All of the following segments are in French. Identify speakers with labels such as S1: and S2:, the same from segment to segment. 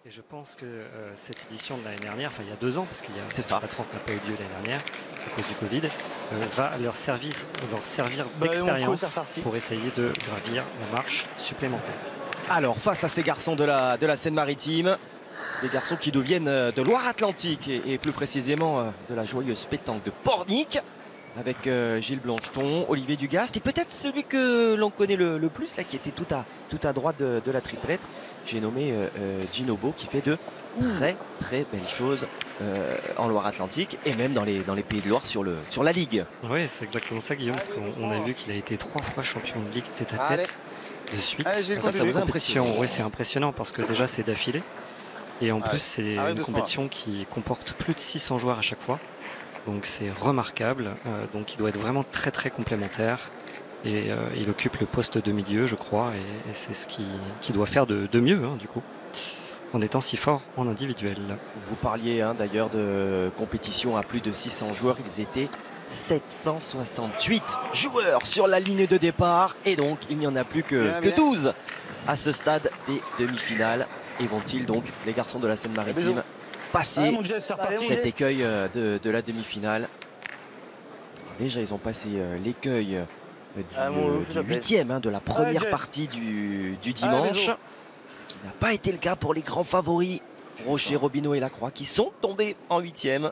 S1: Et je pense que cette édition de l'année dernière, enfin il y a 2 ans, parce que la France n'a pas eu lieu l'année dernière à cause du Covid, va leur servir d'expérience pour essayer de gravir la marche supplémentaire.
S2: Alors face à ces garçons de la Seine-Maritime, des garçons qui nous viennent de Loire-Atlantique et plus précisément de la joyeuse pétanque de Pornic, avec Gilles Blancheton, Olivier Dugast et peut-être celui que l'on connaît le plus, là, qui était tout à droite de la triplette. J'ai nommé Gino Bo, qui fait de très belles choses en Loire-Atlantique et même dans les Pays de Loire sur la Ligue.
S1: Oui, c'est exactement ça, Guillaume, parce qu'on a vu qu'il a été 3 fois champion de Ligue tête-à-tête de suite.
S2: Ça vous impressionne?
S1: Oui, c'est impressionnant parce que déjà c'est d'affilée et en plus c'est une compétition qui comporte plus de 600 joueurs à chaque fois. Donc c'est remarquable, donc il doit être vraiment très complémentaire. Et il occupe le poste de milieu, je crois, et c'est ce qu'il doit faire de mieux, hein, du coup, en étant si fort en individuel.
S2: Vous parliez d'ailleurs de compétition à plus de 600 joueurs, ils étaient 768 joueurs sur la ligne de départ, et donc il n'y en a plus que 12 à ce stade des demi-finales. Et vont-ils donc, les garçons de la Seine-Maritime, passer cet écueil de la demi-finale? Déjà, ils ont passé l'écueil du 8e de la première partie du dimanche, ce qui n'a pas été le cas pour les grands favoris Rocher, Robineau et Lacroix, qui sont tombés en 8e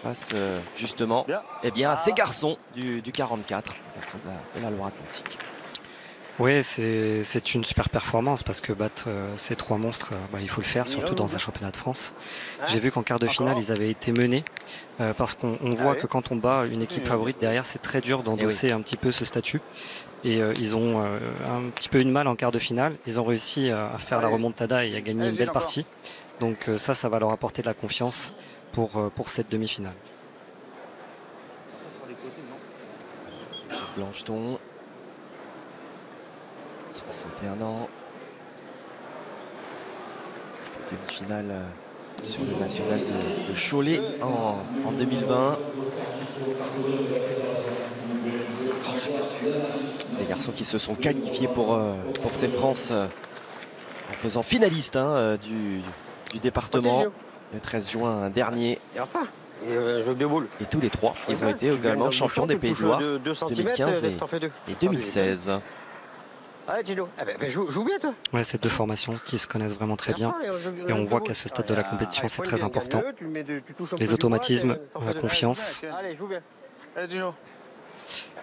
S2: face justement à ces garçons du 44, garçons de la Loire-Atlantique.
S1: Oui, c'est une super performance parce que battre ces 3 monstres, il faut le faire, surtout dans un championnat de France. J'ai vu qu'en quart de finale, ils avaient été menés parce qu'on voit que quand on bat une équipe favorite derrière, c'est très dur d'endosser un petit peu ce statut. Et ils ont un petit peu eu de mal en quart de finale. Ils ont réussi à faire la remontada et à gagner une belle partie. Donc ça va leur apporter de la confiance pour cette demi-finale.
S2: Blancheton, 61 ans, demi-finale sur le national de Cholet en 2020. Les garçons qui se sont qualifiés pour ces France en faisant finaliste du département le 13 juin dernier. Et tous les 3, ils ont été également champions des Pays de Loire 2015 et 2016.
S3: Ouais, Gino, joue bien toi.
S1: Ouais, c'est 2 formations qui se connaissent vraiment très bien. Et on voit qu'à ce stade de la compétition, c'est très important. Les automatismes, la confiance.
S3: Allez, joue bien. Allez, Gino.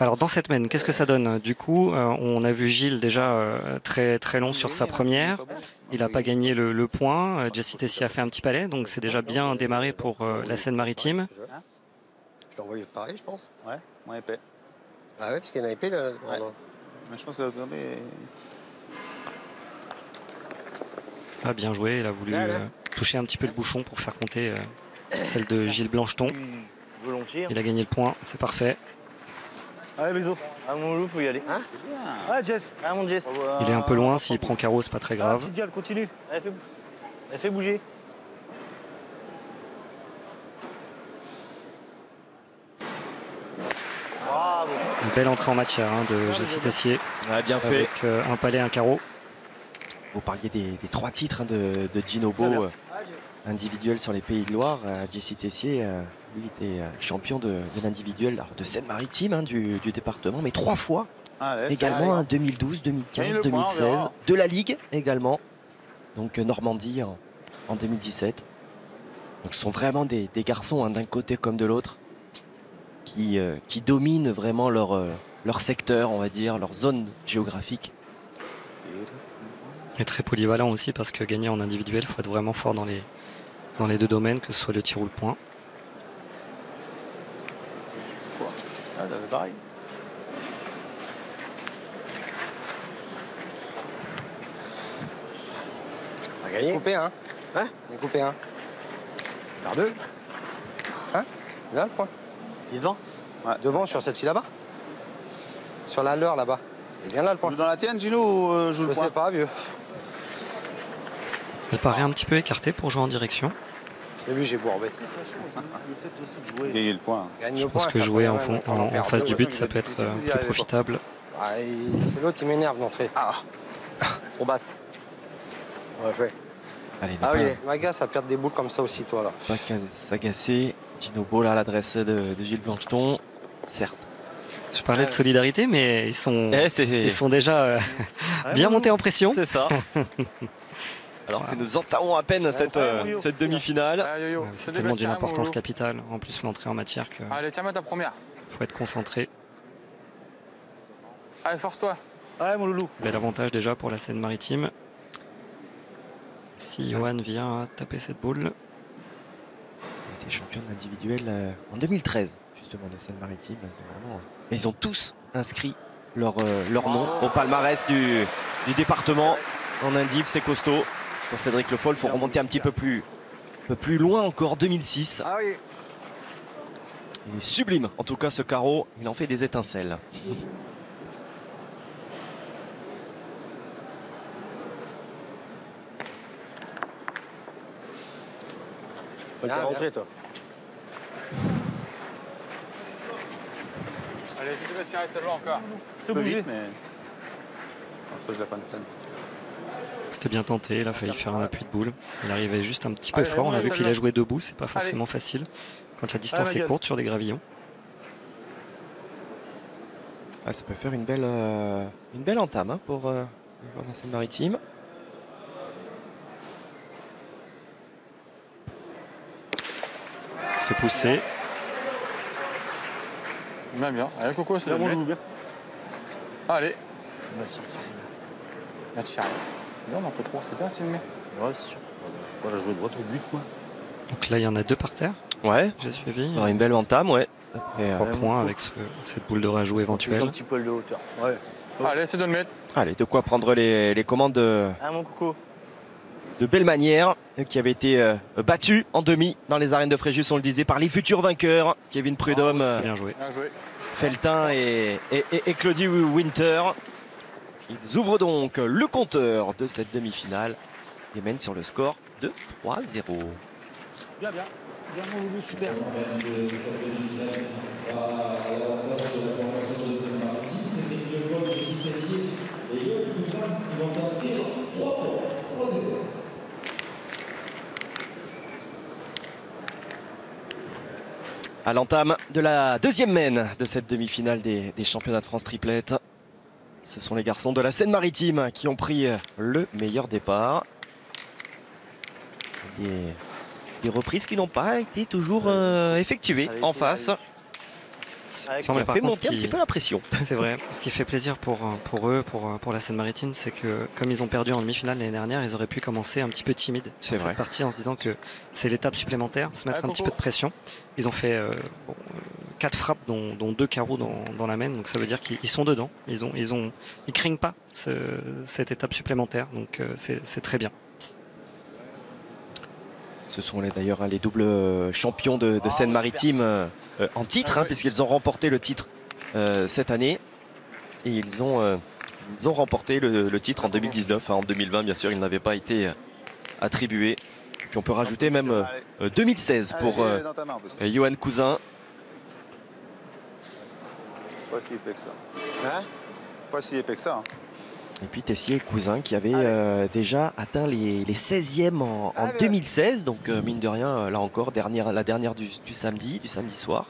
S1: Alors dans cette mène, qu'est-ce que ça donne? Du coup, on a vu Gilles déjà très long sur sa première. Il n'a pas gagné le point. Jesse Tessier a fait un petit palais, donc c'est déjà bien démarré pour la Seine-Maritime.
S3: Je t'ai envoyé pareil, je pense.
S4: Ouais, moins épais.
S3: Ah ouais, parce qu'il y en a épais là.
S4: Ouais. Je pense que la tombée.
S1: Ah, bien joué, il a voulu toucher un petit peu le bouchon pour faire compter celle de Gilles Blancheton. Il a gagné le point, c'est parfait.
S4: Allez, bisous. Ah, mon loup, faut y aller.
S3: Hein?
S4: Ouais, Jess. Ah, mon Jess.
S1: Il est un peu loin, s'il prend carreau, c'est pas très grave.
S4: Petite gueule, continue. Elle fait bouger. Bravo.
S1: Une belle entrée en matière de Jesse Tessier.
S2: Ouais, bien fait.
S1: Avec un palais, un carreau.
S2: Vous parliez des 3 titres de Gino Bo individuel sur les Pays de Loire. Jesse Tessier, lui, était champion de l'individuel de Seine-Maritime du département, mais 3 fois également, 2012, 2015, 2016, de la Ligue également. Donc Normandie en 2017. Donc ce sont vraiment des garçons d'un côté comme de l'autre qui dominent vraiment leur secteur, on va dire, leur zone géographique.
S1: Et très polyvalent aussi parce que gagner en individuel, il faut être vraiment fort dans les 2 domaines, que ce soit le tir ou le point.
S4: Ah, t'avais pareil.
S3: On a gagné. Coupé un. Hein? On a coupé un. Par 2. Hein? Là le point.
S4: Il est devant?
S3: Ouais. Devant sur celle-ci là-bas. Sur la leur là-bas. Il est bien là le point.
S4: Joue dans la tienne, Gino, ou joue le point?
S3: Je sais pas, vieux.
S1: Elle paraît un petit peu écartée pour jouer en direction.
S3: J'ai vu, j'ai bourbé.
S4: Ça change le fait aussi de jouer. Gagner le point.
S1: Je pense que jouer en face du but, ça peut être plus profitable.
S3: C'est l'autre qui m'énerve d'entrer.
S4: Ah. Trop basse.
S3: On va jouer.
S2: Allez,
S3: Ah oui, m'agace à perdre des boules comme ça aussi, toi, là.
S2: pas s'agacer. Gino Boll à l'adresse de Gilles Blancheton. Certes.
S1: Je parlais de solidarité, mais ils sont déjà bien
S4: bon,
S1: montés en pression.
S2: C'est ça. Alors que nous entamons à peine cette demi-finale.
S1: C'est tellement d'une importance capitale. En plus, l'entrée en matière que
S5: Allez, tiens-moi ta première.
S1: faut être concentré.
S5: Allez, force-toi.
S4: Ouais, mon loulou.
S1: Bel avantage déjà pour la Seine-Maritime. Si Johan vient taper cette boule.
S2: Il était champion de l'individuel en 2013, justement, de Seine-Maritime. Mais ils ont tous inscrit leur nom au palmarès du département. En indiv, c'est costaud. Pour Cédric Le Foll, il faut remonter un petit peu plus loin encore, 2006.
S3: Ah oui.
S2: Il est sublime, en tout cas, ce carreau. Il en fait des étincelles.
S3: T'es rentré, toi.
S5: Allez, si tu veux tirer celle-là encore.
S4: Fais bouger. Mais... faut que je la prenne pleine.
S1: C'était bien tenté, il a failli faire un appui de boule. Il arrivait juste un petit peu
S5: Allez,
S1: fort. On a vu
S5: celle-là.
S1: qu'il a joué debout, c'est pas forcément facile quand la distance est courte sur des gravillons.
S2: Ah, ça peut faire une belle entame hein, pour la Seine-Maritime.
S1: C'est poussé.
S5: Bien, bien. Allez, Coco, c'est
S4: Bien,
S5: le
S4: mon
S5: mettre.
S4: loulou, bien.
S5: Allez.
S4: On va le sortir, celle-là.
S5: Bien, Charles. Bien, on peut trop, c'est bien s'il le met.
S4: Ouais, c'est sûr. Faut pas la jouer droite au but, moi.
S1: Donc là, il y en a 2 par terre.
S2: Ouais,
S1: J'ai suivi.
S2: alors une belle entame, ouais. Après,
S1: 3 points avec cette boule de rajout
S4: Un
S1: éventuelle.
S4: petit poil de hauteur. Ouais.
S5: Allez, c'est de le mettre.
S2: allez, de quoi prendre les commandes de
S4: Ah, mon coco.
S2: belle manière, qui avait été battu en demi dans les arènes de Fréjus, on le disait, par les futurs vainqueurs, Kevin Prudhomme,
S1: C'est bien joué.
S5: Bien joué.
S2: Feltin et Claudie Winter. Ils ouvrent donc le compteur de cette demi-finale et mènent sur le score de 3-0.
S4: Bien, bien. Bien, mon loulou, super.
S2: À l'entame de la deuxième mène de cette demi-finale des championnats de France triplette, ce sont les garçons de la Seine-Maritime qui ont pris le meilleur départ. Des reprises qui n'ont pas été toujours effectuées en face. Ça
S1: mais
S2: m'a
S1: par
S2: fait
S1: contre,
S2: monter un petit peu la pression.
S1: C'est vrai. Ce qui fait plaisir pour eux, pour la Seine-Maritime, c'est que comme ils ont perdu en demi-finale l'année dernière, ils auraient pu commencer un petit peu timides sur
S2: C'est
S1: cette
S2: vrai.
S1: partie en se disant que c'est l'étape supplémentaire, se mettre un petit peu de pression. Ils ont fait 4 frappes, dont 2 carreaux dans la main, donc ça veut dire qu'ils sont dedans. Ils craignent pas cette étape supplémentaire, donc c'est très bien.
S2: Ce sont d'ailleurs les doubles champions de Seine-Maritime en titre, hein, puisqu'ils ont remporté le titre cette année. Et ils ont remporté le titre en 2019. Hein. En 2020, bien sûr, il n'avait pas été attribué. Puis on peut rajouter même 2016 pour Johan Cousin.
S4: Pas si épais que ça.
S3: Hein?
S4: Pas si épais que ça. Hein.
S2: Et puis Tessier et Cousin qui avaient déjà atteint les 16e en 2016. Donc mine de rien, là encore, la dernière du samedi soir.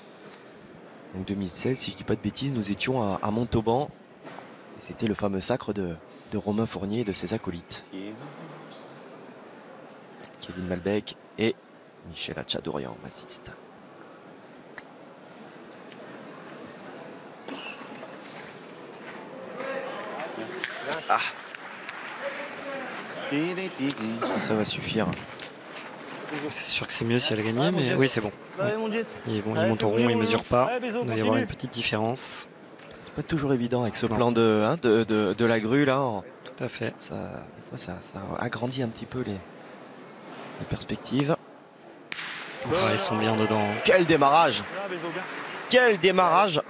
S2: Donc 2016, si je dis pas de bêtises, nous étions à Montauban. Et c'était le fameux sacre de Romain Fournier et de ses acolytes. Kevin Malbec et Michel Hatchadorian, bassiste. Ah. Ça va suffire.
S1: C'est sûr que c'est mieux si elle gagnait, mais oui, c'est bon.
S4: Allez, mon Jess.
S1: Ils
S4: Allez,
S1: montent au
S4: fais
S1: rond,
S4: bouger,
S1: ils
S4: mon
S1: mesurent
S4: loulou.
S1: pas.
S4: Allez, bisous,
S1: Il va y avoir
S4: continue.
S1: une petite différence.
S2: C'est pas toujours évident avec ce
S1: Non.
S2: plan de la grue là.
S1: Tout à fait.
S2: Des fois, ça agrandit un petit peu les perspectives.
S1: Ah, ils sont bien dedans.
S2: Quel démarrage!
S4: Ah, bisous, bien.
S2: Quel démarrage!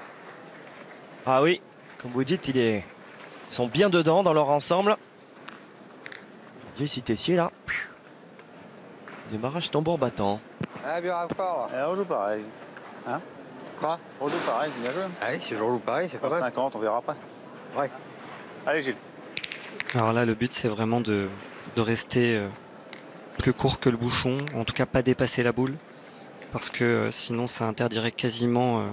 S2: Ah oui, comme vous dites, ils sont bien dedans dans leur ensemble. Jesse Tessier là. Démarrage tambour battant.
S3: Ah, bien encore.
S4: On joue pareil. Hein?
S3: Quoi?
S4: On joue pareil, bien joué.
S3: Allez, si je roule pareil, c'est pas mal.
S4: 50, on verra après.
S3: Ouais.
S4: Allez, Gilles.
S1: Alors là, le but, c'est vraiment de rester plus court que le bouchon, en tout cas pas dépasser la boule, parce que sinon ça interdirait quasiment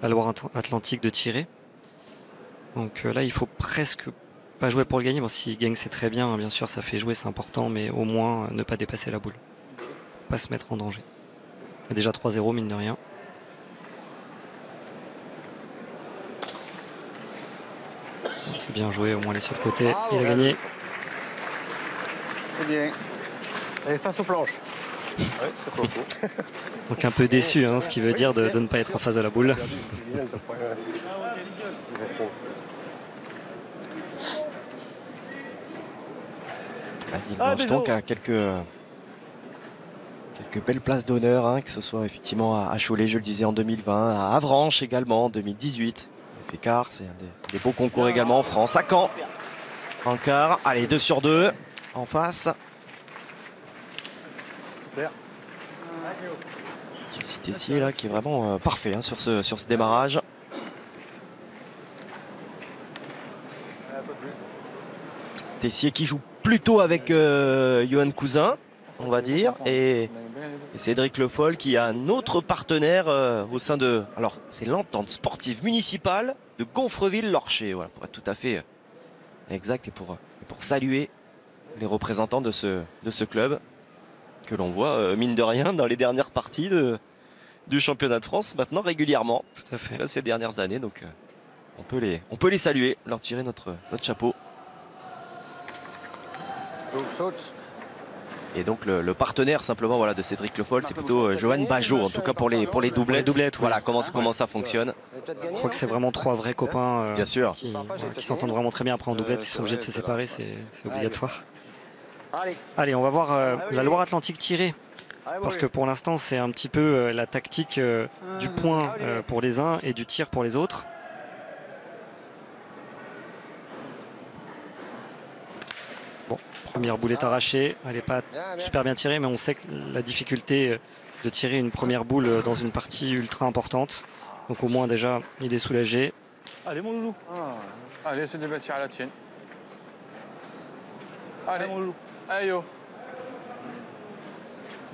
S1: la Loire-Atlantique de tirer. Donc là il faut presque pas jouer pour le gagner. Bon, s'il gagne c'est très bien, hein, bien sûr ça fait jouer, c'est important, mais au moins ne pas dépasser la boule, pas se mettre en danger. Il y a déjà 3-0 mine de rien. C'est bien joué, au moins les sur le côté, il a gagné.
S3: C'est bien. Elle est face aux planches.
S4: Ouais, c'est faux.
S1: Donc un peu déçu, hein, ce qui veut dire de ne pas être en face de la boule.
S2: Il marche donc à quelques belles places d'honneur, hein, que ce soit effectivement à Cholet, je le disais, en 2020, à Avranches également en 2018. Fait quart, c'est un des beaux concours également en France. À Caen, en quart. Allez, 2 sur 2 en face.
S3: Super.
S2: Ici Tessier là qui est vraiment parfait, hein, sur ce démarrage. Tessier qui joue plutôt avec Johan Cousin, on va dire, et Cédric Le Foll qui a un autre partenaire au sein de... Alors, c'est l'entente sportive municipale de Gonfreville-Lorcher, voilà, pour être tout à fait exact et pour saluer les représentants de ce club que l'on voit, mine de rien, dans les dernières parties du championnat de France, maintenant régulièrement,
S1: Tout à fait.
S2: là, ces dernières années. Donc, on peut les saluer, leur tirer notre chapeau.
S3: Donc saute.
S2: Et donc le partenaire simplement voilà de Cédric Le Foll, c'est plutôt Johan Bajot, en tout cas pour les doublettes. Voilà comment ça fonctionne.
S1: Je crois que c'est vraiment 3 vrais copains
S2: Bien sûr.
S1: qui s'entendent vraiment très bien. Après en doublette, ils sont obligés de se séparer, c'est obligatoire.
S3: Allez.
S1: Allez, on va voir la Loire-Atlantique tirer. Parce que pour l'instant, c'est un petit peu la tactique du point pour les uns et du tir pour les autres. Bon, première boulette arrachée. Elle n'est pas super bien tirée, mais on sait que la difficulté de tirer une première boule dans une partie ultra importante. Donc au moins déjà, il est soulagé.
S4: Allez, mon loulou.
S5: Allez, essaie de bâtir à la tienne. Allez, mon loulou. Allez, yo.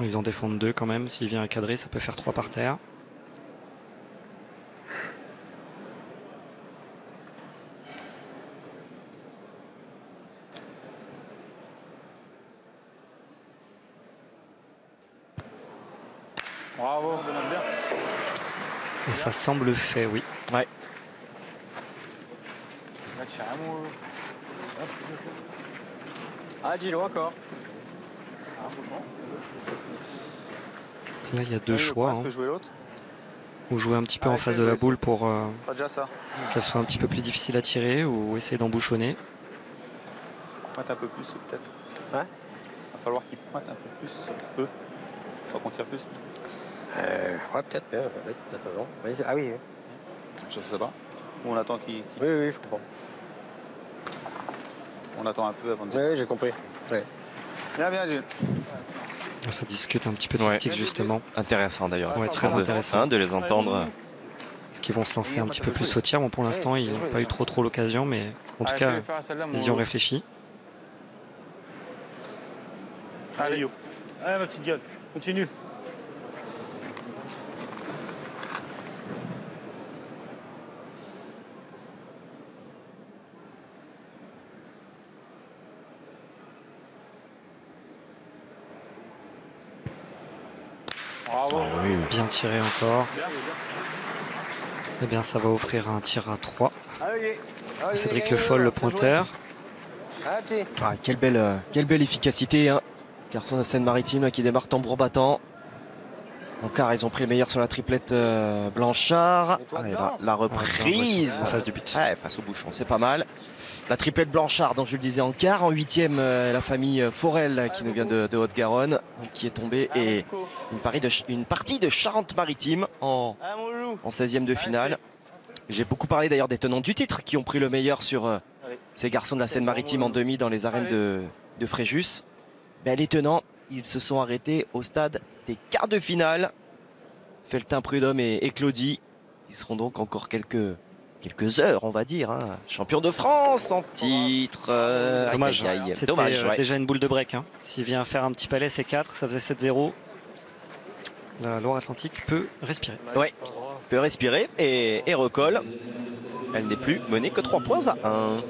S1: Ils en défendent 2 quand même. S'il vient à cadrer, ça peut faire 3 par terre.
S5: Bravo, bien.
S1: Et ça semble fait, oui.
S2: Ouais.
S5: Bâtir à mon loulou.
S3: Ah, dis-le encore.
S1: Là, il y a 2 choix.
S4: Je peux jouer l'autre.
S1: Ou jouer un petit peu en face de la boule pour
S4: C'est déjà ça.
S1: qu'elle soit un petit peu plus difficile à tirer, ou essayer d'embouchonner.
S4: Pointe un peu plus, peut-être.
S3: Ouais.
S4: Il va falloir qu'il pointe un peu plus. Soit qu'on tire plus.
S3: Ouais, peut-être. Peut-être avant. Oui, ah oui.
S4: Je sais pas. Ou on attend qu'il.
S3: Oui, je comprends.
S4: On attend un peu avant de dire.
S3: Oui, j'ai compris. Ouais.
S4: Bien, Gilles.
S1: Ça discute un petit peu de tactique, justement.
S2: Intéressant d'ailleurs.
S1: Ouais, très intéressant.
S2: De les entendre.
S1: Est-ce qu'ils vont se lancer un petit peu plus au tir? Bon, pour l'instant, ils n'ont pas eu trop l'occasion, mais en tout cas, ils y ont réfléchi.
S4: Allez, yo. Allez, ma petite gueule. Continue.
S5: Bravo.
S2: Oui.
S1: Bien tiré encore. Eh bien, ça va offrir un tir à 3. Cédric Le Foll, le pointeur.
S2: Ah, quelle belle efficacité, hein. Garçon de la Seine-Maritime là, qui démarre tambour battant. En quart, ils ont pris le meilleur sur la triplette Blanchard. Allez, la reprise
S1: En face du but.
S2: Ouais, face au bouchon, c'est pas mal. La triplette Blanchard, dont je le disais en quart. En 8e, la famille Forel qui nous vient de Haute-Garonne, qui est tombée. Et une partie de Charente-Maritime en 16e de finale. J'ai beaucoup parlé d'ailleurs des tenants du titre qui ont pris le meilleur sur ces garçons de la Seine-Maritime en demi dans les arènes de Fréjus. Ben, les tenants, ils se sont arrêtés au stade des quarts de finale. Feltin Prudhomme et Claudie. Ils seront donc encore quelques quelques heures, on va dire. Hein. Champion de France en titre.
S1: Dommage,
S2: aïe, aïe, aïe.
S1: c'était
S2: Dommage, ouais.
S1: déjà une boule de break. Hein. S'il vient faire un petit palais, c'est 4, ça faisait 7-0. La Loire-Atlantique peut respirer.
S2: Ouais, peut respirer et recolle. Elle n'est plus menée que 3 points à 1.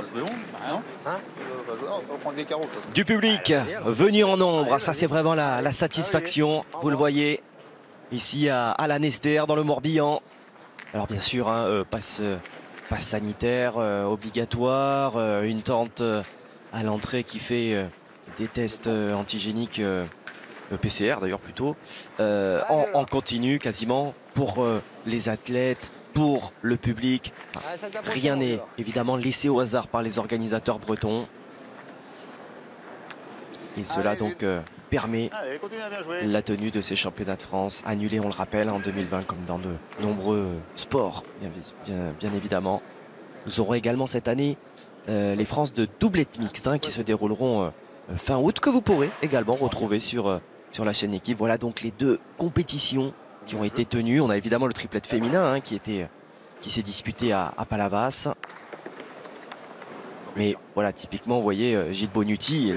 S4: C'est long, non? Hein? On va prendre des carreaux.
S2: Du public venu en nombre, ça c'est vraiment la satisfaction. Vous le voyez ici à Lanester dans le Morbihan. Alors bien sûr, hein, passe sanitaire obligatoire, une tente à l'entrée qui fait des tests antigéniques, PCR d'ailleurs plutôt, en continu quasiment pour les athlètes, pour le public. Enfin, rien n'est évidemment laissé au hasard par les organisateurs bretons. Et cela donc permet la tenue de ces championnats de France, annulés, on le rappelle, en 2020 comme dans de nombreux sports, bien évidemment. Nous aurons également cette année les France de doublette mixte qui se dérouleront fin août, que vous pourrez également retrouver sur la chaîne Équipe. Voilà donc les 2 compétitions qui ont été tenues. On a évidemment le triplette féminin qui s'est disputé à Palavas. Mais voilà, typiquement, vous voyez, Gilles Bonucci,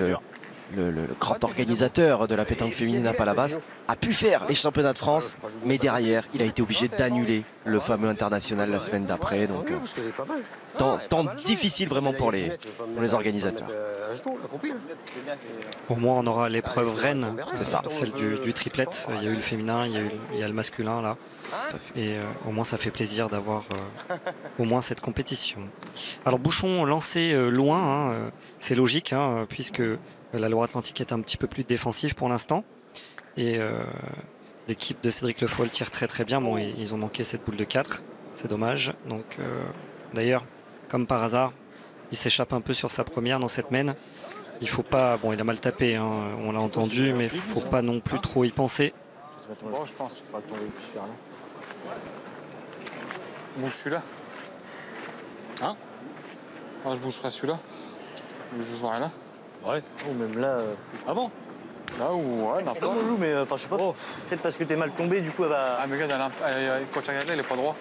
S2: le grand organisateur de la pétanque féminine à Palavas, a pu faire les championnats de France, mais derrière, il a été obligé d'annuler le fameux international la semaine d'après. Donc, temps difficile vraiment pour les organisateurs.
S1: Au moins, on aura l'épreuve reine,
S2: c'est ça,
S1: celle du triplette. Il y a eu le féminin, il y a le masculin là. Et au moins, ça fait plaisir d'avoir au moins cette compétition. Alors, Bouchon lancé loin, hein, c'est logique, hein, puisque la Loire-Atlantique est un petit peu plus défensive pour l'instant. Et l'équipe de Cédric Le Foll tire très très bien. Bon, ils ont manqué cette boule de 4, c'est dommage. Donc, d'ailleurs, comme par hasard, il s'échappe un peu sur sa première dans cette mène. Il faut pas, bon, il a mal tapé, hein, on l'a entendu, mais il faut pas non plus trop y penser.
S5: Bon, je pense qu'il faut tomber plus vers là. Bouge celui-là.
S4: Hein?
S5: Ah, je bougerai celui-là. Je jouerai là.
S6: Ouais. Ou même là.
S4: Ah bon?
S5: Là ou ouais, n'importe.
S6: Je joue, mais enfin, je sais pas. Oh. Peut-être parce que t'es mal tombé, du coup, elle va.
S5: Ah, mais regarde, quand tu regardes là, il est pas droit.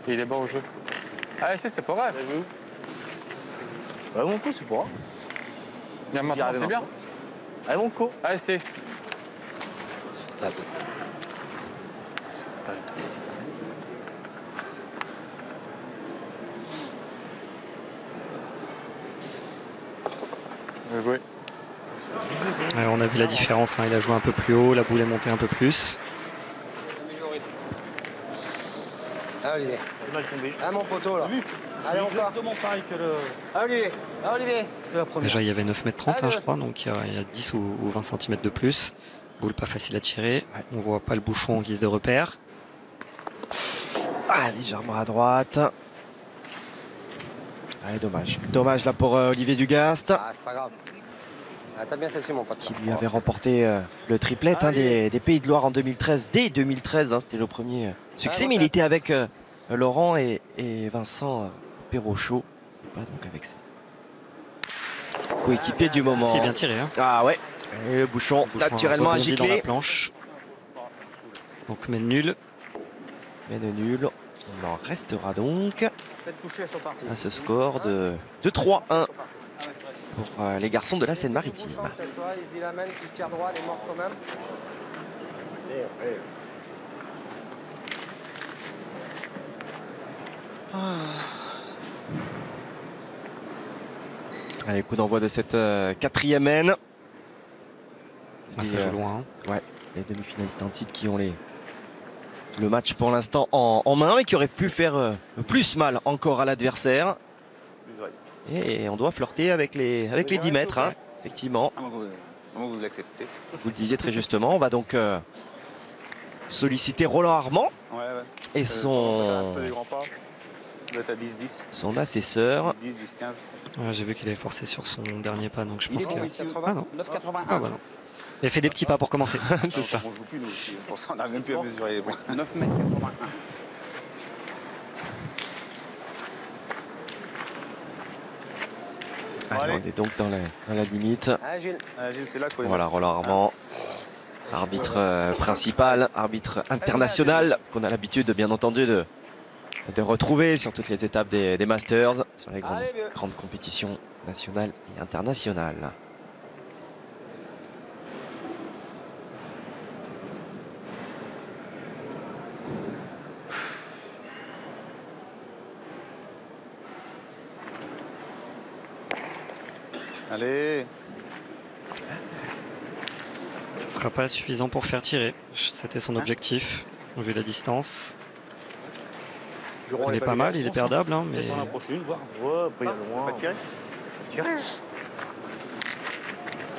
S5: Et il est bas au jeu. Ah, si, c'est pas grave.
S6: Ouais, mon coup, c'est pas grave.
S5: Bien, maintenant, c'est bien.
S6: Allez, mon coup.
S5: Allez, c'est. Bien joué.
S1: On a vu la différence, hein, il a joué un peu plus haut, la boule est montée un peu plus.
S3: Ah, Olivier.
S6: Mal tombé, je
S3: Ah, mon poteau, là. Allez, on part.
S6: exactement pareil que le.
S3: Ah, Olivier. Ah, Olivier. C'est la première.
S1: Déjà, il y avait 9,30 m, je crois, donc il y a 10 ou 20 cm de plus. Boule pas facile à tirer. On voit pas le bouchon en guise de repère.
S2: Ah, légèrement à droite. Allez, dommage. Dommage là pour Olivier Dugast.
S3: Ah, c'est pas grave. Ah, t'as bien cessé, mon pote.
S2: Qui lui avait remporté le triplette des Pays de Loire en 2013. Dès 2013, hein, c'était le premier succès. Mais il était avec Laurent et Vincent Perrochot. Pas donc avec ses coéquipiers du moment.
S1: C'est bien tiré. Hein.
S2: Ah ouais. Et le bouchon naturellement à
S1: rebondit dans la
S2: gicler.
S1: planche. Donc, mais nul.
S2: Mais nul. On en restera donc à ce score de 3-1 pour les garçons de la Seine-Maritime.
S3: Il se dit la main, si je tire droit, elle est morte quand même.
S2: Allez, coup d'envoi de cette 4e mène.
S1: Ah, ça joue loin. Hein.
S2: Ouais, les demi-finalistes en titre qui ont le match pour l'instant en main et qui auraient pu faire plus mal encore à l'adversaire. Et on doit flirter avec les 10 mètres, hein, effectivement.
S4: Vous l'acceptez?
S2: Vous le disiez très justement, on va donc solliciter Roland Armand et son assesseur.
S4: 10, 10, 15.
S1: Ouais, j'ai vu qu'il avait forcé sur son dernier pas, donc je pense que...
S4: 9,81.
S1: Ah non. Ah bah non. Il a fait des petits pas pour commencer.
S2: C'est ça.
S4: On joue plus nous aussi. Pour ça, on n'a même plus à mesurer. Bon.
S6: 9,81 m.
S2: Allez, on est donc dans la limite.
S3: Ah, Gilles.
S4: Gilles, c'est là qu'il faut les
S2: Voilà, Roland Armand, arbitre principal, arbitre international, qu'on a l'habitude, bien entendu, de retrouver sur toutes les étapes des Masters, sur les grandes compétitions nationales et internationales.
S4: Allez.
S1: Ça ne sera pas suffisant pour faire tirer. C'était son objectif, vu la distance.
S6: Durand
S1: Il est pas mal, il est perdable, hein, mais
S6: Peut-être en approcher une, voir. Ouais, après il y a
S3: Faut
S6: loin.
S3: pas tirer. Faut tirer.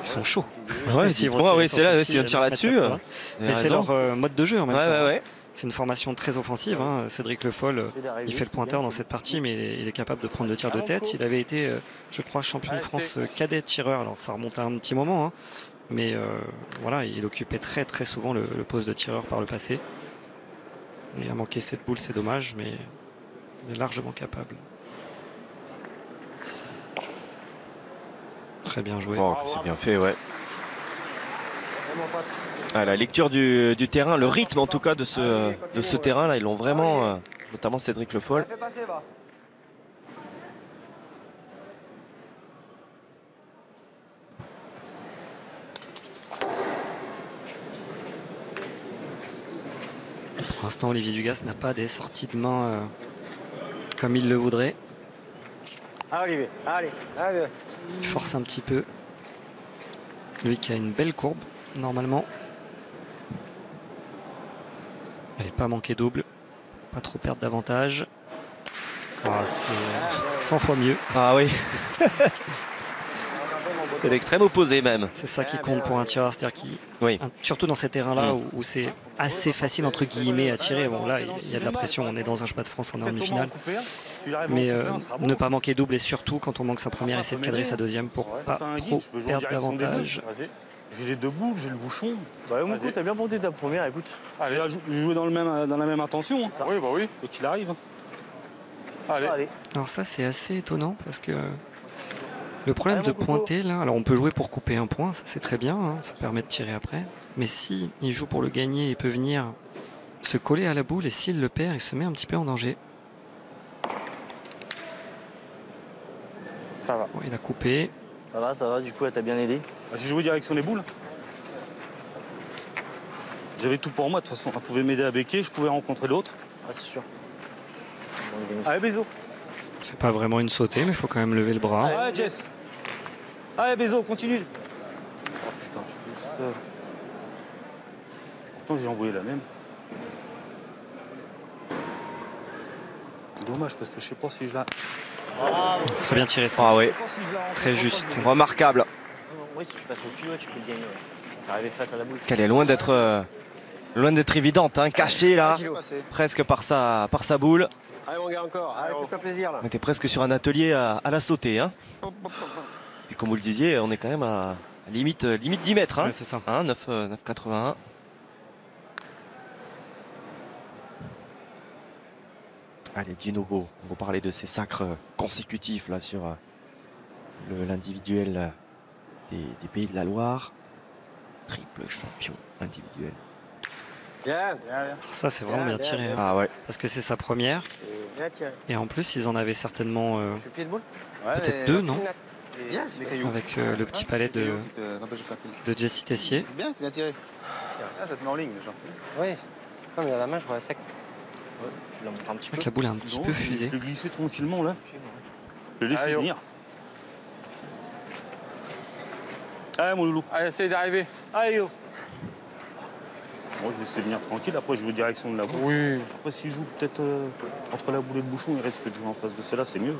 S1: ils sont chauds.
S2: Ouais,
S1: S'ils vont
S2: dites-moi,
S1: tirer
S2: oui,
S1: sur
S2: c'est là,
S1: celle-ci,
S2: si on tire
S1: ils
S2: là-dessus.
S1: vont se mettre Mais c'est leur mode de jeu en même temps.
S2: Ouais.
S1: C'est une formation très offensive. Hein. Cédric Le Foll,
S6: C'est d'arriver,
S1: il fait le
S6: c'est
S1: pointeur
S6: bien,
S1: dans
S6: c'est
S1: cette partie, mais il est capable de prendre le tir de tête. Il avait été, je crois, champion de France cadet tireur. Alors ça remonte à un petit moment, hein. Mais voilà, il occupait très très souvent le poste de tireur par le passé. Il a manqué cette boule, c'est dommage, mais il est largement capable. Très bien joué.
S2: Oh, c'est bien fait, ouais.
S3: Eh, mon pote.
S2: Ah, la lecture du terrain, le rythme en tout cas de ce terrain-là, ils l'ont vraiment, notamment Cédric Le Foll.
S3: Fais passer, va.
S1: Pour l'instant, Olivier Dugas n'a pas des sorties de main comme il le voudrait.
S3: Ah, Olivier. Allez. Allez.
S1: Il force un petit peu. Lui qui a une belle courbe, normalement. Elle n'est pas manquée double. Pas trop perdre d'avantage. Ah, c'est 100 fois mieux.
S2: Ah oui. C'est l'extrême opposé même.
S1: C'est ça qui compte pour un tireur. C'est-à-dire qu'il,
S2: Oui.
S1: surtout dans ces terrains-là où c'est assez facile entre guillemets à tirer. Bon là, il y a de la pression. On est dans un championnat de France, on est en demi-finale. Mais ne pas manquer double et surtout quand on manque sa première, essayer de cadrer sa deuxième pour pas trop perdre d'avantage.
S6: J'ai les deux boules, j'ai le bouchon. Bah, mon coup, t'as bien monté ta première, écoute.
S5: Allez.
S6: J'ai joué dans la même intention.
S5: Ah oui, bah oui.
S6: Quoi qu'il arrive.
S5: Allez.
S6: Allez.
S1: Alors ça c'est assez étonnant parce que le problème de pointer là, alors on peut jouer pour couper un point, ça c'est très bien, hein, ça permet de tirer après. Mais si il joue pour le gagner, il peut venir se coller à la boule et s'il le perd, il se met un petit peu en danger.
S5: Ça va.
S1: Bon, il a coupé.
S6: Ça va, du coup, elle t'a bien aidé.
S4: J'ai joué direction des boules. J'avais tout pour moi, de toute façon. Elle pouvait m'aider à béquer, je pouvais rencontrer l'autre.
S6: Ah, c'est sûr.
S4: Allez, Bézo.
S1: C'est pas vraiment une sautée, mais il faut quand même lever le bras.
S4: Allez, Jess. Allez, Bézo, continue. Oh putain, je suis juste. Pourtant, j'ai envoyé la même. Dommage, parce que je sais pas si je la.
S1: C'est très bien tiré ça.
S2: Ah oui,
S1: Très juste.
S2: remarquable.
S6: Oui, si tu passes au fil, ouais, tu peux le gagner. T'es arrivé face à la boule.
S2: Qu'elle est loin d'être évidente, hein, cachée là, presque par sa boule.
S3: Allez, mon gars, encore. Allez, fais-toi plaisir, là.
S2: On était presque sur un atelier à la sautée. Hein. Et comme vous le disiez, on est quand même à limite 10 mètres. Hein.
S1: Ouais, c'est ça.
S2: Hein, 9,81. Allez, Dinobo, on va parler de ces sacres consécutifs là sur l'individuel des Pays de la Loire. Triple champion individuel.
S3: Bien.
S1: Alors ça c'est vraiment bien tiré. Hein,
S2: Ah ouais.
S1: parce que c'est sa première.
S3: Bien tiré.
S1: Et en plus, ils en avaient certainement
S3: Je fais pied de boule.
S1: peut-être deux, non?
S3: Bien.
S4: Les cailloux.
S1: Avec le petit palais de Jessie Tessier.
S4: Bien, c'est bien tiré. Ah, ça te met en ligne, déjà.
S3: Oui. Non, mais à la main, je vois sec.
S6: Ouais, tu la montres un petit peu.
S1: Avec la boule est un petit peu fusée.
S4: Je l'ai glissé tranquillement, là. Je l'ai laissé
S5: Allez,
S4: venir. Allez, mon loulou.
S5: Allez, essaye d'arriver.
S6: Allez, yo.
S4: Moi, je vais laisser venir tranquille. Après, je joue direction de la boule.
S5: Oui.
S4: Après, s'il joue peut-être entre la boule et le bouchon, il risque de jouer en face de celle-là, c'est mieux.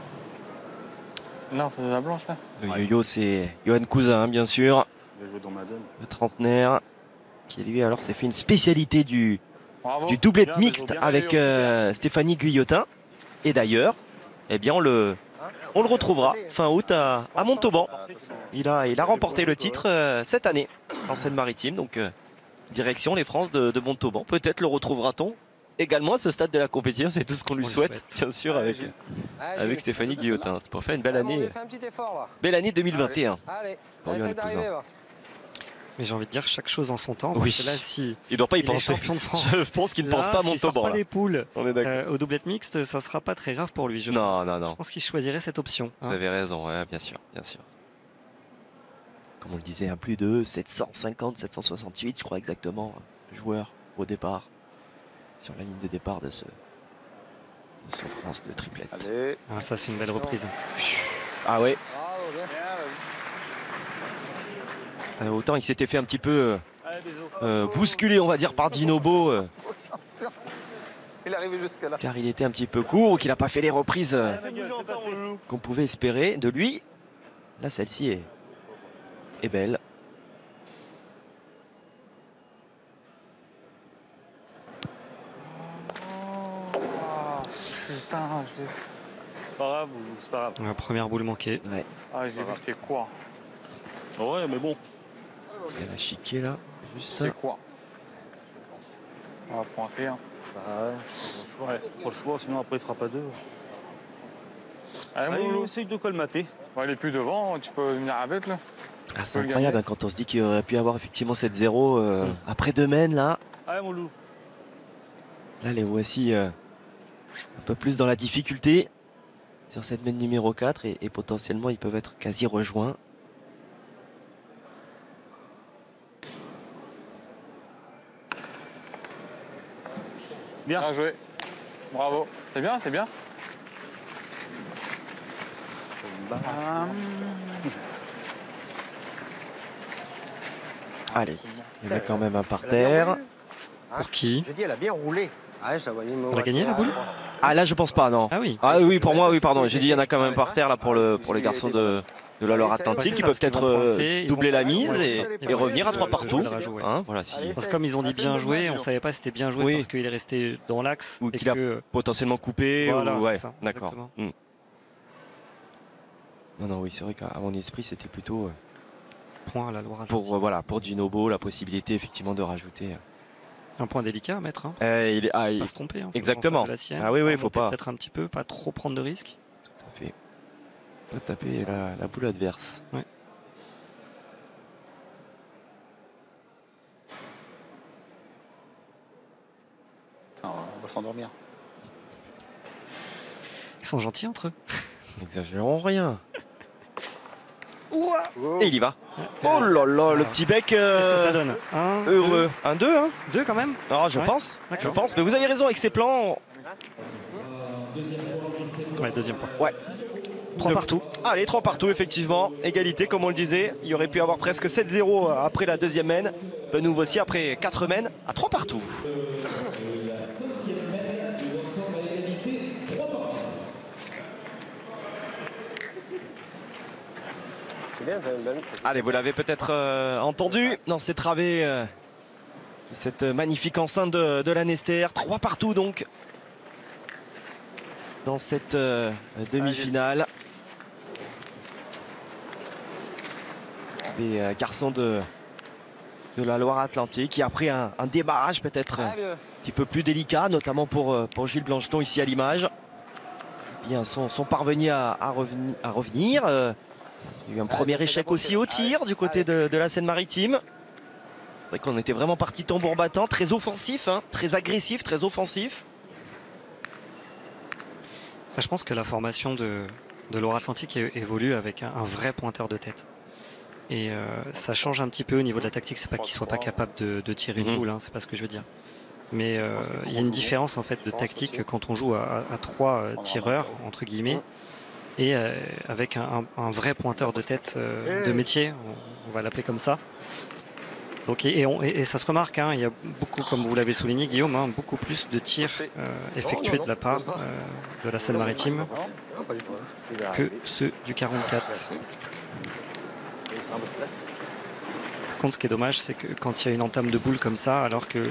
S5: Là, on fait de la blanche, là.
S2: Le yo-yo, c'est Johan Cousin, hein, bien sûr,
S4: Il va jouer dans ma donne.
S2: le trentenaire, qui lui alors s'est fait une spécialité du
S5: Bravo.
S2: doublette
S4: Bien,
S2: mixte
S4: bien,
S2: avec Stéphanie Guillotin. Et d'ailleurs, eh bien, on le retrouvera fin août à Montauban. Il a remporté le titre cette année en Seine-Maritime. Donc, direction les France de Montauban. Peut-être le retrouvera-t-on également à ce stade de la compétition. C'est tout ce qu'on lui
S1: On le
S2: souhaite,
S1: souhaite.
S2: bien sûr,
S3: Allez,
S2: avec,
S3: Gilles.
S2: avec Stéphanie Guillotin. C'est pour faire une belle
S3: Allez, mon
S2: année.
S3: vieux, fais un petit effort là.
S2: Belle année 2021.
S3: Allez,
S2: Pour
S3: essaye
S2: Johan
S3: d'arriver.
S2: Pouzin.
S3: va.
S1: Mais j'ai envie de dire chaque chose en son temps.
S2: Oui.
S1: Parce que là, si
S2: Il ne doit pas y
S1: il est
S2: penser.
S1: champion de France,
S2: Je pense qu'il ne pense
S1: là,
S2: pas à
S1: s'il sort
S2: Montauban.
S1: pas
S2: là.
S1: les poules
S2: On est d'accord.
S1: aux doublettes mixtes, ça sera pas très grave pour lui. Je
S2: Non,
S1: pense.
S2: non, non.
S1: Je pense qu'il choisirait cette option.
S2: Vous
S1: hein.
S2: avez raison, ouais, bien sûr, bien sûr. Comme on le disait, un plus de 750, 768, je crois exactement, joueurs au départ, sur la ligne de départ de ce France de triplette.
S3: Allez.
S1: Ah, ça, c'est une belle reprise.
S2: Ah ouais,
S3: Bravo, bien.
S2: autant il s'était fait un petit peu
S6: Allez, bisous.
S2: bousculer, on va dire, par Dinobo,
S3: Il est arrivé jusque là.
S2: car il était un petit peu court, ou qu'il n'a pas fait les reprises
S6: Fais gueule, fais passer.
S2: qu'on pouvait espérer de lui. Là, celle-ci est belle.
S5: Putain, je l'ai.
S6: C'est pas grave, ou c'est pas grave.
S1: La première boule manquée.
S2: Ouais,
S5: Ah, j'ai vu, j'étais quoi?
S6: Ouais, mais bon.
S2: il y a la chiquée là, juste.
S5: J'étais quoi? On va pointer. Hein.
S6: Bah ouais, pas le choix, sinon après il fera pas deux.
S5: Allez,
S6: Allez,
S5: mon loup.
S6: essaye de colmater.
S5: Ouais, il est plus devant, tu peux venir avec là.
S2: Ah, c'est
S5: peux le
S2: incroyable
S5: gagner.
S2: hein, quand on se dit qu'il aurait pu avoir effectivement cette 0 après 2 mènes là.
S6: Allez, mon loup.
S2: Là, les voici un peu plus dans la difficulté sur cette mène numéro 4 et potentiellement ils peuvent être quasi rejoints.
S6: Bien.
S5: Bien joué. Bravo. C'est bien, c'est bien.
S2: Allez, il y en a quand même un par terre.
S1: Pour qui?
S3: Je dis, elle a bien roulé. Ah, je la voyais.
S1: On a gagné, la boule?
S2: Ah là, je pense pas, non.
S1: Ah oui.
S2: Ah oui, pour moi, oui, pardon. J'ai dit il y en a quand même par terre là pour les garçons de la Loire-Atlantique.
S1: c'est
S2: Ils
S1: ça,
S2: peuvent
S1: parce qu'ils
S2: peut-être
S1: vont pointer, ils
S2: doubler
S1: vont-
S2: la mise
S1: Ouais, c'est
S2: et,
S1: ça.
S2: et revenir à 3 partout.
S1: le rajout, ouais.
S2: Hein, voilà, si
S3: Allez.
S1: Parce que comme ils ont dit bien joué, on
S6: hein.
S1: savait pas si c'était bien joué
S2: Oui.
S1: parce qu'il est resté dans l'axe.
S2: Ou
S1: et
S2: qu'il a
S1: que-
S2: potentiellement coupé.
S1: Voilà,
S2: ou,
S1: c'est
S2: ouais,
S1: ça,
S2: d'accord.
S1: exactement.
S2: Non, non, oui, c'est vrai qu'à mon esprit, c'était plutôt
S1: Point à la Loire.
S2: pour Dinobo la possibilité effectivement de rajouter.
S1: Un point délicat à mettre. Hein.
S2: Il est, ah, il-
S1: Pas se tromper. Hein. Faut
S2: Exactement.
S1: vraiment faire de la sienne.
S2: Ah oui, oui, faut
S1: Remonter
S2: pas.
S1: Peut-être un petit peu, pas trop prendre de risques.
S2: Tout à fait. Pas taper la boule adverse.
S1: Ouais.
S6: Non, on va s'endormir.
S1: Ils sont gentils entre eux.
S2: N'exagérons rien.
S3: Oh.
S2: Et il y va. Oh là là, le petit bec
S1: Qu'est-ce que ça donne? Un,
S2: heureux. Un 2, hein?
S1: deux quand même.
S2: Ah, je
S1: Ouais.
S2: pense. Je
S1: D'accord.
S2: pense. Mais vous avez raison avec ces plans.
S1: Ouais, deuxième point.
S2: Ouais.
S1: 3 partout.
S2: Allez, 3 partout, effectivement. Égalité, comme on le disait. Il y aurait pu avoir presque 7-0 après la deuxième mène. Nous voici après 4 mènes à 3 partout.
S3: C'est bien, t'as une belle.
S2: Allez, vous l'avez peut-être entendu dans ces travées de cette magnifique enceinte de la Nester. 3 partout donc dans cette demi-finale. Des garçons de la Loire-Atlantique qui a pris un démarrage peut-être un petit peu plus délicat, notamment pour Gilles Blancheton ici à l'image. Bien, sont parvenus à revenir. Il y a eu un premier échec aussi au tir du côté de la Seine-Maritime. C'est vrai qu'on était vraiment parti tambour battant, très offensif, hein, très agressif, très offensif.
S1: Je pense que la formation de Loire-Atlantique évolue avec un vrai pointeur de tête. Et ça change un petit peu au niveau de la tactique. C'est pas qu'il soit pas capable de tirer une boule, hein, c'est pas ce que je veux dire. Mais il y a une différence en fait de tactique quand on joue à 3 tireurs entre guillemets et avec un vrai pointeur de tête de métier, on va l'appeler comme ça. Donc et ça se remarque, hein, il y a beaucoup, comme vous l'avez souligné Guillaume, hein, beaucoup plus de tirs effectués de la part de la Seine-Maritime
S3: Non, pas du tout. Hein.
S1: que ceux du 44. Par contre, ce qui est dommage, c'est que quand il y a une entame de boule comme ça, alors que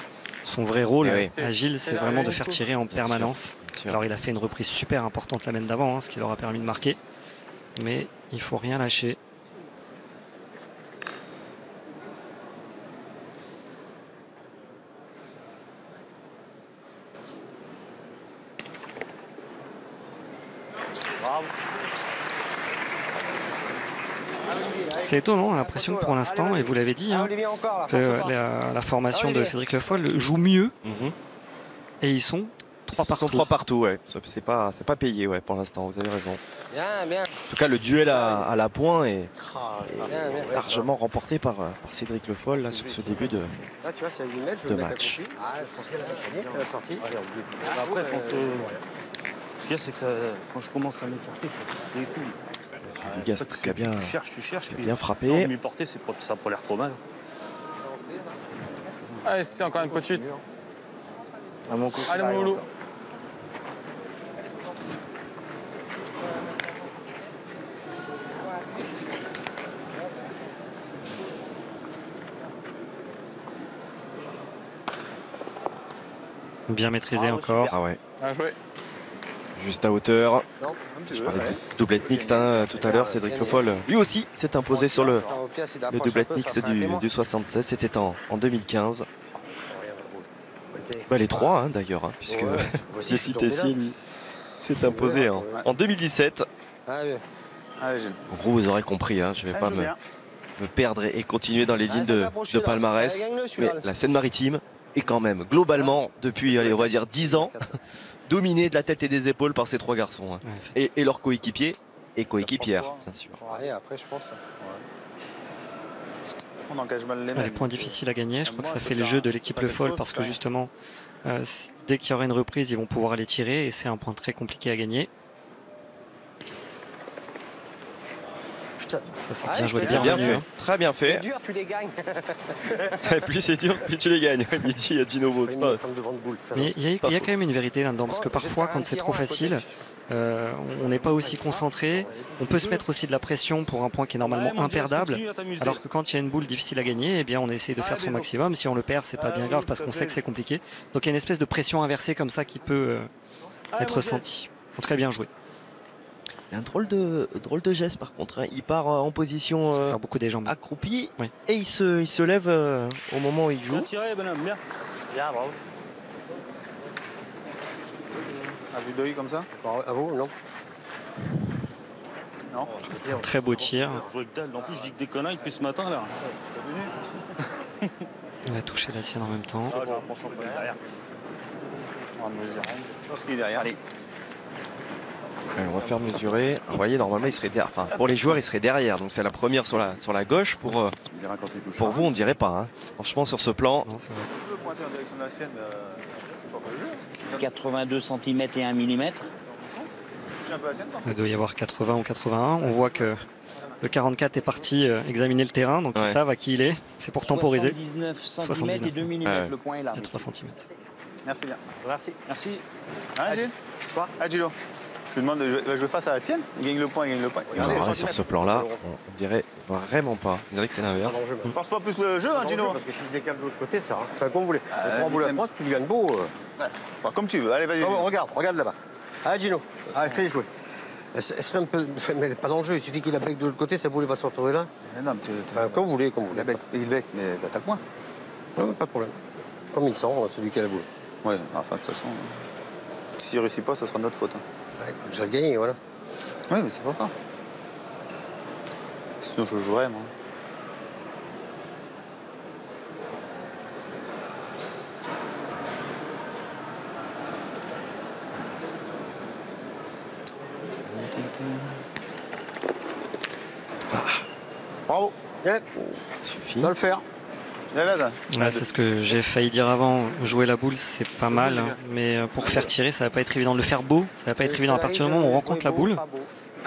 S1: son vrai rôle
S2: Eh oui.
S1: à Gilles, c'est vraiment de faire tirer en permanence.
S2: Bien sûr.
S1: Alors il a fait une reprise super importante la mène d'avant, hein, ce qui leur a permis de marquer. Mais il faut rien lâcher. C'est étonnant, on a l'impression que pour l'instant, et vous l'avez dit, hein, que la formation de Cédric Le Foll joue mieux. Et ils sont 3 partout.
S2: 3 partout, ouais. C'est pas payé, ouais, pour l'instant, vous avez raison.
S3: Bien, bien.
S2: En tout cas, le duel à la pointe est
S3: Bien.
S2: largement remporté par Cédric Le Foll là, sur ce début de
S3: Là, tu vois, c'est 8 mètres, je
S2: de
S3: vais mettre
S2: match.
S3: je pense qu'elle a la sortie.
S6: Après, ce qu'il y a, c'est que quand je commence à m'écarter, c'est les coups.
S2: Lugast qui a bien,
S6: Tu cherches.
S2: qui a
S6: Puis
S2: bien
S6: non,
S2: frappé.
S6: mais porter, ça n'a pas l'air trop mal.
S5: Allez, c'est encore une petite.
S6: À mon côté.
S5: Allez, mon loulou.
S1: Bien maîtrisé encore.
S2: Ah ouais,
S5: Bien joué.
S2: juste à hauteur.
S3: Non,
S2: Je parlais de doublette mixte hein, tout à l'heure. Cédric Le Foll, lui aussi, s'est imposé sur le doublette mixte du 76. C'était en 2015. Bah, les 3 hein, d'ailleurs, hein, puisque j'ai cité Signe s'est imposé en 2017.
S6: Allez, Gilles.
S2: En gros, vous aurez compris, hein, je ne vais pas me perdre et continuer dans les lignes de palmarès. Mais la Seine-Maritime est quand même, globalement, depuis, allez, on va dire 10 ans, dominée de la tête et des épaules par ces 3 garçons. Hein. Et leurs coéquipiers et coéquipières, bien sûr.
S3: Après, je pense.
S6: On engage mal les
S1: Les points difficiles à gagner, je crois que ça fait le jeu de l'équipe Le Foll parce que justement, dès qu'il y aura une reprise, ils vont pouvoir les tirer et c'est un point très compliqué à gagner.
S3: Putain.
S1: Ça, c'est bien joué,
S2: Bien
S1: bien
S2: fait,
S1: vu.
S2: très bien fait.
S3: C'est dur, tu les gagnes.
S2: Plus c'est dur, plus tu les gagnes. Midi à Ginovo, c'est pas...
S1: Mais il y a quand même une vérité là-dedans parce que parfois, quand c'est trop facile, on n'est pas aussi concentré. On peut se mettre aussi de la pression pour un point qui est normalement imperdable. Alors que quand il y a une boule difficile à gagner, eh bien, on essaie de faire son maximum. Si on le perd, c'est pas bien grave parce qu'on sait que c'est compliqué. Donc il y a une espèce de pression inversée comme ça qui peut être ressentie. En tout cas, bien joué.
S2: Il y a un drôle de geste par contre. Hein. Il part en position
S1: Ça sert beaucoup des jambes.
S2: accroupie
S1: Oui.
S2: et il se lève au moment où il joue.
S6: Bien tiré, bonhomme, bien.
S3: Bien, bravo.
S6: À vue d'œil comme ça?
S3: À vous, non?
S6: Non.
S1: C'est un très beau tir.
S6: Je vois que dalle. En plus, je dis que des conneries depuis ce matin là.
S1: Il a touché la sienne en même temps.
S6: Ah, j'ai un penchant pour derrière. On va mesurer. Je pense qu'il est derrière. Allez.
S2: Ouais, on va faire mesurer. Vous voyez, normalement, il serait derrière. Enfin, pour les joueurs, il serait derrière. Donc c'est la première sur la gauche. Pour vous, on dirait pas. Hein. Franchement, sur ce plan.
S1: Non, c'est vrai.
S6: On peut pointer en direction de la sienne. C'est fort le jeu.
S7: 82 cm et 1 mm.
S6: Touche un peu la sienne.
S1: Il doit y avoir 80 ou 81. On voit que le 44 est parti examiner le terrain, donc ils savent à qui il est. C'est pour temporiser.
S7: 79 cm et 2 mm. Le point est là.
S1: Il y a 3 cm.
S6: Merci bien.
S3: Merci.
S6: Merci. Hein, Gilles? Quoi? Ah, Gillo. Je lui demande de jouer face à la tienne. Il gagne le point, il gagne le point.
S2: Alors, sur ce plan-là, on dirait vraiment pas. On dirait que c'est l'inverse.
S6: Force pas plus le jeu, hein, Gino.
S3: Parce que si je décale de l'autre côté, ça. Enfin, comme vous voulez. On vous la prendre, tu le gagnes beau.
S6: Comme tu veux. Allez, vas-y.
S3: Regarde là-bas. Ah, Gino. Allez, fais-les jouer. Elle serait un peu. Mais elle n'est pas dans le jeu. Il suffit qu'il la bec de l'autre côté, sa boule va se retrouver là.
S6: Non,
S3: Enfin, comme vous voulez,
S6: Il bec, mais t'as le point.
S3: Non, pas de problème. Comme il sent, c'est lui qui a la boule.
S6: Ouais, enfin, de toute façon. S'il réussit pas, ça sera notre faute.
S3: Il faut déjà gagner, voilà.
S6: Oui, mais c'est pas grave. Sinon, je jouerais, moi.
S3: Bravo. Bien.
S2: Suffit.
S3: On va le faire.
S1: C'est ce que j'ai failli dire avant. Jouer la boule, c'est pas mal, hein, mais pour faire tirer, ça va pas être évident. De le faire beau, ça va pas être évident. À partir du moment où on rencontre la boule,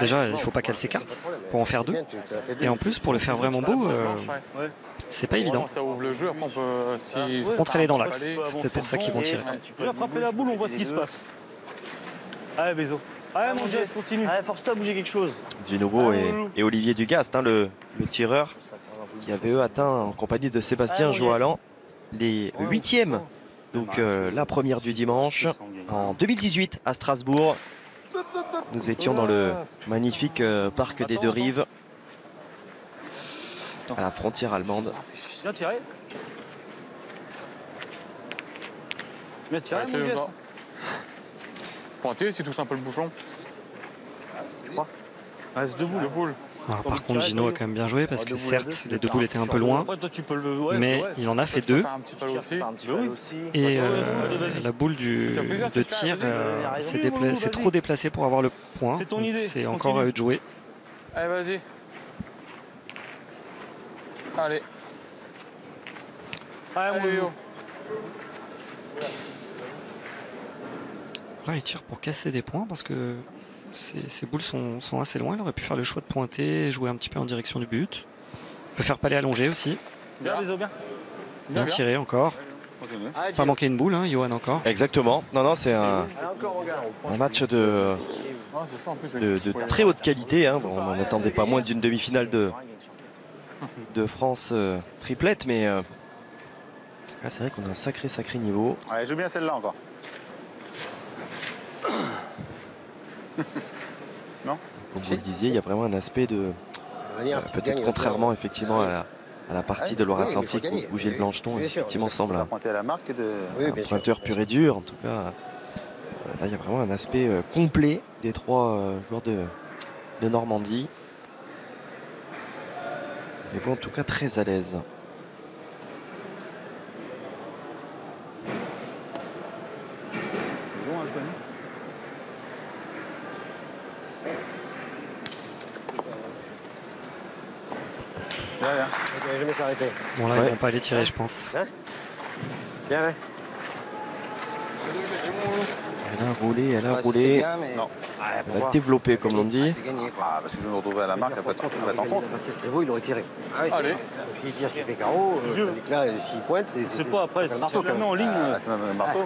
S1: déjà, il faut pas qu'elle s'écarte pour en faire 2. Et en plus, pour le faire vraiment beau, c'est pas évident.
S5: Ça ouvre le jeu. Après, on peut.
S1: Contre aller dans l'axe. C'est peut-être pour ça qu'ils vont tirer.
S6: Déjà frapper la boule, on voit ce qui se passe. Allez, Bézo. Allez, mon Jess, continue.
S7: Allez, force-toi à bouger quelque chose.
S2: Ginovo et Olivier Dugast, hein, le tireur, qui avait eux atteint en compagnie de Sébastien Joalan les 8e. Donc la première du dimanche en 2018 à Strasbourg. Nous étions dans le magnifique parc des Deux Rives, à la frontière allemande.
S6: Bien tiré. Bien tiré, mon Jess.
S5: Pointé, s'il touche un peu le bouchon.
S3: tu crois?
S6: Ouais, c'est 2 boules.
S5: 2 boules.
S1: Alors, par contre, Gino a quand même bien joué parce que certes, les 2 boules étaient un peu loin,
S6: Après, toi, tu peux le. Ouais,
S1: mais
S6: c'est vrai.
S1: il en a fait
S5: Tu peux
S1: 2.
S5: faire un petit palo aussi.
S1: Et
S6: Allez, vas-y.
S1: la boule
S5: T'as plaisir,
S1: de
S5: tu fais,
S1: tir
S5: vas-y.
S1: s'est trop déplacée pour avoir le point.
S6: C'est ton
S1: Donc,
S6: idée,
S1: c'est encore
S6: continue.
S1: à eux de jouer.
S5: Allez, vas-y. Allez.
S6: Allez,
S5: Allez, Yo.
S1: Là, il tire pour casser des points parce que ces boules sont assez loin. Il aurait pu faire le choix de pointer, jouer un petit peu en direction du but. Il peut faire palais allongé aussi.
S6: Bien, Bézo, bien.
S1: Bien tiré encore.
S3: Ah,
S1: Pas manquer une boule, hein, Johan encore.
S2: Exactement. Non, non, c'est un match de
S5: Ouais, c'est ça en plus.
S2: très haute qualité. Hein. On n'en attendait pas moins d'une demi-finale de France triplette, mais là, c'est vrai qu'on a un sacré niveau.
S8: Allez, joue bien celle-là encore. Non?
S2: Comme vous le disiez, il y a vraiment un aspect de... peut-être contrairement effectivement à la partie de Loire-Atlantique où Gilles Blancheton effectivement semble un
S8: Pointer à la marque de...
S2: pointeur pur et dur. En tout cas, là il y a vraiment un aspect complet des 3 joueurs de Normandie. Et vous en tout cas très à l'aise.
S3: Il va jamais s'arrêter.
S1: Bon, là,
S2: Ouais.
S1: ils vont pas aller tirer, je pense.
S3: Bien, ouais.
S2: Elle a roulé, elle a
S3: Ouais, c'est
S2: roulé.
S3: bien, mais...
S8: Non.
S2: Elle a développé comme l'on dit.
S3: C'est gagné, quoi.
S8: Ah, parce que je vais me retrouver à la marque, elle va être en compte.
S3: Très beau, il aurait tiré. Ah oui.
S5: Allez.
S3: Donc s'il tire, s'il fait carreau, tandis que là, s'il pointe,
S6: C'est pas après,
S3: un
S6: si
S3: marteau
S6: tu
S3: quand
S6: le mets
S3: même.
S6: en ligne.
S8: Ah, c'est même un marteau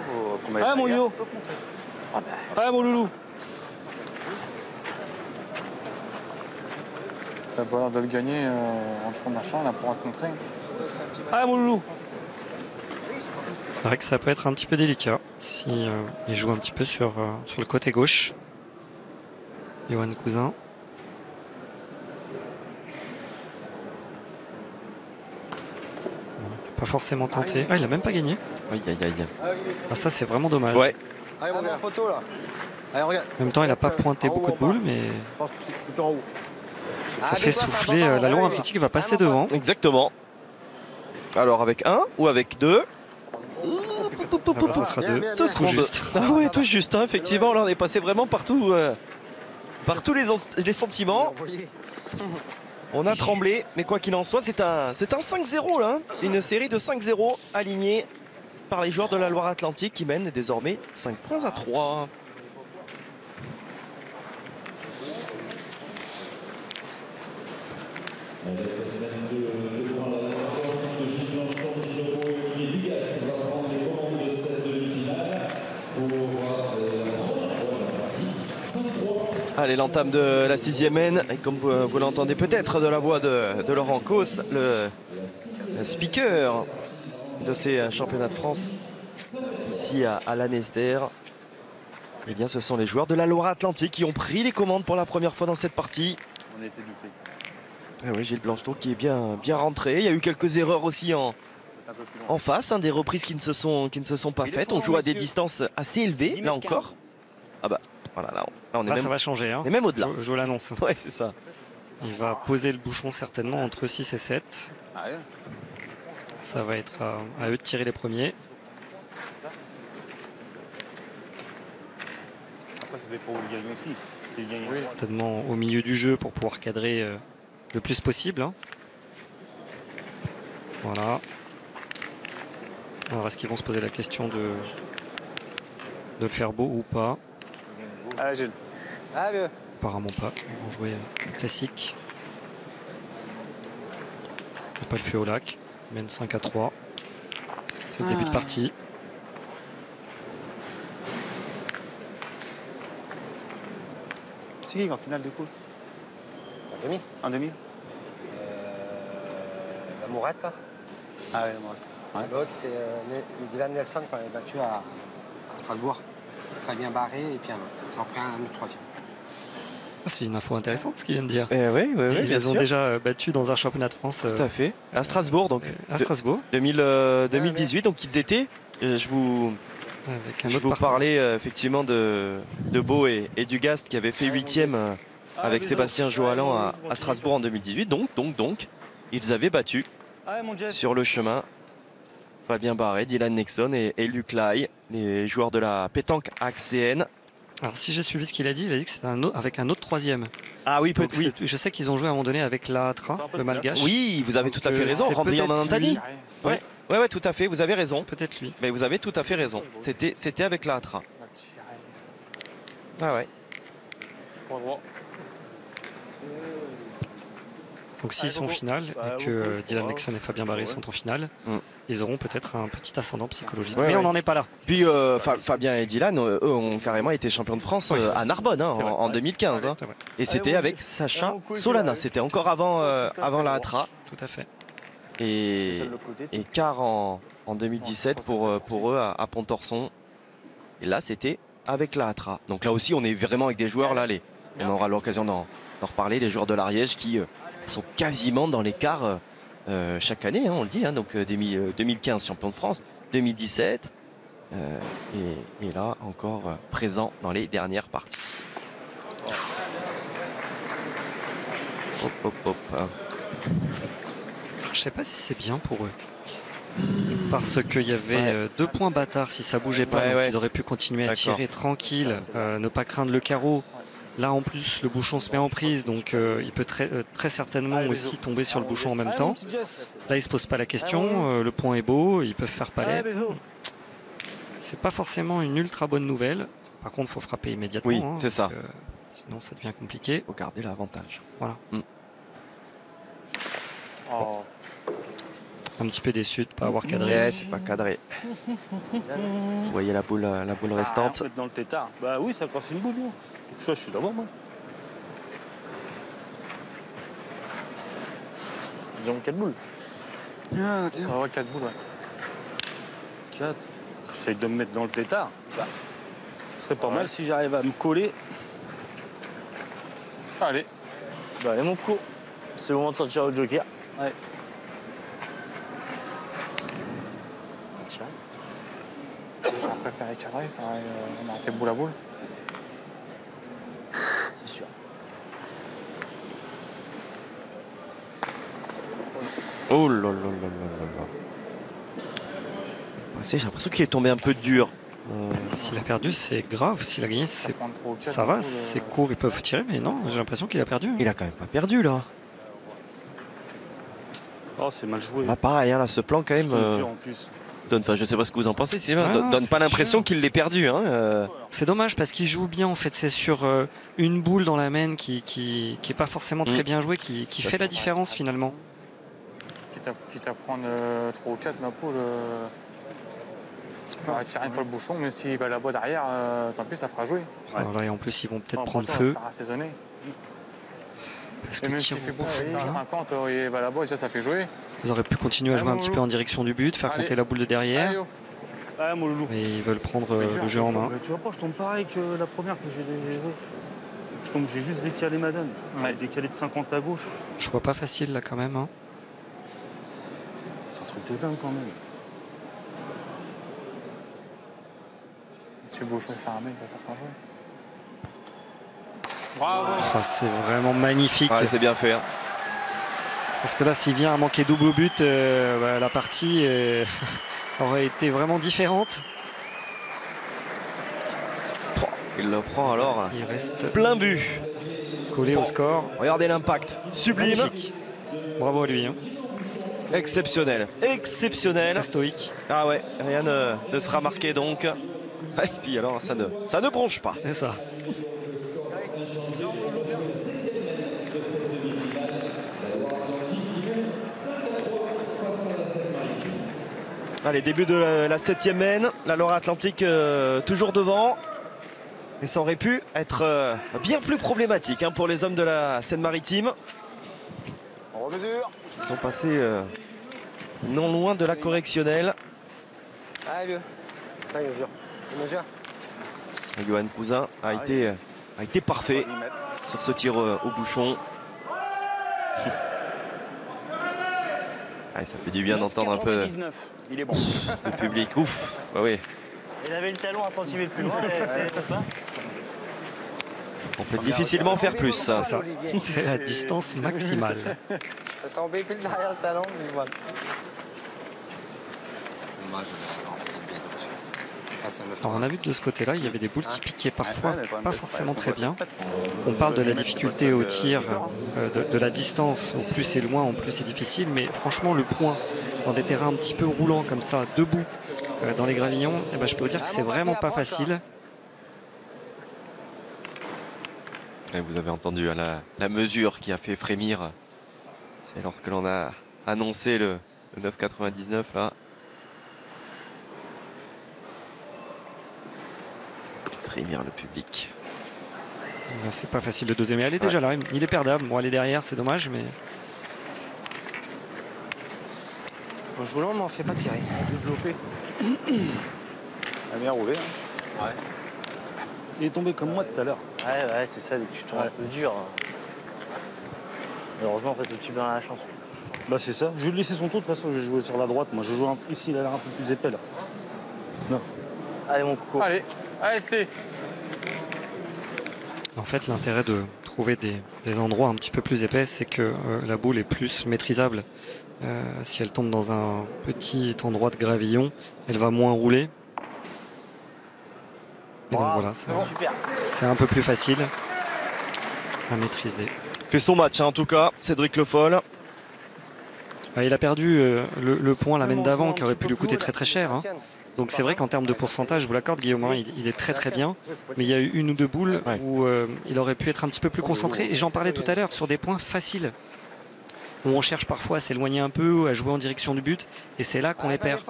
S8: qu'on met.
S6: Ah, mon yo. Ah, mon loulou.
S5: T'as pas l'air de le gagner entre machin là pour te contrer.
S6: Ah, mon loulou.
S1: C'est vrai que ça peut être un petit peu délicat si il joue un petit peu sur le côté gauche. Johan Cousin. Pas forcément tenté. Ah, il a même pas gagné.
S2: Aïe aïe aïe.
S1: Ah, ça, c'est vraiment dommage.
S2: Ouais.
S3: Allez, mon gars, poteau, là. Allez, regarde.
S1: En même temps, il a pas pointé
S3: En haut,
S1: beaucoup de
S3: en bas.
S1: boules, mais
S3: Je pense que c'est plutôt en haut.
S1: ça fait souffler. La Loire-Atlantique va passer devant.
S2: Exactement. Alors avec 1 ou avec 2?
S1: Ah, voilà, ça sera
S3: Bien,
S1: 2.
S3: bien,
S2: Ça
S3: bien.
S2: sera juste. Ah ouais, tout juste, hein, effectivement. Là, on est passé vraiment partout, par tous les sentiments.
S3: Vous voyez.
S2: On a tremblé, mais quoi qu'il en soit, c'est un 5-0 là. Hein. Une série de 5-0 alignée par les joueurs de la Loire-Atlantique qui mènent désormais 5 points à 3. Allez, l'entame de la 6e N, et comme vous l'entendez peut-être de la voix de Laurent Causse, le speaker de ces championnats de France ici à Lanester. Eh bien, ce sont les joueurs de la Loire-Atlantique qui ont pris les commandes pour la première fois dans cette partie.
S6: On a été douté.
S2: Ah oui, Gilles Blancheton qui est bien rentré. Il y a eu quelques erreurs aussi en face, hein, des reprises qui ne se sont pas faites. On joue à des distances assez élevées, là encore. Ah bah, voilà, là on est
S1: Là,
S2: même,
S1: ça va changer. Hein.
S2: on est même au-delà.
S1: Je vous l'annonce.
S2: Ouais, c'est ça.
S1: Il va poser le bouchon certainement entre 6 et 7.
S8: Ah, ouais.
S1: Ça va être à eux de tirer les premiers.
S6: Après, ça dépend où il gagne aussi. S'il gagne.
S1: Certainement au milieu du jeu pour pouvoir cadrer le plus possible. Hein. Voilà. Alors est-ce qu'ils vont se poser la question de le faire beau ou pas?
S8: Allez, Gilles.
S3: Ah, bien.
S1: Apparemment pas. Ils vont jouer classique. Il n'y a pas le feu au lac. Il mène 5 à 3. C'est le début de partie.
S6: C'est qui en finale du coup?
S3: En demi.
S6: En demi?
S3: La Mourette, là.
S6: Ah ouais,
S3: L'autre, c'est Dylan Nelson qu'on avait battu à Strasbourg. Fabien Barré et puis un autre. Ils ont pris un troisième.
S1: Ah, c'est une info intéressante ce qu'il vient de dire.
S2: Oui,
S1: Ils
S2: bien
S1: les ont
S2: sûr.
S1: déjà battus dans un championnat de France
S2: Tout à fait. À Strasbourg, donc.
S1: à Strasbourg.
S2: 2018, donc ils étaient. Je vous
S1: Avec un
S2: Je
S1: autre
S2: vous
S1: partenaire.
S2: parlais effectivement de Beau et Dugast qui avaient fait 8e avec Sébastien Joalan à Strasbourg en 2018. Donc, ils avaient battu sur le chemin Fabien Barret, Dylan Nexon et Luc Lai, les joueurs de la pétanque AXCN.
S1: Alors si j'ai suivi ce qu'il a dit que c'était avec un autre troisième.
S2: Ah oui,
S1: oui. Je sais qu'ils ont joué à un moment donné avec l'Atra, le Malgache.
S2: Oui, vous avez tout à fait raison, Randrian Nantani. Ouais, tout à fait, vous avez raison.
S1: Peut-être lui.
S2: Mais vous avez tout à fait raison. C'était avec l'Atra. Ah ouais.
S1: Donc s'ils sont en finale et que Dylan Nexon et Fabien Barret sont en finale, ils auront peut-être un petit ascendant psychologique. Mais on n'en est pas là.
S2: Puis Fabien et Dylan, eux ont carrément été champions de France à Narbonne en 2015. Hein. Et c'était avec Sacha Solana. C'était encore avant la Atra.
S1: Tout à fait.
S2: Et quart en 2017 pour eux à Pontorson. Et là, c'était avec la Atra. Donc là aussi, on est vraiment avec des joueurs. Là, on aura l'occasion d'en reparler. Les joueurs de l'Ariège qui sont quasiment dans les quarts chaque année, hein, on le dit. Hein, donc 2015 champion de France, 2017 et là encore présent dans les dernières parties.
S1: Je sais pas si c'est bien pour eux. Parce qu'il y avait 2 points bâtards si ça bougeait pas, donc ils auraient pu continuer à tirer tranquille, ne pas craindre le carreau. Là en plus le bouchon se met en prise, donc il peut très certainement aussi tomber sur le bouchon en même temps. Là il se pose pas la question, le point est beau, ils peuvent faire palais. C'est pas forcément une ultra bonne nouvelle. Par contre il faut frapper immédiatement.
S2: Oui, c'est ça.
S1: Sinon ça devient compliqué.
S2: Il faut garder l'avantage.
S1: Voilà. Un petit peu déçu de ne pas avoir cadré.
S2: C'est pas cadré. Vous voyez la boule restante.
S6: Dans le tétard. Bah oui, ça passe une boule. Je suis d'abord moi. Ils ont 4 boules.
S8: Ah, tiens.
S5: 4 boules,
S6: 4. J'essaie de me mettre dans le tétard. Ça. Ce serait pas mal si j'arrive à me coller.
S5: Allez.
S7: Bah allez mon coup. C'est le moment de sortir au joker.
S6: Ouais.
S7: Tiens.
S5: J'aurais préféré cadrer, ça on a arrêté boule à boule.
S7: C'est sûr.
S2: Oh là là là là là. J'ai l'impression qu'il est tombé un peu dur.
S1: S'il a perdu, c'est grave. S'il a gagné, ça va, c'est court, ils peuvent tirer, mais non, j'ai l'impression qu'il a perdu.
S2: Il a quand même pas perdu là.
S6: Oh, c'est mal joué.
S2: Ah, pareil, hein, là, ce plan quand même.
S6: En plus.
S2: Je sais pas ce que vous en pensez, Sylvain. Donne pas l'impression qu'il l'ait perdu. Hein,
S1: C'est dommage parce qu'il joue bien en fait. C'est sur une boule dans la main qui est pas forcément très bien jouée, qui fait la différence finalement.
S5: Quitte à prendre 3 ou 4, ma poule. On va tirer une fois le bouchon, mais s'il va là-bas derrière, tant pis, ça fera jouer.
S1: Voilà, et en plus, ils vont peut-être prendre feu.
S5: Ça va assaisonner.
S1: Parce
S5: et
S1: que
S5: même s'il fait bouchon à 50, il va là-bas, ça fait jouer.
S1: Ils auraient pu continuer à jouer un petit peu en direction du but, faire compter la boule de derrière.
S6: Ah, mon loulou.
S1: Mais ils veulent prendre le jeu en main.
S6: Tu vois pas, je tombe pareil que la première que j'ai jouée. J'ai juste décalé ma donne. Décalé de 50 à gauche.
S1: Je vois pas facile là quand même. Hein.
S6: C'est un truc de dingue quand même.
S5: Si le bouchon est fermé, ça fera jouer. Bravo.
S1: Oh, c'est vraiment magnifique.
S2: Ouais, c'est bien fait. Hein.
S1: Parce que là, s'il vient à manquer double but, la partie aurait été vraiment différente.
S2: Il le prend alors.
S1: Il reste
S2: plein but.
S1: Collé au score.
S2: Regardez l'impact. Sublime.
S1: Magnifique. Bravo à lui. Hein.
S2: Exceptionnel. Exceptionnel.
S1: Très stoïque.
S2: Ah ouais, rien ne sera marqué donc. Et puis alors, ça ne bronche pas.
S1: C'est ça.
S2: Allez, début de la 7e mène. La Loire-Atlantique toujours devant. Et ça aurait pu être bien plus problématique pour les hommes de la Seine-Maritime.
S3: On remesure.
S2: Ils sont passés non loin de la correctionnelle.
S3: Allez, vieux. Allez, mesure. Mesure.
S2: Et Johan Cousin a été parfait sur ce tir au bouchon. Ça fait du bien d'entendre un peu
S7: il est bon.
S2: le public. Ouf, bah oui.
S7: Il avait le talon un centimètre plus loin.
S2: On peut difficilement faire plus. Ça.
S1: C'est la distance maximale.
S3: Ça tombé pile derrière le talon, mais voilà.
S1: Alors on a vu que de ce côté-là, il y avait des boules qui piquaient parfois pas forcément très bien. On parle de la difficulté au tir, de la distance, au plus c'est loin, au plus c'est difficile. Mais franchement, le point dans des terrains un petit peu roulants comme ça, debout, dans les gravillons, eh ben, je peux vous dire que c'est vraiment pas facile.
S2: Et vous avez entendu hein, la mesure qui a fait frémir. C'est lorsque l'on a annoncé le 9,99 là. Frémir le public.
S1: C'est pas facile le deuxième. Elle est déjà là, il est perdable. Bon, elle est derrière, c'est dommage, mais.
S3: En jouant, mais on fait pas tirer.
S6: Développé.
S8: Elle a bien roulé. Hein.
S3: Ouais.
S6: Il est tombé comme moi tout à l'heure.
S7: Ouais, c'est ça, tu tombes un peu dur. Heureusement, après, c'est le petit bien la chance.
S6: Bah c'est ça. Je vais lui laisser son tour. De toute façon, je vais jouer sur la droite. Moi, je joue ici, il a l'air un peu plus épais là. Non.
S7: Allez, mon coco.
S5: Allez, c'est.
S1: En fait, l'intérêt de trouver des endroits un petit peu plus épais, c'est que la boule est plus maîtrisable. Si elle tombe dans un petit endroit de gravillon, elle va moins rouler. Et donc voilà, c'est un peu plus facile à maîtriser.
S2: Fait son match hein, en tout cas, Cédric Le Foll.
S1: Il a perdu le point la main d'avant qui aurait pu lui coûter très très cher. Hein. Donc c'est vrai qu'en termes de pourcentage, je vous l'accorde Guillaume, hein, il est très très bien. Mais il y a eu une ou deux boules où il aurait pu être un petit peu plus concentré. Et j'en parlais tout à l'heure sur des points faciles. Où on cherche parfois à s'éloigner un peu, à jouer en direction du but. Et c'est là qu'on les perd.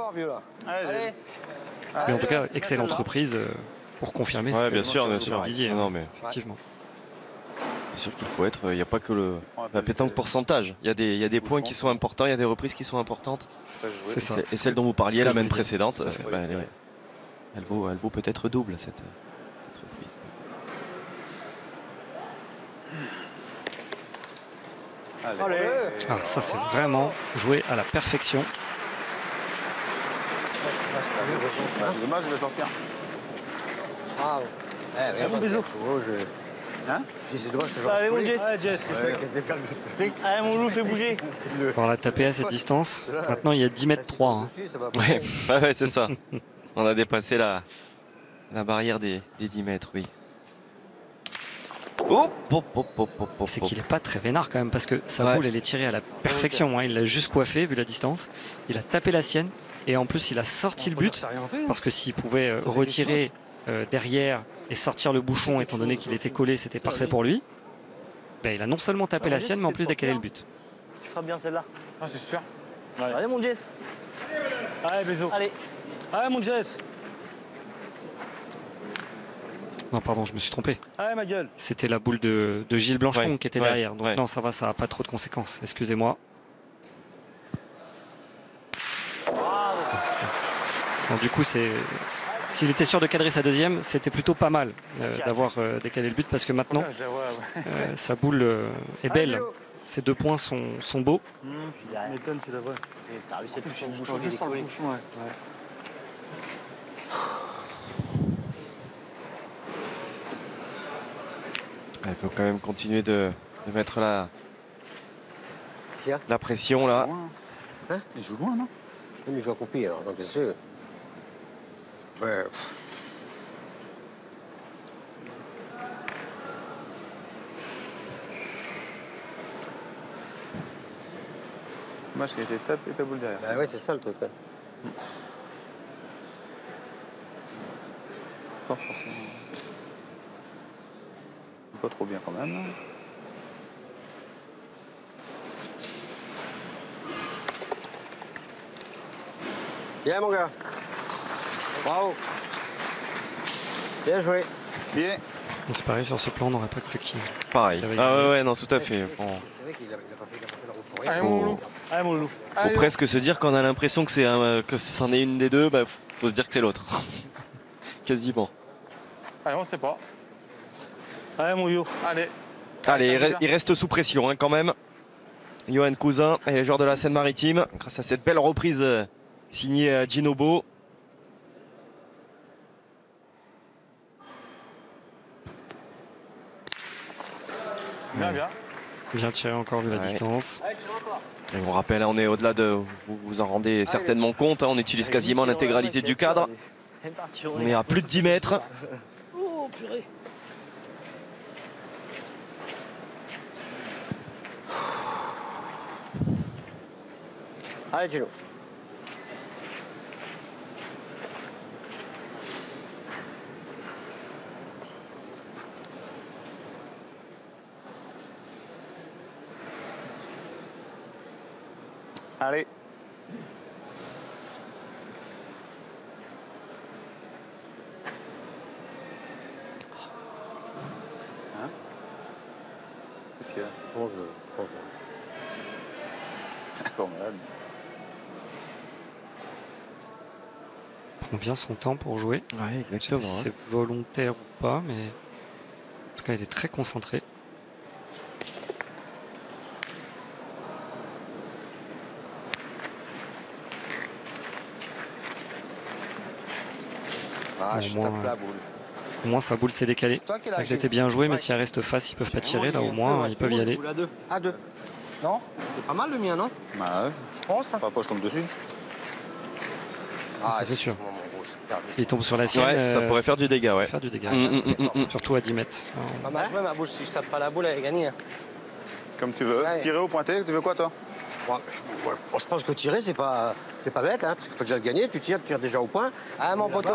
S1: Mais en tout cas, excellente reprise pour confirmer ce que
S2: bien sûr.
S1: vous disiez.
S2: Non, mais
S1: effectivement.
S2: C'est sûr qu'il faut être. Il n'y a pas que la pétanque pourcentage. Il y a des points qui sont importants, il y a des reprises qui sont importantes.
S1: C'est ça.
S2: Et celle dont vous parliez la semaine précédente, elle vaut peut-être double cette reprise.
S3: Allez.
S1: Ah, ça c'est vraiment joué à la perfection.
S8: C'est dommage, je vais sortir.
S3: Ah, ouais.
S6: Bon bisous.
S3: Hein? C'est dommage que je
S7: Allez, mon Jess. Allez, mon loup, fais bouger.
S1: On l'a tapé à cette distance. Maintenant, il y a 10 mètres 3. Hein.
S2: Ouais, c'est ça. On a dépassé la barrière des 10 mètres, oui.
S1: C'est qu'il n'est pas très vénard quand même parce que sa boule elle est tirée à la perfection. Hein. Il l'a juste coiffé vu la distance. Il a tapé la sienne et en plus il a sorti le but parce que s'il pouvait retirer derrière et sortir le bouchon étant donné qu'il était collé, c'était parfait pour lui. Ben, il a non seulement tapé la sienne mais en plus décalé le but.
S7: Tu feras bien celle-là.
S5: Ah, c'est sûr.
S7: Allez, mon Jess.
S6: Allez, bisous.
S7: Allez.
S6: Allez, mon Jess.
S1: Non, pardon, je me suis trompé.
S6: Allez, ma gueule.
S1: C'était la boule de Gilles Blancheton qui était derrière. Donc non, ça va, ça n'a pas trop de conséquences. Excusez-moi. Bon, du coup, s'il était sûr de cadrer sa deuxième, c'était plutôt pas mal d'avoir décalé le but parce que maintenant, sa boule est belle. Ces 2 points sont beaux.
S6: Tu m'étonnes, tu la vois.
S7: T'as réussi à toucher le bouchon qui est décollé.
S2: Il faut quand même continuer de mettre la pression là.
S8: Hein? Il joue loin, non?
S3: Oui, mais il joue à couper alors, donc bien sûr. Ouais.
S8: Moi, j'ai été tapé ta boule derrière.
S3: Bah ouais, c'est ça le truc. Ouais.
S8: Pas forcément. Pas trop bien quand même.
S3: Bien, mon gars. Bravo. Bien joué.
S8: Bien.
S1: C'est pareil, sur ce plan, on n'aurait pas cru qu'il.
S2: Pareil. Ah ouais, non, tout à fait.
S3: C'est vrai qu'il n'a pas fait la route pour rien.
S5: Allez, mon loup.
S6: Allez, mon loup.
S2: Faut presque se dire qu'on a l'impression que c'en est une des deux, bah, faut se dire que c'est l'autre. Quasiment.
S5: Allez, on sait pas.
S6: Allez, mon yo.
S5: Allez.
S2: Allez, il reste sous pression hein, quand même. Johan Cousin et les joueurs de la Seine-Maritime, grâce à cette belle reprise signée Ginobo.
S5: Bien, bien.
S1: Bien tiré encore vu la distance.
S2: Et on rappelle, on est au-delà de... Vous vous en rendez certainement compte, hein, on utilise quasiment l'intégralité du cadre. On est à plus de 10 mètres.
S7: Oh, purée.
S3: Allez, Gino.
S8: Allez. Hein? Qu'est-ce qu'il y a?
S3: Bon jeu. Bon jeu.
S8: D'accord, malade.
S1: Prend bien son temps pour jouer.
S2: Ouais,
S1: Je sais pas si c'est volontaire ou pas, mais en tout cas, il est très concentré.
S3: Ah,
S1: Au
S3: je
S1: moins,
S3: tape la boule.
S1: Au moins, sa boule s'est décalée.
S3: C'est toi qui
S1: Ça
S3: l'as
S1: a été bien joué, mais si elle reste face, ils peuvent pas tirer. Là, au moins, ils peuvent y aller.
S3: À deux. À deux. Non? C'est pas mal le mien, non?
S8: Bah ouais.
S3: Je pense.
S8: Faut pas que je tombe dessus.
S1: Ça, c'est sûr.
S3: Mon rouge. Perdu.
S1: S'il tombe sur la sienne,
S2: Ouais, ça pourrait faire du dégât, ouais.
S1: faire du dégât.
S2: Mm.
S1: Surtout à 10 mètres.
S3: Pas mal joué ma boule. Si je tape pas la boule, elle est gagnée. Hein.
S8: Comme tu veux.
S3: Ouais.
S8: Tirer ou pointer, tu veux quoi toi?
S3: Bon, je pense que tirer, c'est pas bête, hein, parce qu'il faut déjà le gagner. Tu tires déjà au point. Ah, mon poteau.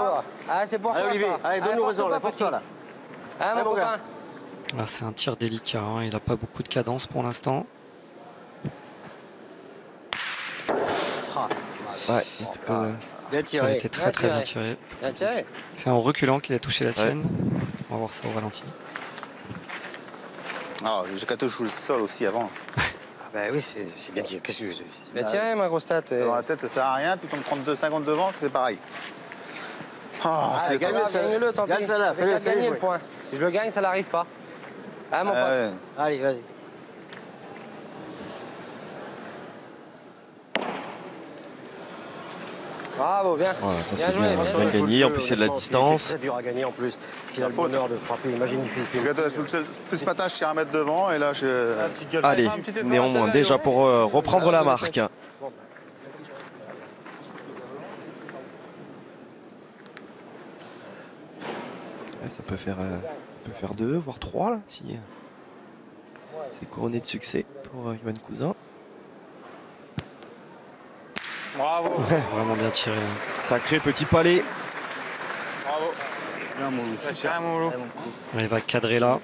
S3: Ah, c'est pour toi,
S4: Olivier,
S3: ça.
S4: allez, donne-nous raison, là,
S3: pour
S4: pour toi, là.
S3: Ah, mon copain.
S1: Là, c'est un tir délicat. Hein. Il n'a pas beaucoup de cadence pour l'instant.
S3: Ah,
S2: Ouais,
S3: bien
S1: Il a
S3: tiré.
S1: été très très bien tiré.
S3: Bien tiré.
S1: C'est en reculant qu'il a touché la sienne. On va voir ça au ralenti.
S8: Ah, j'ai qu'à toucher le sol aussi avant.
S3: Ah, ben oui, c'est bien tiré. Qu'est-ce que tu veux? Bien tiré, ma grosse tête.
S8: Dans la tête, ça sert à rien. Tu tombes 32 secondes devant, c'est pareil. Ah,
S3: c'est gagne-le, tant pis.
S4: Gagne celle-là, fais-le,
S3: Gagner
S4: fais-le
S3: le point. Si je le gagne, ça n'arrive pas. Ah, mon pote.
S8: ouais.
S4: Allez, vas-y.
S3: Bravo, bien.
S2: Voilà, ça,
S3: Bien
S2: c'est
S3: joué,
S2: bien,
S3: bien
S2: bien
S3: joué.
S2: gagné, en plus il y a de la
S3: Il
S2: distance.
S3: était très dur à gagner en plus. S'il a le bonheur de frapper, imagine, il fait
S8: Plus ce matin, je tire 1 mètre devant et là, je.
S2: Allez, néanmoins, déjà pour reprendre la marque. Ouais, ça peut faire 2, voire 3 là, si c'est couronné de succès pour Yoann Cousin.
S5: Bravo.
S1: Vraiment bien tiré.
S2: Sacré petit palais.
S5: Bravo.
S8: Bien, mon loup.
S5: T'as tiré mon loup.
S1: Il va cadrer là,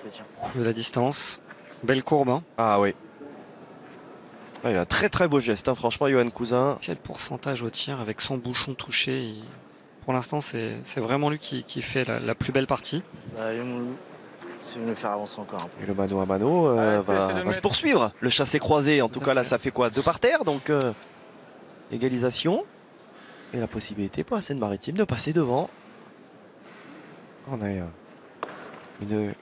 S1: de la distance. Belle courbe. Hein.
S2: Ah oui. Ah, il a un très très beau geste, hein, franchement, Yoann Cousin.
S1: Quel pourcentage au tir avec son bouchon touché. Pour l'instant, c'est vraiment lui qui fait la plus belle partie.
S7: Allez, mon loup. C'est venu faire avancer encore un peu.
S2: Et le mano à mano
S5: Allez, c'est de
S2: va se
S5: mettre.
S2: poursuivre. Le chassé croisé, en tout cas là, ça fait quoi? 2 par terre, donc égalisation. Et la possibilité pour la Seine-Maritime de passer devant. On a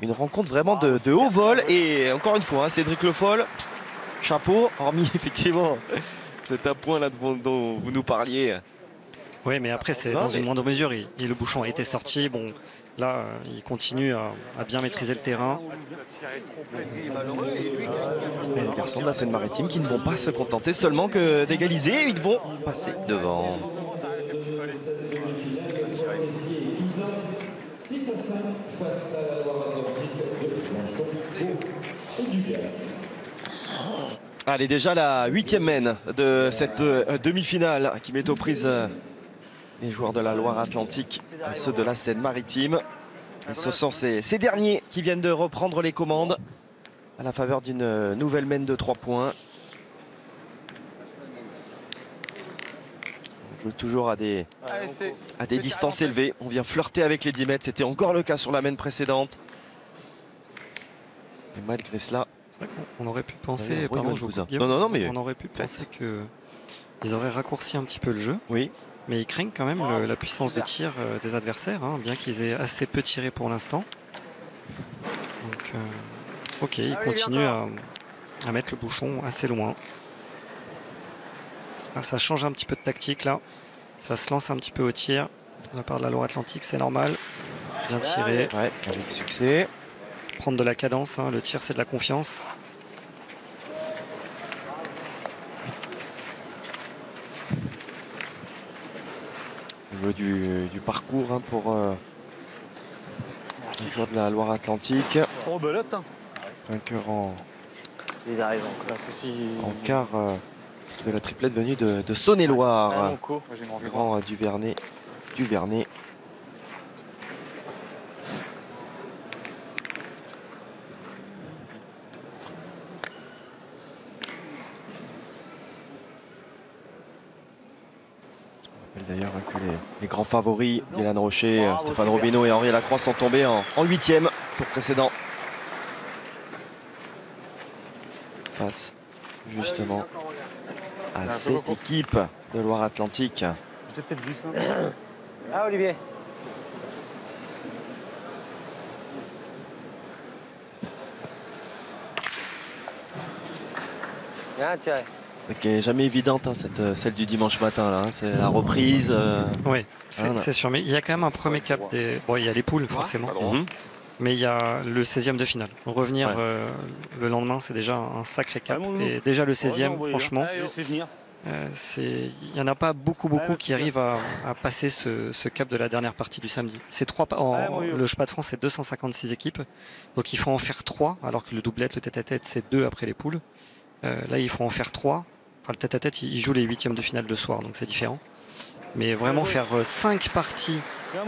S2: une rencontre vraiment de haut vol. Et encore une fois, hein, Cédric Le Foll, chapeau, hormis effectivement cet appoint là dont vous nous parliez.
S1: Oui, mais après, c'est
S2: Non,
S1: dans
S2: mais-
S1: une moindre mesure. Le bouchon a été sorti. Bon, là, il continue à bien maîtriser le terrain.
S2: Et les garçons de la Seine-Maritime qui ne vont pas se contenter seulement que d'égaliser, ils vont passer devant. Allez, déjà la 8e mène de cette demi-finale qui met aux prises les joueurs de la Loire-Atlantique à ceux de la Seine-Maritime. Et ce sont ces derniers qui viennent de reprendre les commandes à la faveur d'une nouvelle mène de 3 points. On joue toujours à des distances élevées. On vient flirter avec les 10 mètres. C'était encore le cas sur la mène précédente. Et malgré cela...
S1: C'est vrai qu'on aurait pu penser,
S2: Oui,
S1: pardon,
S2: oui,
S1: je vous
S2: cousin.
S1: coupe, Guillaume.
S2: Non, mais
S1: on aurait pu penser qu'ils auraient raccourci un petit peu le jeu,
S2: oui.
S1: mais ils craignent quand même la puissance de tir des adversaires, hein, bien qu'ils aient assez peu tiré pour l'instant. Donc, ok, ils continuent à mettre le bouchon assez loin. Ah, ça change un petit peu de tactique là. Ça se lance un petit peu au tir de la part de la Loire-Atlantique, c'est normal. Bien tiré.
S2: Ouais, avec succès.
S1: prendre de la cadence. Hein. Le tir, c'est de la confiance.
S2: Au niveau du parcours hein, pour les joueurs de la Loire-Atlantique.
S6: Oh, belote. Hein.
S2: Vainqueur en
S7: Il arrive en classe aussi.
S2: en quart de la triplette venue de Saône-et-Loire.
S7: Ah, mon co.
S5: Moi, j'ai une envie de
S2: Grand Duvernay. Duvernay. Je rappelle d'ailleurs que les grands favoris, Dylan Rocher, Stéphane Robineau et Henri Lacroix sont tombés en 8e tour précédent. Face justement à cette équipe de Loire-Atlantique.
S6: Je t'ai fait de glisse.
S3: Ah, Olivier. Bien tiré.
S2: Qui est jamais évidente, hein, celle du dimanche matin. Là, hein. C'est la reprise.
S1: Oui, c'est sûr. Mais il y a quand même un premier cap des. Bon, il y a les poules, forcément.
S2: Mhm.
S1: Mais il y a le 16e de finale. Revenir
S2: Ouais.
S1: le lendemain, c'est déjà un sacré cap.
S6: Ouais, mon loup.
S1: Et déjà le 16e,
S6: Ouais,
S1: franchement,
S6: Laissez venir.
S1: il n'y en a pas beaucoup qui arrivent à passer ce cap de la dernière partie du samedi. C'est le Chemin de France, c'est 256 équipes. Donc il faut en faire 3, alors que le doublette, le tête-à-tête, c'est 2 après les poules. Là, il faut en faire 3. Enfin, le tête-à-tête, il joue les 8e de finale le soir, donc c'est différent. Mais vraiment faire 5 parties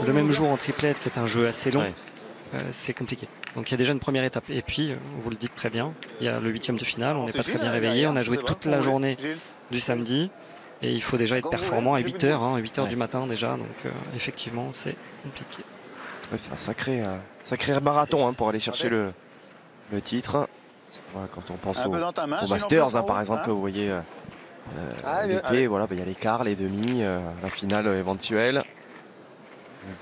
S1: le même jour en triplette, qui est un jeu assez long,
S2: Ouais.
S1: c'est compliqué. Donc il y a déjà une première étape. Et puis, vous le dites très bien, il y a le 8e de finale, on n'est pas très bien réveillé, on a joué toute la journée du samedi. Et il faut déjà être performant à 8h, hein, 8h du matin déjà. Donc effectivement, c'est compliqué.
S2: Ouais, c'est un sacré marathon hein, pour aller chercher le titre. Voilà, quand on pense
S8: Un peu dans ta main,
S2: aux
S8: j'ai
S2: Masters,
S8: l'impression,
S2: hein, par exemple,
S8: hein.
S2: que vous voyez
S3: Ah, mieux.
S2: l'été, voilà, il y a les quarts, les demi, la finale éventuelle.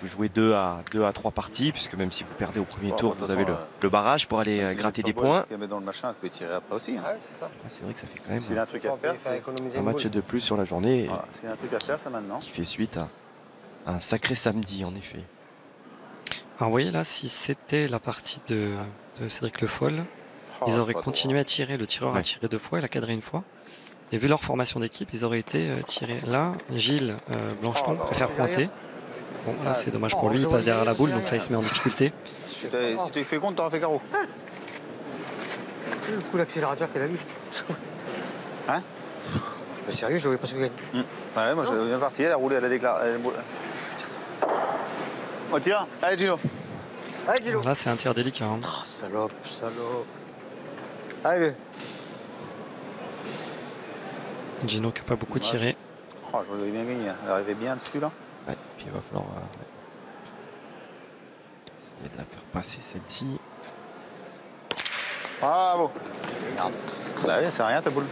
S2: Vous jouez 2 à 3 parties, puisque même si vous perdez au premier
S8: Bon,
S2: tour,
S8: de toute
S2: vous avez
S8: façon,
S2: le barrage pour aller gratter des points.
S8: Tu la mets dans le machin, tu peux tirer après aussi. Hein.
S3: Ah, c'est ça.
S2: Ah, c'est vrai que ça fait quand même
S8: S'il a un truc à faire,
S3: Faire économiser
S2: un
S3: une
S2: match
S3: boule.
S2: de plus sur la journée,
S8: voilà. S'il y a un truc à faire, c'est maintenant.
S2: qui fait suite à un sacré samedi, en effet.
S1: Alors vous voyez là, si c'était la partie de Cédric Le Foll, ils auraient continué à tirer. Le tireur a
S2: Ouais.
S1: tiré 2 fois, il a cadré 1 fois. Et vu leur formation d'équipe, ils auraient été tirés. Là, Gilles Blancheton préfère pointer. Bon, là, c'est dommage pour lui, il passe derrière la boule, donc là, il se met en difficulté.
S8: Si tu fais compte, t'auras fait carreau.
S3: Le coup l'accélérateur qu'elle a eu.
S8: Hein?
S3: Mais sérieux, je voyais pas ce qu'elle a dit.
S8: Ouais, moi, je viens de partir, elle a roulé, elle a déclaré. On tire. Allez, Gino.
S3: Allez, Gilo.
S1: Là, c'est un tir délicat. Hein.
S3: Oh, salope. Allez,
S1: Gino qui n'a pas beaucoup tiré.
S8: Oh, je voulais bien gagner. Elle arrivait bien dessus, là.
S2: Ouais, puis il va falloir essayer de la faire passer celle-ci.
S8: Bravo. Bah oui, c'est rien, ta boule.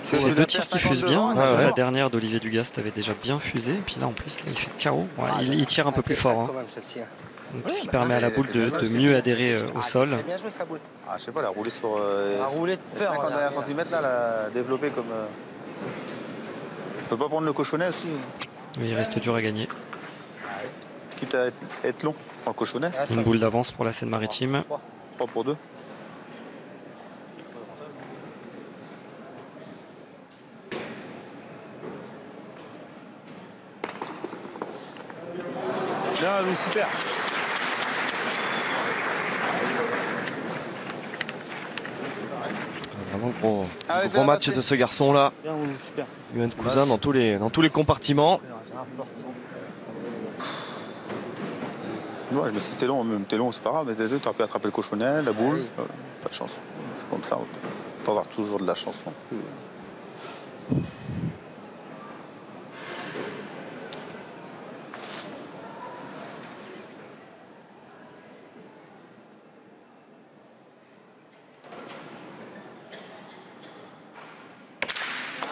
S1: C'est
S8: Tu
S1: les
S8: nous
S1: deux
S8: as
S1: tirs
S8: fait
S1: qui fusent
S8: 52
S1: bien.
S8: ans,
S1: La
S8: ça
S1: dernière d'Olivier Dugast avait déjà bien fusé. Et puis là, en plus, là, il fait KO. Ouais, il tire un peu plus fort. Hein.
S3: Quand même, celle-ci. Hein.
S1: Donc, ce qui permet à la boule de mieux adhérer au sol.
S3: C'est bien joué, sa boule.
S8: Ah, je sais pas, elle a roulé sur
S3: Elle a roulé de
S8: les
S3: peur.
S8: 50 derniers centimètres, là, elle a développé comme. On peut pas prendre le cochonnet aussi,
S1: Mais il reste dur à gagner.
S8: quitte à être long. Prends le cochonnet,
S1: Une boule d'avance pour la Seine-Maritime.
S8: 3 pour 2.
S6: Bien, Lou, super.
S2: Vraiment gros
S8: Allez,
S2: gros
S8: fais-la
S2: match
S8: passer.
S2: de ce garçon-là.
S6: Bien, Lou, super.
S2: Yoann Cousin dans tous les compartiments.
S8: Moi, je me suis dit, t'es long, même t'es long, c'est pas grave, mais t'es deux, t'aurais pu attraper le cochonnet, la boule. Pas de chance. C'est comme ça, on peut pas avoir toujours de la chance non plus.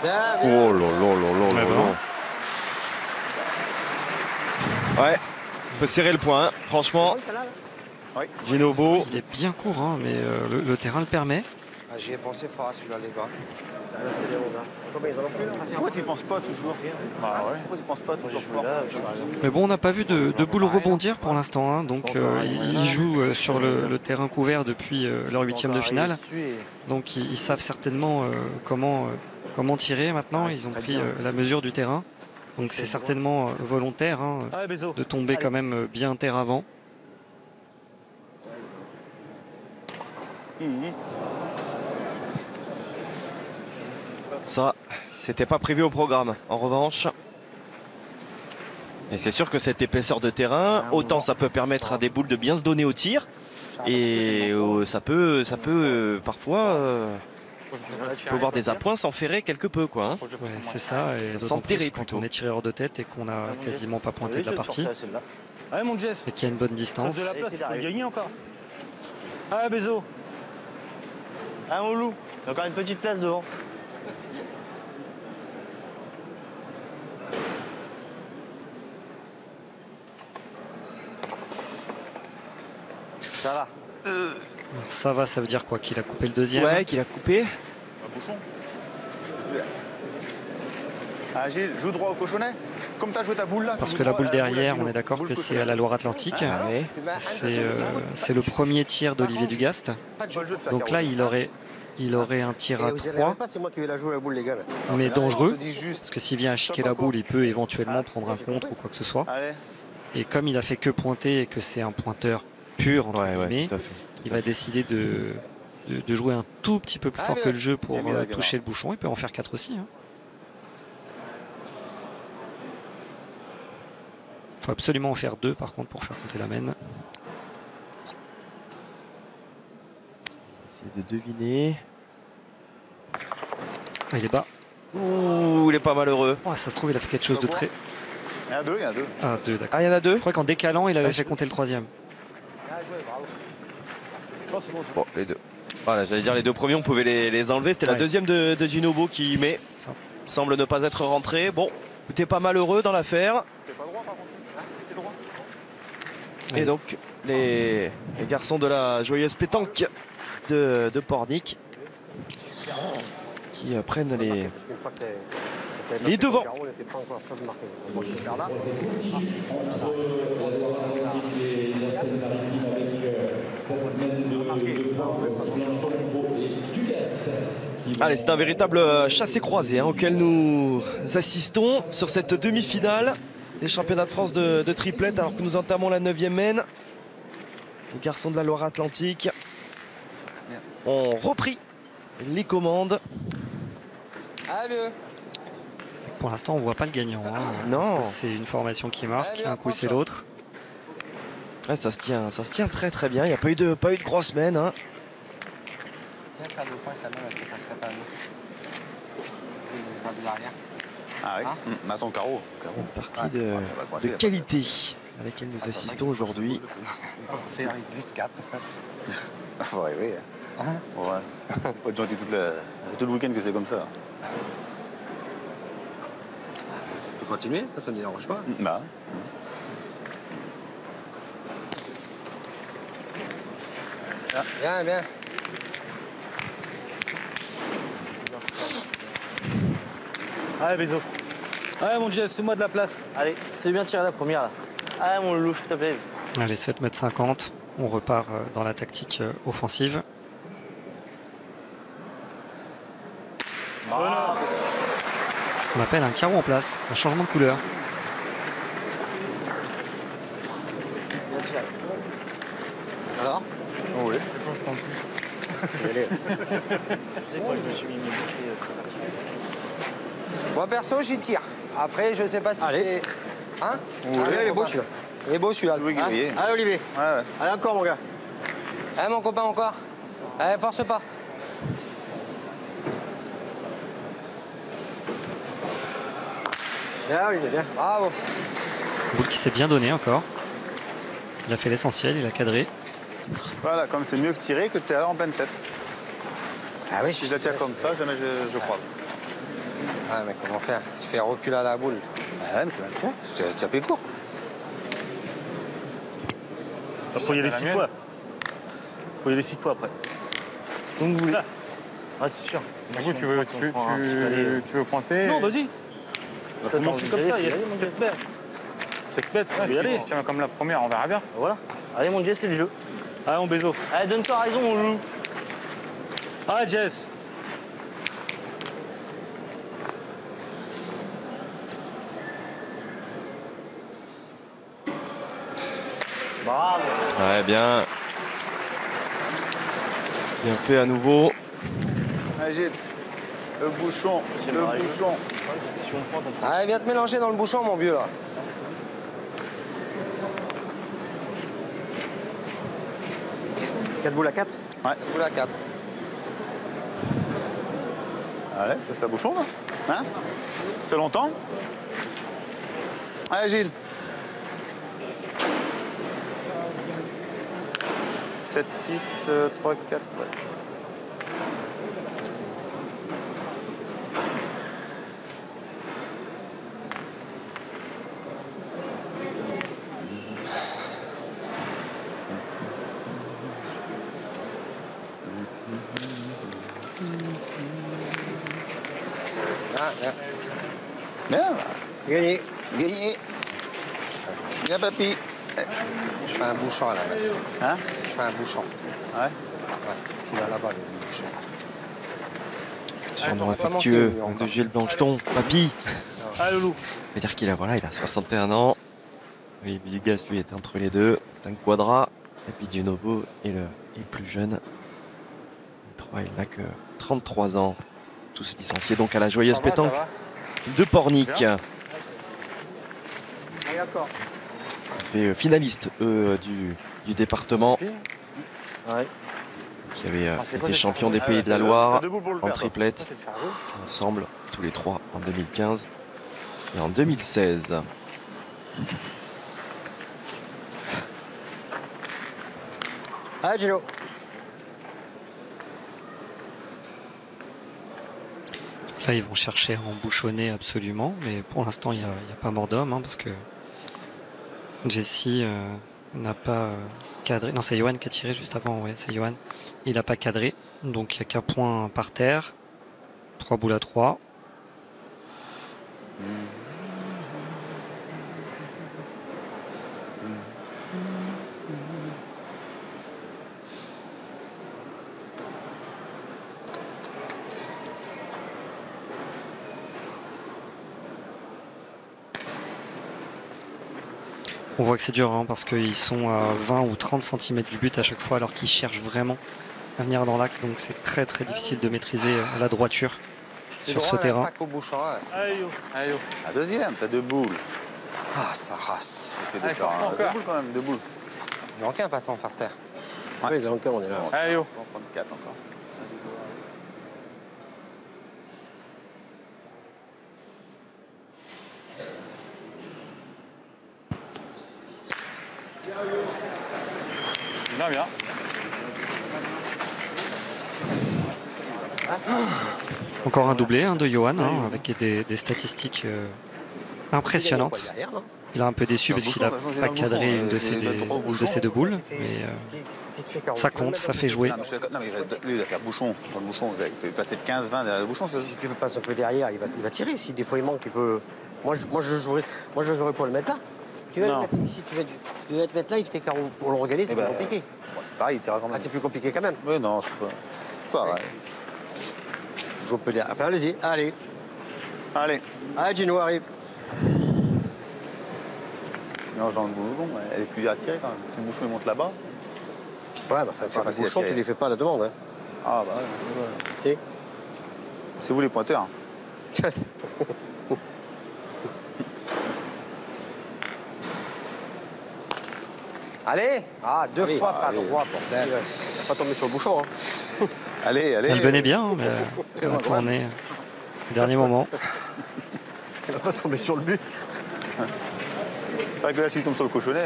S3: Bien,
S2: Oh
S3: bien.
S2: là là là là là là. Ouais, on peut serrer le point, hein. Franchement. Gino Beau.
S1: Il est bien court, hein, mais le terrain le permet.
S3: Ah, j'y ai pensé fort à celui-là, les gars.
S8: Pourquoi tu penses pas toujours?
S5: Bah ouais.
S8: Pourquoi tu penses pas toujours fort?
S1: Mais bon, on n'a pas vu de boule rebondir pour l'instant, hein, donc ils jouent sur le terrain couvert depuis leur 8e de finale. Donc ils savent certainement comment tirer maintenant. Ils ont pris la mesure du terrain. Donc c'est certainement volontaire hein, de tomber quand même bien terre avant.
S2: Ça, c'était pas prévu au programme. En revanche, et c'est sûr que cette épaisseur de terrain, autant ça peut permettre à des boules de bien se donner au tir, et ça peut parfois faut voir des appoints s'enferrer quelque peu quoi. Hein.
S1: Ouais, c'est ça, et d'autant plus quand on est tireur de tête et qu'on a quasiment pas pointé de la partie.
S6: Allez mon Jess,
S1: Et qu'il y a une bonne distance.
S6: de la place, tu peux gagner encore. Ah Bézo.
S7: Ah mon loup, il y a encore une petite place devant. Ça va.
S1: Ça va, ça veut dire quoi? Qu'il a coupé le deuxième?
S2: Ouais, qu'il a coupé.
S8: Un bouchon. Ah, Gilles, joue droit au cochonnet. Comme tu as joué ta boule là.
S1: Parce que la boule derrière, on est d'accord que c'est à la Loire-Atlantique. C'est le premier tir d'Olivier Dugast. Donc là, il aurait un tir à 3,
S3: C'est moi qui vais la jouer la boule, les gars.
S1: mais dangereux. Parce que s'il vient à chiquer la boule, il peut éventuellement prendre un contre ou quoi que ce soit.
S8: Allez.
S1: Et comme il a fait que pointer et que c'est un pointeur pur, entre guillemets,
S2: tout à fait.
S1: il va décider de jouer un tout petit peu plus fort que le jeu pour
S8: Bien,
S1: toucher le bouchon. Il peut en faire 4 aussi. Hein. Il faut absolument en faire 2 par contre pour faire compter la mène.
S2: Essayer de deviner.
S1: Ah, il est bas.
S2: Ouh, il est pas malheureux.
S1: Oh, ça se trouve, il a fait quelque chose de très.
S8: Il y en a deux, il y en a deux.
S1: Ah, 2, d'accord.
S2: Ah, il y en a deux.
S1: Je crois qu'en décalant, il avait fait compter le 3e.
S2: Bon, les deux. Voilà, j'allais dire les deux premiers, on pouvait les enlever. C'était la deuxième de Ginobo qui met.
S1: Ça.
S2: Semble ne pas être rentré. Bon, t'es pas malheureux dans l'affaire.
S8: T'es pas droit par contre. C'était droit.
S2: Et donc, les garçons de la joyeuse pétanque de Pornic qui prennent les devants. Allez, c'est un véritable chassé-croisé hein, auquel nous assistons sur cette demi-finale des championnats de France de triplette alors que nous entamons la 9e mène. Les garçons de la Loire-Atlantique ont repris les commandes.
S1: Pour l'instant, on voit pas le gagnant. Hein.
S2: Non.
S1: C'est une formation qui marque, un coup c'est l'autre.
S2: Ouais, ça se tient très très bien. Il n'y a pas eu de grosse mène. Hein.
S8: Ah oui. Attends, carreau.
S2: Une partie de qualité à laquelle nous assistons aujourd'hui.
S3: Faire une glisse 4.
S8: Faut rêver. Hein. Ouais. Pas de gens qui tout le week-end que c'est comme ça.
S3: Ça peut continuer, ça me dérange pas.
S8: Bah.
S3: Bien, bien.
S6: Allez Bézo. Allez mon Jess, fais-moi de la place.
S7: Allez, c'est bien tiré la première là. Allez mon loup, s'il te plaît.
S1: Allez, 7,50 m. On repart dans la tactique offensive. Ce qu'on appelle un carreau en place, un changement de couleur.
S7: Bien tiré.
S3: Alors
S8: Oui.
S7: Tu sais quoi, je me suis mis mes boucliers, je peux faire tirer.
S3: Moi perso, j'y tire. Après, je sais pas si c'est. Hein?
S8: Oui,
S3: Allez, il est beau celui-là. Il est beau celui-là.
S8: Louis
S3: Hein?
S8: Guillet.
S3: Allez, Olivier.
S8: Ouais.
S3: Allez, encore, mon gars. Allez, mon copain, encore. Allez, force pas. Bien, Olivier, bien. Bravo.
S1: Boule qui s'est bien donné encore. Il a fait l'essentiel, il a cadré.
S8: Voilà, comme c'est mieux que tirer que de tirer en pleine tête.
S3: Ah oui,
S8: Si je la tire comme ça, jamais je croise.
S3: Ah, mais comment faire? Se faire reculer à la boule.
S8: Bah ouais, mais c'est mal fait. Je t'ai tapé court.
S6: Faut y aller 6 fois. Faut y aller 6 fois après.
S7: C'est comme vous voulez. Ah, c'est sûr.
S5: Du coup, tu veux pointer?
S6: Non, vas-y.
S7: Je
S6: On va commencer comme ça, il y a 7 bêtes. 7 bêtes, tu peux y aller.
S5: Si tu comme la première, on verra bien.
S7: Voilà. Allez, mon Jess, c'est le jeu.
S6: Allez, mon Bézo.
S7: Allez, donne-toi raison, mon loup.
S6: Ah, Jess.
S7: Bravo.
S2: Ouais, bien. Bien fait à nouveau.
S8: Allez, Gilles. Le bouchon,
S7: C'est
S8: le
S7: pareil.
S8: bouchon.
S7: Si on prend, on prend.
S3: Allez, viens te mélanger dans le bouchon, mon vieux, là. Quatre boules à 4.
S8: Ouais.
S3: 4 boules à 4.
S8: Allez, ça fait un bouchon, là. Hein? Ça fait longtemps? Allez, Gilles. 7, 6, 3, 4, ouais.
S3: Ah, bien.
S8: Bien, bah,
S3: Gagné.
S8: gagné. Bien, papy.
S3: Je fais un bouchon là, maintenant.
S8: Hein?
S3: Je fais un bouchon.
S8: Ouais.
S3: Ouais. Il va là-bas, le bouchon.
S2: Surnom
S3: vraiment
S2: affectueux
S3: que-
S2: de Gilles Blancheton. Papy.
S6: Allez, Loulou.
S2: On va dire qu'il a, voilà, il a 61 ans. Olivier Dugas, lui, est entre les deux. C'est un quadra. Et puis Dunovo est le plus jeune. Il n'a que 33 ans. Tous licenciés donc à la joyeuse
S5: Ça va, ça
S2: pétanque
S5: va.
S2: de Pornic.
S5: Bien.
S2: Fait finaliste, eux, du département.
S7: Ouais.
S2: Qui avait
S5: Ah, c'est quoi
S2: été
S5: cette
S2: champion des
S5: formule?
S2: Pays de la
S8: T'as
S2: Loire
S8: deux boules pour le
S2: en
S8: faire, toi.
S2: triplette.
S5: C'est de faire jouer.
S2: Ensemble, tous les trois en 2015 et en 2016.
S3: Allez, Gino.
S1: Là, ils vont chercher à embouchonner absolument, mais pour l'instant, il n'y a pas mort d'homme, hein, parce que Jesse n'a pas cadré. Non, c'est Johan qui a tiré juste avant, ouais, c'est Johan. Il n'a pas cadré, donc il n'y a qu'un point par terre. 3 boules à 3. On voit que c'est dur, hein, parce qu'ils sont à 20 ou 30 cm du but à chaque fois, alors qu'ils cherchent vraiment à venir dans l'axe. Donc c'est très très difficile de maîtriser la droiture sur ce terrain.
S3: Pas qu'au bouchon, hein.
S6: Allez, yo.
S5: Allez, yo.
S8: La deuxième, t'as deux boules.
S3: Ah, ça race.
S8: Essaie de
S5: Allez,
S8: faire
S5: force-toi
S8: deux
S5: encore.
S8: boules quand même, deux boules.
S3: Il manque un passant par terre.
S8: Ouais.
S3: Oui, il manque un, on est là.
S5: Allez, yo.
S8: On va prendre 4 encore.
S5: Bien, bien.
S1: Encore un doublé, hein, de Johan, hein, avec des statistiques impressionnantes.
S3: Derrière, non?
S1: Il a un peu déçu parce qu'il n'a pas cadré une de ses deux boules, mais ça compte, ça fait jouer.
S8: Non, mais je suis d'accord. Non, mais lui, il va faire bouchon. Dans le bouchon, il peut passer de 15-20 derrière le bouchon. Ça.
S3: Si tu veux passer un peu derrière, il va tirer. Si des fois il manque, il peut. Moi, je jouerais pour le mettre là. Tu vas le
S8: Non.
S3: mettre ici, tu vas te mettre là, il te fait carreau. Pour le regagner, c'est
S8: Eh
S3: plus
S8: ben,
S3: compliqué.
S8: Ouais, c'est pareil, il tirera quand même.
S3: Ah, c'est plus compliqué quand même.
S8: Mais non, c'est pas pareil.
S3: Je joue un peu derrière. Enfin, allez-y, allez.
S8: Allez.
S3: Allez, Gino arrive.
S8: Sinon, dans le bouchon, elle est plus à tirer quand même. Si le bouchon il monte là-bas.
S3: Ouais, mais enfin, faire
S8: facile
S3: des
S8: à
S3: bouchons,
S8: tirer.
S3: tu les fais pas à la demande. Hein.
S8: Ah bah ouais.
S3: Si.
S8: C'est vous les pointeurs.
S3: Allez. Ah, deux fois pas droit, bordel. Il va pas tomber sur le bouchon. Hein.
S8: Allez, allez.
S1: Elle venait bien, hein, mais elle a tourné au dernier moment.
S3: Il va pas tomber sur le but.
S8: C'est vrai que là, s'il tombe sur le cochonnet.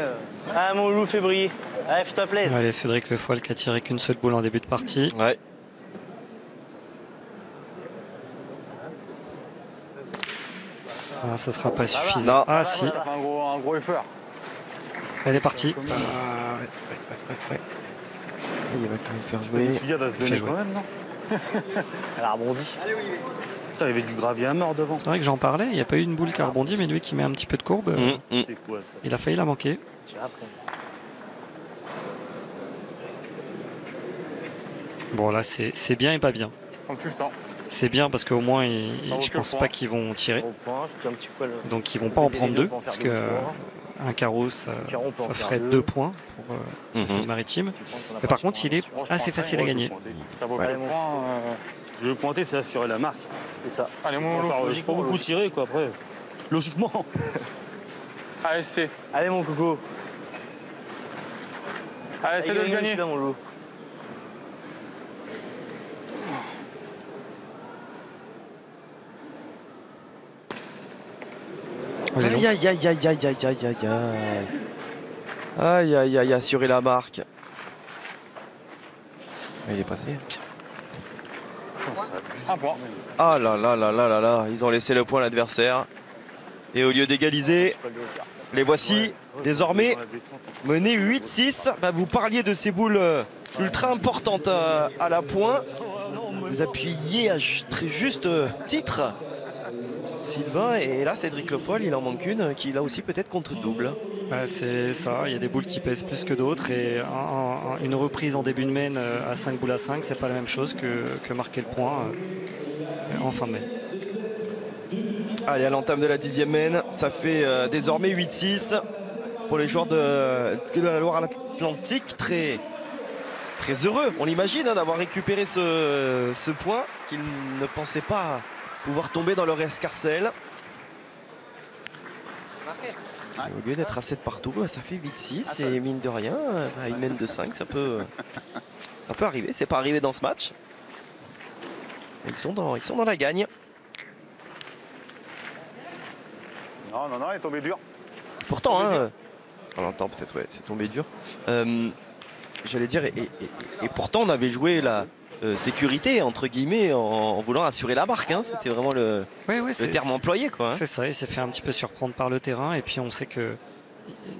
S7: Ah, mon loup fait briller. Allez, fais-toi plaisir.
S1: Allez, Cédric Le Foll qui a tiré qu'une seule boule en début de partie.
S2: Ouais.
S1: Ah, ça sera pas suffisant.
S2: Non.
S1: Ah si,
S5: T'as fait un gros effort.
S1: elle est partie.
S2: Il va quand même faire jouer.
S6: Celui-là va se
S1: Fait
S6: donner
S1: jouer.
S6: quand même, non?
S7: Elle a rebondi.
S6: Putain, il y avait du gravier à mort devant.
S1: C'est vrai que j'en parlais, il n'y a pas eu une boule qui a rebondi, mais lui qui met un petit peu de courbe,
S6: C'est quoi ça?
S1: il a failli la manquer.
S7: J'ai appris.
S1: Bon là c'est bien et pas bien.
S5: Comme tu le sens.
S1: C'est bien parce qu'au moins
S5: vaut
S1: je
S5: que
S1: pense
S5: le
S1: pas
S5: point.
S1: qu'ils vont tirer.
S7: Au point, c'était un petit peu.
S1: Donc ils vont pas en prendre deux parce que un carreau ça ferait 2 points pour Seine-Maritime. Mais par contre il est
S5: Moi, je
S1: assez
S5: pointerais.
S1: facile à gagner.
S5: Ça vaut
S7: Ouais.
S5: quel point
S6: Je veux pointer, c'est assurer la marque.
S7: C'est ça.
S5: Allez, mon loulou.
S6: J'ai pas beaucoup tiré, quoi, après. Logiquement.
S5: Allez, c'est.
S7: Allez, mon coco.
S5: Allez, essaie de le gagner.
S7: Là, mon loup.
S1: Il est long.
S2: Aïe, aïe, aïe, aïe, aïe, aïe, aïe, aïe, aïe. Aïe, aïe, aïe, assurer la marque. Il est passé.
S5: Un point.
S2: Ah là là là là là là, ils ont laissé le point à l'adversaire. Et au lieu d'égaliser, les voici désormais menés 8-6. Bah, vous parliez de ces boules ultra importantes à la pointe. Vous appuyez à très juste titre, Sylvain. Et là, Cédric Le Foll, il en manque une qui là aussi peut-être contre double.
S1: C'est ça, il y a des boules qui pèsent plus que d'autres et une reprise en début de main à 5 boules à 5, c'est pas la même chose que marquer le point en fin de main.
S2: Allez, à l'entame de la 10e main, ça fait désormais 8-6 pour les joueurs de la Loire-Atlantique. Très, très heureux, on l'imagine, d'avoir récupéré ce point qu'ils ne pensaient pas pouvoir tomber dans leur escarcelle. Au lieu d'être à 7 partout, ça fait 8-6 et mine de rien, à une main de 5, ça peut arriver. C'est pas arrivé dans ce match. Et ils sont dans la gagne.
S8: Non, non, non, il est tombé dur.
S2: Pourtant, on entend peut-être, ouais, c'est tombé dur. J'allais dire, et pourtant on avait joué la sécurité, entre guillemets, en voulant assurer la marque. C'était vraiment le terme employé, quoi.
S1: C'est ça, il s'est fait un petit peu surprendre par le terrain et puis on sait que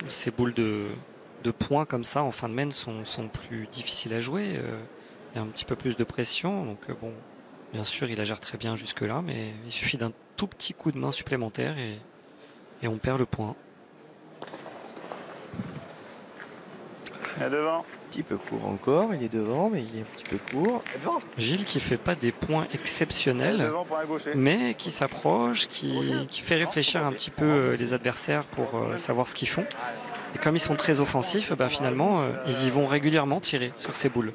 S1: ces boules de points comme ça en fin de main sont plus difficiles à jouer. Il y a un petit peu plus de pression, donc bon, bien sûr il la gère très bien jusque là, mais il suffit d'un tout petit coup de main supplémentaire et on perd le point.
S8: Il est devant.
S2: Un petit peu court encore, il est devant, mais il est un petit peu court.
S1: Gilles qui fait pas des points
S8: Il est
S1: exceptionnels,
S8: devant pour un gaucher.
S1: mais qui s'approche, qui fait réfléchir un petit peu les adversaires pour savoir ce qu'ils font. Et comme ils sont très offensifs, finalement, ils y vont régulièrement tirer sur ces boules.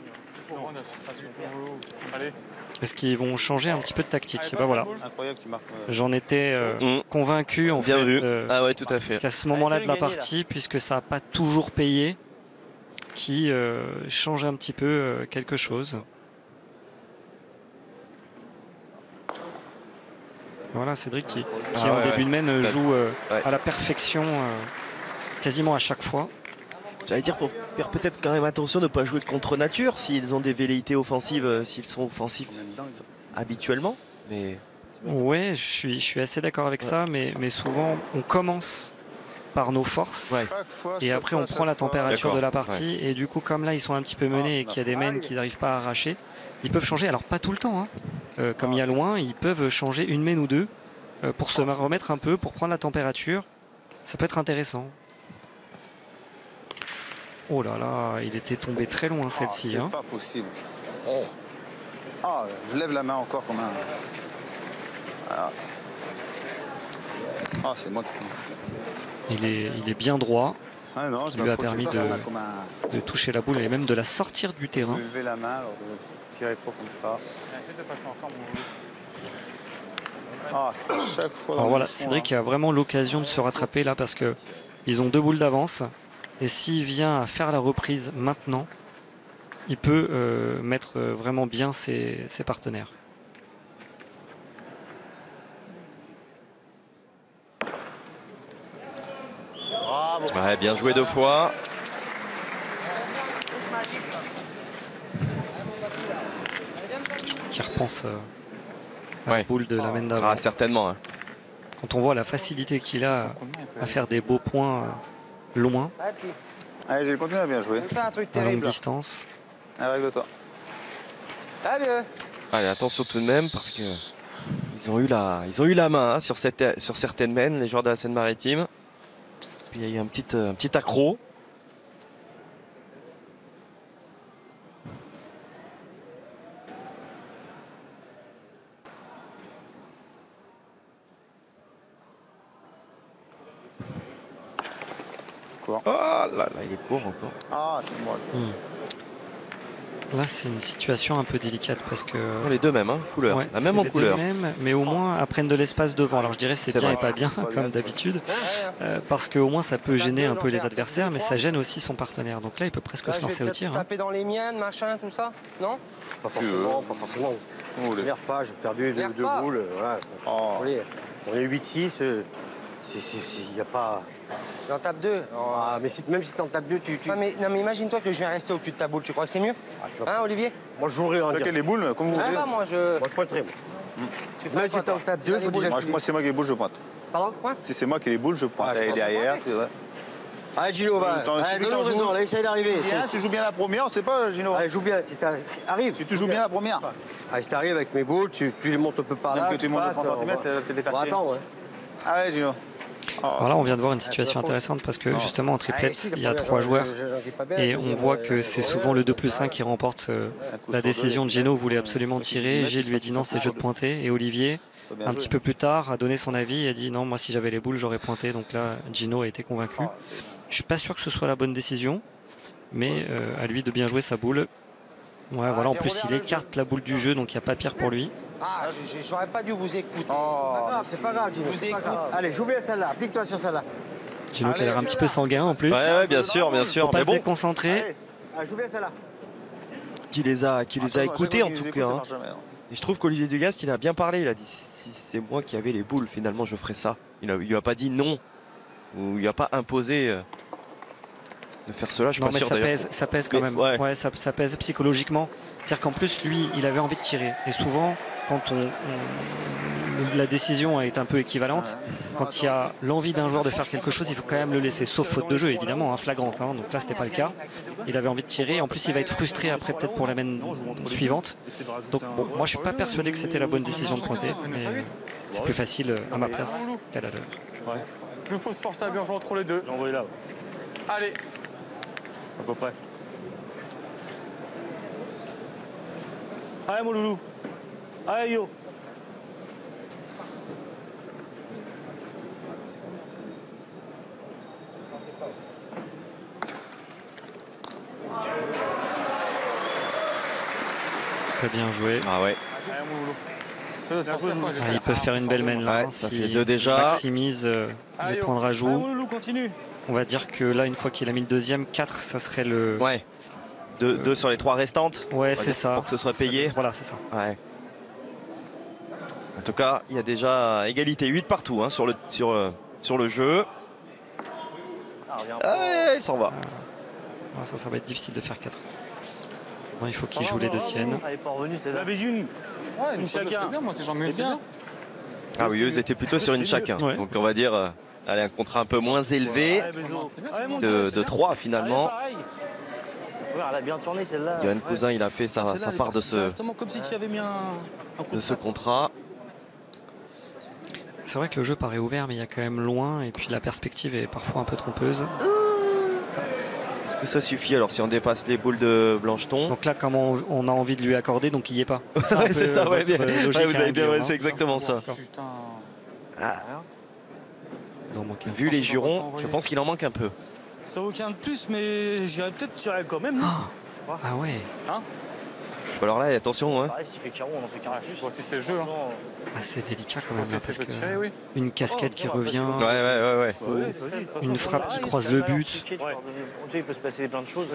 S5: Allez.
S1: Est-ce qu'ils vont changer un petit peu de tactique? Et voilà.
S8: Incroyable qu'il marque.
S1: J'en étais convaincu en
S2: Bien
S1: fait
S2: vu. Ah ouais, tout à fait.
S1: qu'à ce moment-là de la partie, puisque ça n'a pas toujours payé, qui change un petit peu quelque chose. Voilà, Cédric qui en début de main joue à la perfection quasiment à chaque fois.
S2: J'allais dire, faut faire peut-être quand même attention de ne pas jouer contre nature s'ils ont des velléités offensives, s'ils sont offensifs habituellement. Mais
S1: Ouais, je suis assez d'accord avec ça, mais souvent on commence par nos forces.
S2: Ouais.
S1: Et après on prend la température de la
S2: D'accord,
S1: partie et du coup comme là ils sont un petit peu menés et qu'il y a des mains qu'ils n'arrivent pas à arracher, ils peuvent changer, alors pas tout le temps, comme il y a loin, ils peuvent changer une main ou deux pour se remettre un peu, pour prendre la température. Ça peut être intéressant. Oh là là, il était tombé très loin celle-ci.
S8: C'est pas possible. Oh. Ah, je lève la main encore comme un... Ah, c'est moi qui fais.
S1: Il est bien droit.
S8: Ah non,
S1: Ce qui lui a permis de toucher la boule et même de la sortir du terrain.
S8: Lever la main, alors de tirer pas comme ça.
S5: Essaye de passer encore, mon loulou.
S8: Ah, c'est à chaque fois.
S1: Alors
S8: dans
S1: voilà,
S8: le fond,
S1: Cédric a vraiment l'occasion de se rattraper là parce que ils ont 2 boules d'avance. Et s'il vient à faire la reprise maintenant, il peut mettre vraiment bien ses partenaires.
S2: ouais, bien joué 2 fois.
S1: Qui repense à la boule de la main d'avant.
S2: Ah, certainement.
S1: Quand on voit la facilité qu'il a à faire des beaux points loin,
S8: Allez, j'ai continué à bien jouer.
S3: Fais un truc
S1: à longue
S3: terrible.
S1: distance.
S8: Allez, règle-toi.
S3: Ah, mieux.
S2: Allez, attention tout de même parce que ils ont eu la main hein, sur certaines mènes, les joueurs de la Seine-Maritime. Puis il y a eu un petit accro.
S8: Quoi?
S2: Oh là là, il est court encore.
S8: Ah, c'est moi.
S1: Là, c'est une situation un peu délicate parce que.
S2: Ce sont les deux mêmes, hein, couleur.
S1: Ouais,
S2: la même
S1: c'est
S2: en
S1: les
S2: couleur.
S1: deux mêmes, mais au moins apprennent de l'espace devant. Alors je dirais c'est bien
S2: vrai.
S1: et pas bien, comme d'habitude, parce qu'au moins ça peut gêner un peu les adversaires, mais ça gêne aussi son partenaire. Donc là, il peut presque se lancer au tir.
S3: Taper dans les miennes, machin, tout ça? Non? Pas forcément, pas forcément. Nerve pas, j'ai perdu deux boules. Voilà. On est 8-6, il n'y a pas. J'en tape 2. Mais même si t'en tapes 2, tu. Non, mais imagine-toi que je viens rester au cul de ta boule. Tu crois que c'est mieux? Hein, Olivier? Moi, je jouerai en
S8: les boules, comme vous voulez.
S3: Moi, je pointerai. Même si t'en tapes 2, faut déjà.
S8: Moi, c'est moi qui ai les boules, je pointe.
S3: Pardon? Quoi?
S8: Si c'est moi qui ai les boules, je pointe. Et derrière, tu vois.
S3: Allez, Gino, va. Donne-nous raison, là, essaye d'arriver.
S8: Si tu joues bien la première, on sait pas, Gino.
S3: Allez, joue bien. Si arrive.
S8: Si tu joues bien la première.
S3: Allez, si t'arrives avec mes boules, tu les montes un peu par là.
S8: Même que tu montes de 30 cm, t'es
S3: On va attendre.
S8: Ah ouais, Gino.
S1: Voilà, on vient de voir une situation intéressante parce que justement en triplette, il y a 3 joueurs et on voit que c'est souvent le 2+1 qui remporte la décision de Gino. Voulait absolument tirer. Gilles lui a dit non, c'est jeu de pointer. Et Olivier, un petit peu plus tard, a donné son avis et a dit non, moi si j'avais les boules, j'aurais pointé. Donc là, Gino a été convaincu. Je suis pas sûr que ce soit la bonne décision, mais à lui de bien jouer sa boule. Ouais, voilà, en plus il écarte la boule du jeu, donc il n'y a pas pire pour lui.
S3: Ah, j'aurais pas dû vous écouter. C'est pas grave, Gino. Vous écoute. Allez, joue bien celle-là. Applique-toi sur celle-là.
S1: Gino qui a l'air un petit peu sanguin en plus.
S2: Ouais, bien sûr, bien sûr.
S1: Faut pas
S2: Mais
S1: se
S2: bon,
S1: déconcentrer.
S3: Allez, joue bien celle-là.
S2: qui les a écoutés en tout cas. Hein. Et je trouve qu'Olivier Dugast, il a bien parlé. Il a dit si c'est moi qui avais les boules, finalement, je ferais ça. Il lui a pas dit non. Ou il lui a pas imposé de faire cela. Je suis
S1: Non,
S2: pas
S1: mais
S2: sûr
S1: ça pèse quand même. Ouais, ça pèse psychologiquement. C'est-à-dire qu'en plus, lui, il avait envie de tirer. Et souvent, quand la décision est un peu équivalente, quand il y a l'envie d'un joueur de faire quelque chose, il faut quand même le laisser, sauf faute de jeu, évidemment, hein, flagrante. Hein. Donc là, c'était pas le cas. Il avait envie de tirer. En plus, il va être frustré après, peut-être pour la main suivante. Donc, bon, moi, je suis pas persuadé que c'était la bonne décision de pointer. Mais c'est plus facile à ma place qu'à la leur.
S5: Ouais. Je faut se forcer à bien jouer entre les deux.
S6: J'envoie là.
S5: Allez.
S6: À peu près. Allez mon loulou. Allez yo.
S1: Très bien joué.
S2: Ah ouais.
S5: Allez mon loulou. C'est notre force,
S1: Ah, ils peuvent faire une belle main là.
S2: Ouais, ça fait 2 déjà.
S1: Maximise les points de rajout.
S6: Allez mon loulou, continue.
S1: On va dire que là, une fois qu'il a mis le deuxième, 4, ça serait le.
S2: Ouais. 2 sur les 3 restantes.
S1: Ouais, c'est ça.
S2: Pour que ce soit payé.
S1: Voilà, c'est ça.
S2: Ouais. En tout cas, il y a déjà égalité 8 partout hein, sur le jeu. Ah, il s'en va.
S1: Ah, ça va être difficile de faire 4. Bon, il faut qu'il joue les deux siennes.
S7: Elle est pas revenue, c'est
S6: Vous
S7: là.
S6: avez une.
S5: Ouais, une
S6: chacun.
S5: chacun. C'est bien, moi, j'en mets une, c'est bien.
S2: Ah oui, eux, ils étaient plutôt sur une chacun.
S1: Ouais.
S2: Donc on va dire, allez, un contrat un peu moins élevé de 3 finalement.
S7: Ouais, elle a bien tourné celle-là.
S2: Johan Cousin, il a fait sa part de
S6: Comme si tu avais mis
S2: ce contrat.
S1: C'est vrai que le jeu paraît ouvert, mais il y a quand même loin. Et puis la perspective est parfois un peu trompeuse.
S2: Est-ce que ça suffit alors si on dépasse les boules de Blancheton?
S1: Donc là, comme on a envie de lui accorder, donc il n'y est pas.
S2: Ouais, c'est ça, ouais, bien.
S1: Logique,
S2: Ouais, vous avez bien,
S1: hein,
S2: ouais,
S1: Guillaume,
S2: c'est exactement ça.
S5: Putain.
S1: Non, manque un.
S2: Vu les jurons, je pense qu'il en manque un peu.
S6: Ça vaut qu'un de plus, mais j'irais peut-être tirer quand même.
S1: Ah ouais.
S2: Alors là, attention. Hein.
S7: Pareil, s'il fait carreau, on en fait carreau.
S5: Je sais pas si c'est le jeu. Hein.
S1: Ah, c'est délicat quand
S5: Je
S1: même.
S5: sais
S1: Là,
S5: si
S1: parce
S5: c'est
S1: que
S5: tirer, oui.
S1: une casquette qui revient.
S2: Ouais.
S1: Une frappe qui croise le but.
S7: Il peut se passer plein de choses.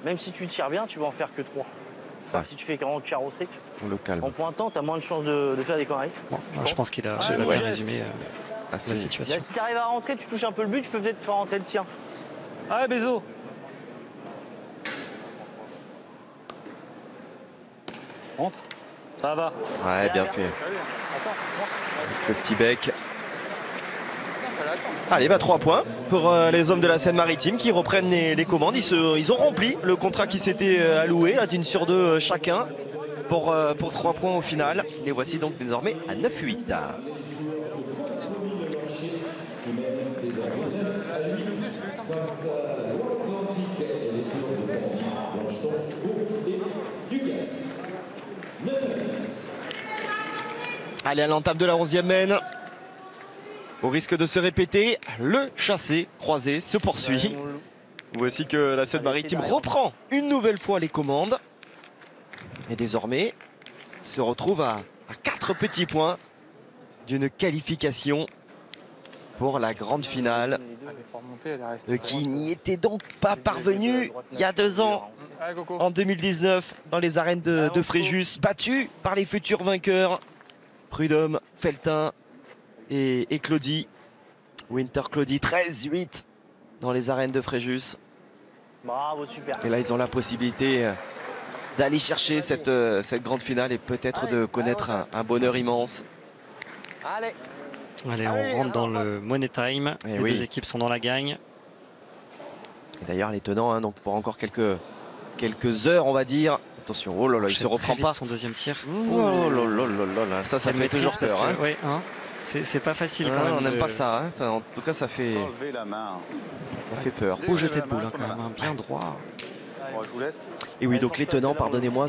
S7: Même si tu tires bien, tu vas en faire que 3. Si tu fais carrément carreau sec,
S2: On le calme.
S7: en pointant, tu as moins de chances de faire des conneries.
S1: Bon, je pense qu'il a bien résumé la situation.
S7: Là, si tu arrives à rentrer, tu touches un peu le but, tu peux peut-être faire rentrer le tir.
S6: Allez, Bézo. Rentre. Ça va.
S2: Ouais, bien fait. Le petit bec. Allez, 3 points pour les hommes de la Seine-Maritime qui reprennent les commandes. Ils ont rempli le contrat qui s'était alloué, là, d'une sur 2 chacun. pour 3 points au final. Les voici donc désormais à 9-8. Allez, à l'entame de la 11e mène. Au risque de se répéter, le chassé croisé se poursuit. Voici que la Seine-Maritime reprend une nouvelle fois les commandes. Et désormais, se retrouve à 4 petits points d'une qualification pour la grande finale. Qui n'y était donc pas parvenu il y a 2 ans, en 2019, dans les arènes de Fréjus, battu par les futurs vainqueurs. Prud'homme, Feltin et Claudie. Winter Claudie, 13-8 dans les arènes de Fréjus.
S7: Bravo, super.
S2: Et là, ils ont la possibilité d'aller chercher cette grande finale et peut-être de connaître un bonheur immense.
S1: Allez, on rentre dans le Money Time. Les deux équipes sont dans la gagne.
S2: Et d'ailleurs, les tenants, hein, donc pour encore quelques heures, on va dire. Attention, oh là là, il se reprend pas.
S1: Son deuxième tir.
S2: Oh là là là là, ça fait toujours peur. Hein.
S1: Ouais, hein, c'est pas facile quand même.
S2: On n'aime pas ça. Hein. Enfin, en tout cas, ça fait.
S8: Enlever la main.
S2: Ça fait peur.
S1: Faut jeter de boule hein, quand même, hein, bien droit.
S8: Bon, je vous laisse.
S2: Et oui, donc les tenants, pardonnez-moi,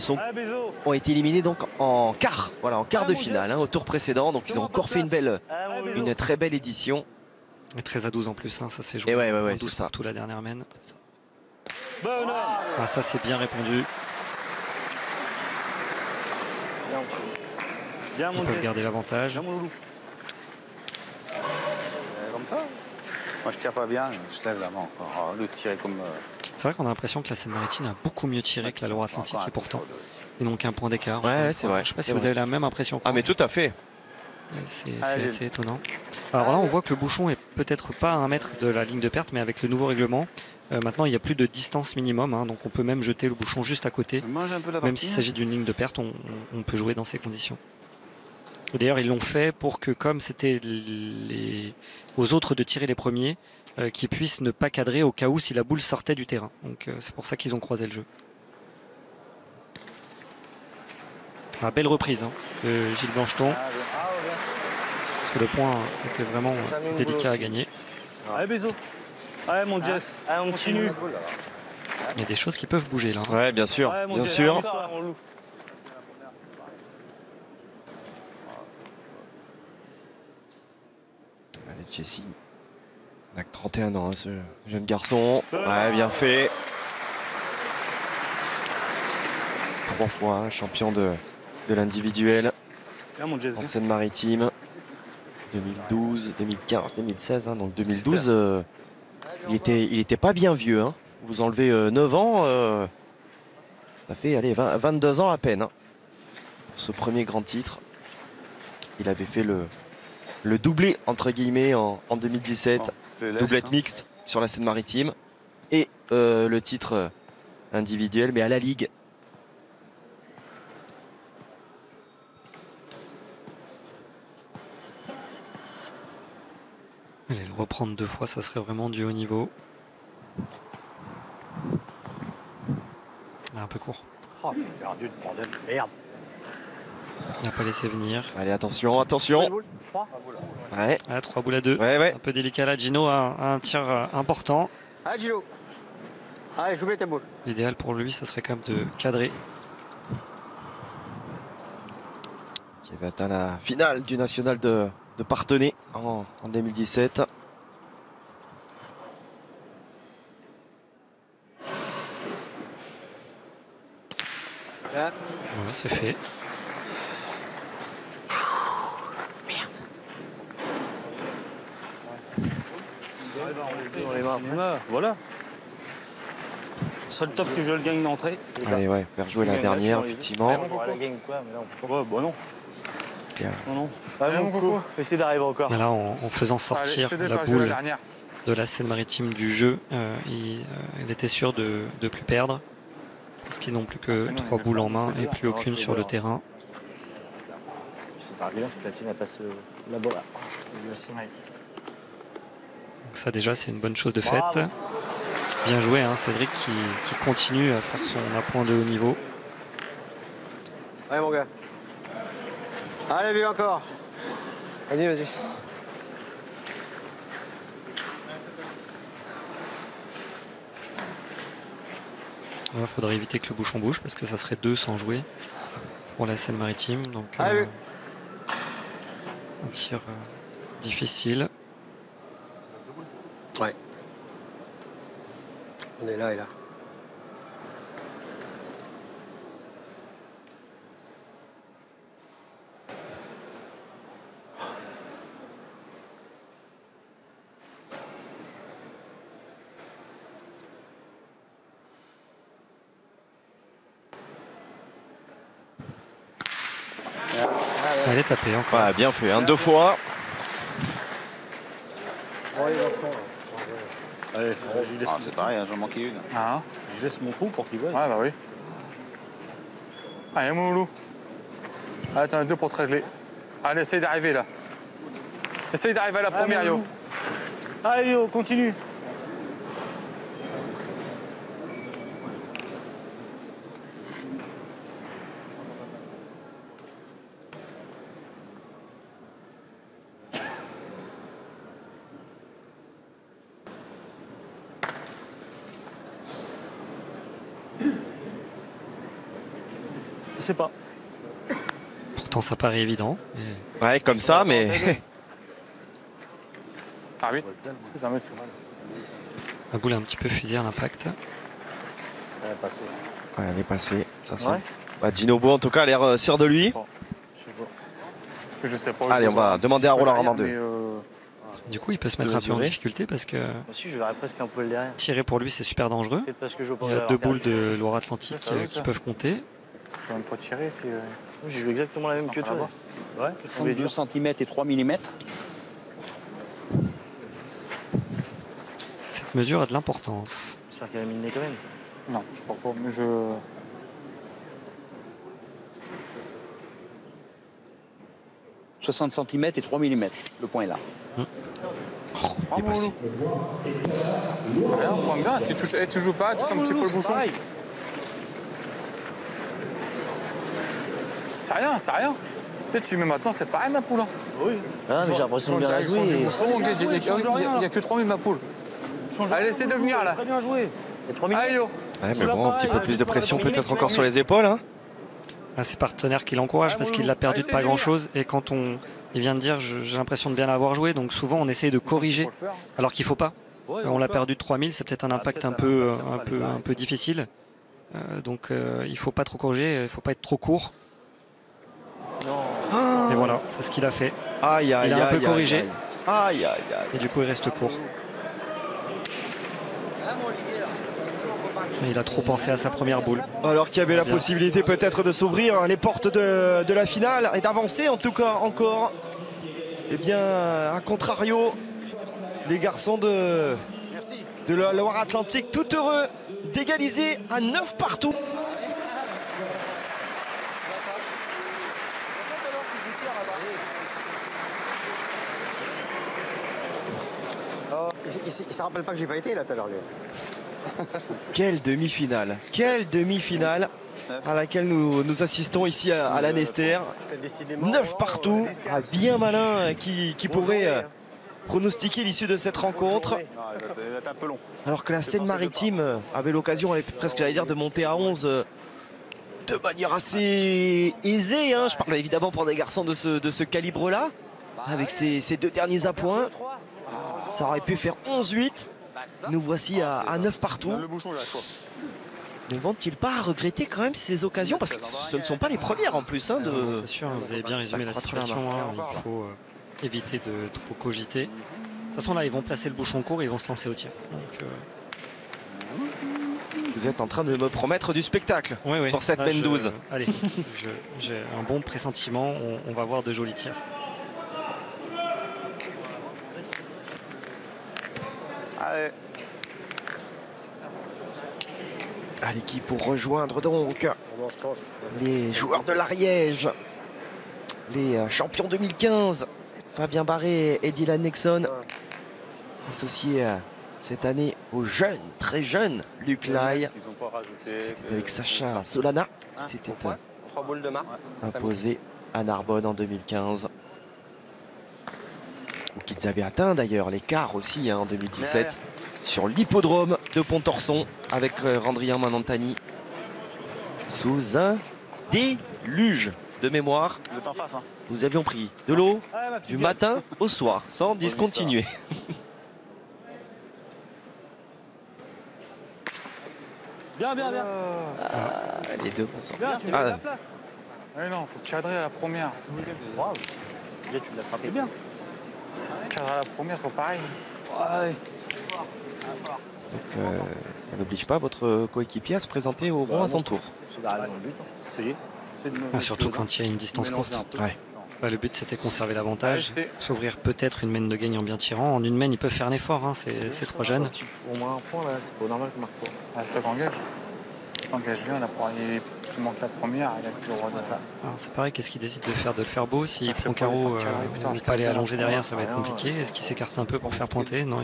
S2: ont été éliminés donc en quart. Voilà, en quart de finale, hein, au tour précédent. Donc ils ont encore fait une très belle édition.
S1: Et 13-12 en plus, hein, ça s'est joué.
S2: Et ouais,
S1: 12 partout la dernière mène. Ah, ça c'est bien répondu.
S6: Bien,
S1: On peut garder l'avantage.
S8: Comme ça. Moi, je tire pas bien, je lève la main encore. Le tirer comme.
S1: C'est vrai qu'on a l'impression que la Seine-Maritime a beaucoup mieux tiré que la Loire-Atlantique et pourtant ils n'ont qu'un point d'écart.
S2: Ouais, c'est vrai.
S1: Je sais pas si vous avez la même impression.
S2: Ah, mais tout à fait.
S1: C'est assez étonnant. Alors là, on voit que le bouchon est peut-être pas à 1 mètre de la ligne de perte, mais avec le nouveau règlement, maintenant il n'y a plus de distance minimum, hein, donc on peut même jeter le bouchon juste à côté. Même s'il s'agit d'une ligne de perte, on peut jouer dans ces conditions. D'ailleurs, ils l'ont fait pour que, comme c'était aux autres de tirer les premiers, qu'ils puissent ne pas cadrer au cas où si la boule sortait du terrain. Donc c'est pour ça qu'ils ont croisé le jeu. Ah, belle reprise hein, de Gilles Blancheton. Parce que le point était vraiment délicat à gagner.
S6: Allez, Bézo. Allez, mon Jess. Allez, on continue.
S1: Il y a des choses qui peuvent bouger là. Hein.
S2: Ouais, bien sûr.
S6: Allez,
S2: bien sûr. Allez, Jessie. Il n'a que 31 ans, hein, ce jeune garçon. Ouais, bien fait. 3 fois hein, champion de l'individuel en Seine-Maritime. 2012, 2015, 2016. Hein, donc 2012, il était pas bien vieux. Hein. Vous enlevez 9 ans, ça fait allez, 22 ans à peine. Hein, pour ce premier grand titre. Il avait fait le doublé, entre guillemets, en 2017. Doublette mixte sur la Seine-Maritime. Et le titre individuel, mais à la Ligue.
S1: Allez, le reprendre 2 fois, ça serait vraiment du haut niveau. Un peu court.
S3: Oh, j'ai perdu le bordel. Merde.
S1: Il n'a pas laissé venir.
S2: Allez, attention, attention.
S3: 3.
S2: Ouais.
S1: 3 boules à 2.
S2: Ouais.
S1: Un peu délicat là. Gino a un tir important.
S3: Allez, Gino. Allez, j'oublie tes boules.
S1: L'idéal pour lui, ça serait quand même de cadrer.
S2: Qui avait atteint la finale du national de Parthenay en 2017.
S1: Voilà, c'est fait.
S6: Voilà. Seul top que je le gagne d'entrée.
S2: Allez, ouais, faire jouer la dernière, effectivement.
S7: Ouais,
S6: Ouais, bah non.
S7: Non. Mon coco. Essaye d'arriver encore.
S1: Là, en faisant sortir la boule de la Seine-Maritime du jeu, il était sûr de ne plus perdre. Parce qu'ils n'ont plus que 3 boules en main et plus aucune sur le terrain.
S7: C'est bien, c'est que la Tine elle passe la bola.
S1: Donc ça déjà, c'est une bonne chose de faite. Bien joué, hein, Cédric qui continue à faire son appoint de haut niveau.
S3: Allez, mon gars. Allez, viens encore. Vas-y, vas-y.
S1: Il faudrait éviter que le bouchon bouge parce que ça serait 2 sans jouer pour la Seine-Maritime. Donc
S3: Allez,
S1: un tir difficile.
S3: Ouais. On est là et là.
S1: Elle est tapée encore.
S2: Ouais, bien fait, 2 fois.
S3: Bon, allez, lâche-toi.
S6: Allez, je lui laisse,
S8: C'est pareil, j'en manquais une.
S5: Ah,
S6: je laisse mon coup pour qu'il voie.
S5: ouais, bah oui. Allez, mon loulou. Allez, t'en as 2 pour te régler. Allez, essaye d'arriver là. Essaye d'arriver à la première,
S6: mon
S5: yo.
S6: loup. Allez, yo, continue. Je sais pas.
S1: Pourtant, ça paraît évident. Mais...
S2: Ouais, comme ça, mais.
S5: Ah oui, c'est un mètre sur.
S1: La boule a un petit peu fusé à l'impact.
S3: Elle est passée.
S2: Ouais, elle est passée. Ça sent.
S3: Ouais.
S2: Bah, Ginobo, en tout cas, a l'air sûr de lui.
S5: Je sais pas.
S2: Allez, on va demander à Roland Armandeux.
S1: Du coup, il peut se mettre un peu en difficulté parce que
S7: Moi aussi, je verrais presque un poil derrière.
S1: tirer pour lui, c'est super dangereux.
S7: Peut-être parce que je veux pas
S1: Il y a
S7: l'avoir
S1: 2 boules
S7: perdu.
S1: de Loire-Atlantique
S5: Ça, oui,
S1: qui
S5: ça.
S1: peuvent compter.
S5: Faut même pas tirer, c'est.
S7: J'ai joué exactement la même que toi.
S6: Ouais, 62 cm et 3 mm.
S1: Cette mesure a de l'importance.
S7: J'espère qu'elle a mis le nez quand même.
S5: Non, je crois pas, mais je.
S6: 60 cm et 3 mm. Le point est là.
S5: Ah, mon loulou. C'est rien, prends bien. Tu joues pas, tu touches un petit peu le bouchon. C'est rien, c'est rien. Et tu mets maintenant, c'est pareil, ma poule. Hein.
S6: Oui.
S7: Ah, mais j'ai l'impression de bien la
S5: Direction du
S7: jouer.
S5: bouchon, il n'y a que 3000 ma poule. Allez, essaie de venir là.
S6: Très bien joué.
S7: Il y a 3 minutes.
S5: Allez, yo.
S2: Ouais, mais bon, un petit peu plus de pression peut-être encore sur les épaules. Hein.
S1: Ses partenaires qui l'encouragent parce qu'il l'a perdu de pas grand-chose. Et quand il vient de dire, j'ai l'impression de bien l'avoir joué. Donc souvent, on essaye de corriger alors qu'il ne faut pas. On l'a perdu de 3000, c'est peut-être un impact un peu difficile. Donc il ne faut pas trop corriger, il ne faut pas être trop court. Et voilà, c'est ce qu'il a fait.
S2: Aïe, aïe,
S1: Il a un peu
S2: aïe,
S1: corrigé.
S2: Aïe, aïe, aïe.
S1: Et du coup, il reste court. Et il a trop pensé à sa première boule.
S2: Alors qu'il y avait la possibilité peut-être de s'ouvrir les portes de la finale et d'avancer en tout cas encore. Eh bien, à contrario, les garçons de la Loire-Atlantique, tout heureux d'égaliser à 9 partout.
S3: Oh, il se rappelle pas que j'ai pas été là tout à l'heure, lui.
S2: Quelle demi-finale à laquelle nous assistons ici à la Nester. 9 partout, un bien malin qui pourrait pronostiquer l'issue de cette rencontre. Alors que la Seine-Maritime avait l'occasion, presque j'allais dire, de monter à 11 de manière assez aisée. Hein. Je parle évidemment pour des garçons de ce calibre-là. Avec ces 2 derniers appoints, ça aurait pu faire 11-8. Nous voici à 9 partout. Ne vont-ils pas regretter quand même ces occasions? Parce que ce ne sont pas les premières en plus. Hein,
S1: C'est sûr, vous avez bien résumé la situation. Hein. Il faut éviter de trop cogiter. De toute façon, là, ils vont placer le bouchon court et ils vont se lancer au tir. Donc,
S2: vous êtes en train de me promettre du spectacle
S1: oui.
S2: pour cette
S1: Là,
S2: main 12.
S1: Allez, j'ai un bon pressentiment. On va voir de jolis tirs.
S8: Allez.
S2: Allez, qui pour rejoindre donc les joueurs de l'Ariège, les champions 2015, Fabien Barré et Dylan Nexon, associés cette année au jeune, très jeune Luc Lai. C'était avec Sacha Solana qui s'était
S3: 3 boules de marque.
S2: Imposé à Narbonne en 2015. Ou qu'ils avaient atteint d'ailleurs les quarts aussi en 2017 sur l'hippodrome de Pontorson avec Randrien Manantani sous un déluge de mémoire.
S4: Vous êtes en face, hein.
S2: Nous avions pris de l'eau du
S4: gueule.
S2: matin au soir sans discontinuer.
S4: Bien, bien, bien.
S2: Les deux vont s'en
S4: Bien, tu mets
S2: Ah,
S4: la place.
S5: Ouais, non, faut cadrer à la première.
S7: Bravo. Déjà, tu l'as frappé.
S4: C'est bien.
S5: Cadrer à la première, c'est pas pareil.
S4: Ouais.
S2: donc, ça n'oblige pas votre coéquipier à se présenter au rond à son tour.
S7: C'est d'arriver dans le but.
S4: C'est de me-
S1: Ah, surtout quand il y a une distance
S4: mélanger
S1: courte.
S4: un peu.
S2: Ouais.
S1: Bah, le but c'était conserver l'avantage,
S5: Ouais,
S1: s'ouvrir peut-être une main de gagne en bien tirant. En une main, ils peuvent faire un effort, hein, c'est trop jeune.
S7: Au moins un point là, c'est pas normal qu'on marque pas.
S5: Ah, stock engage. Si t'engages bien, là, pour aller tu manques la première, il a plus le droit de ça.
S1: Alors, c'est pareil, qu'est-ce qu'il décide de faire? De le faire beau? S'il
S5: Ah, je sais
S1: prend
S5: pas, il
S1: carreau
S5: faut carrer, putain,
S1: ou
S5: je
S1: pas aller
S5: calme
S1: allonger
S5: bien,
S1: derrière, ça va être
S7: rien,
S1: compliqué. Est-ce qu'il s'écarte un peu pour faire pointer? Non,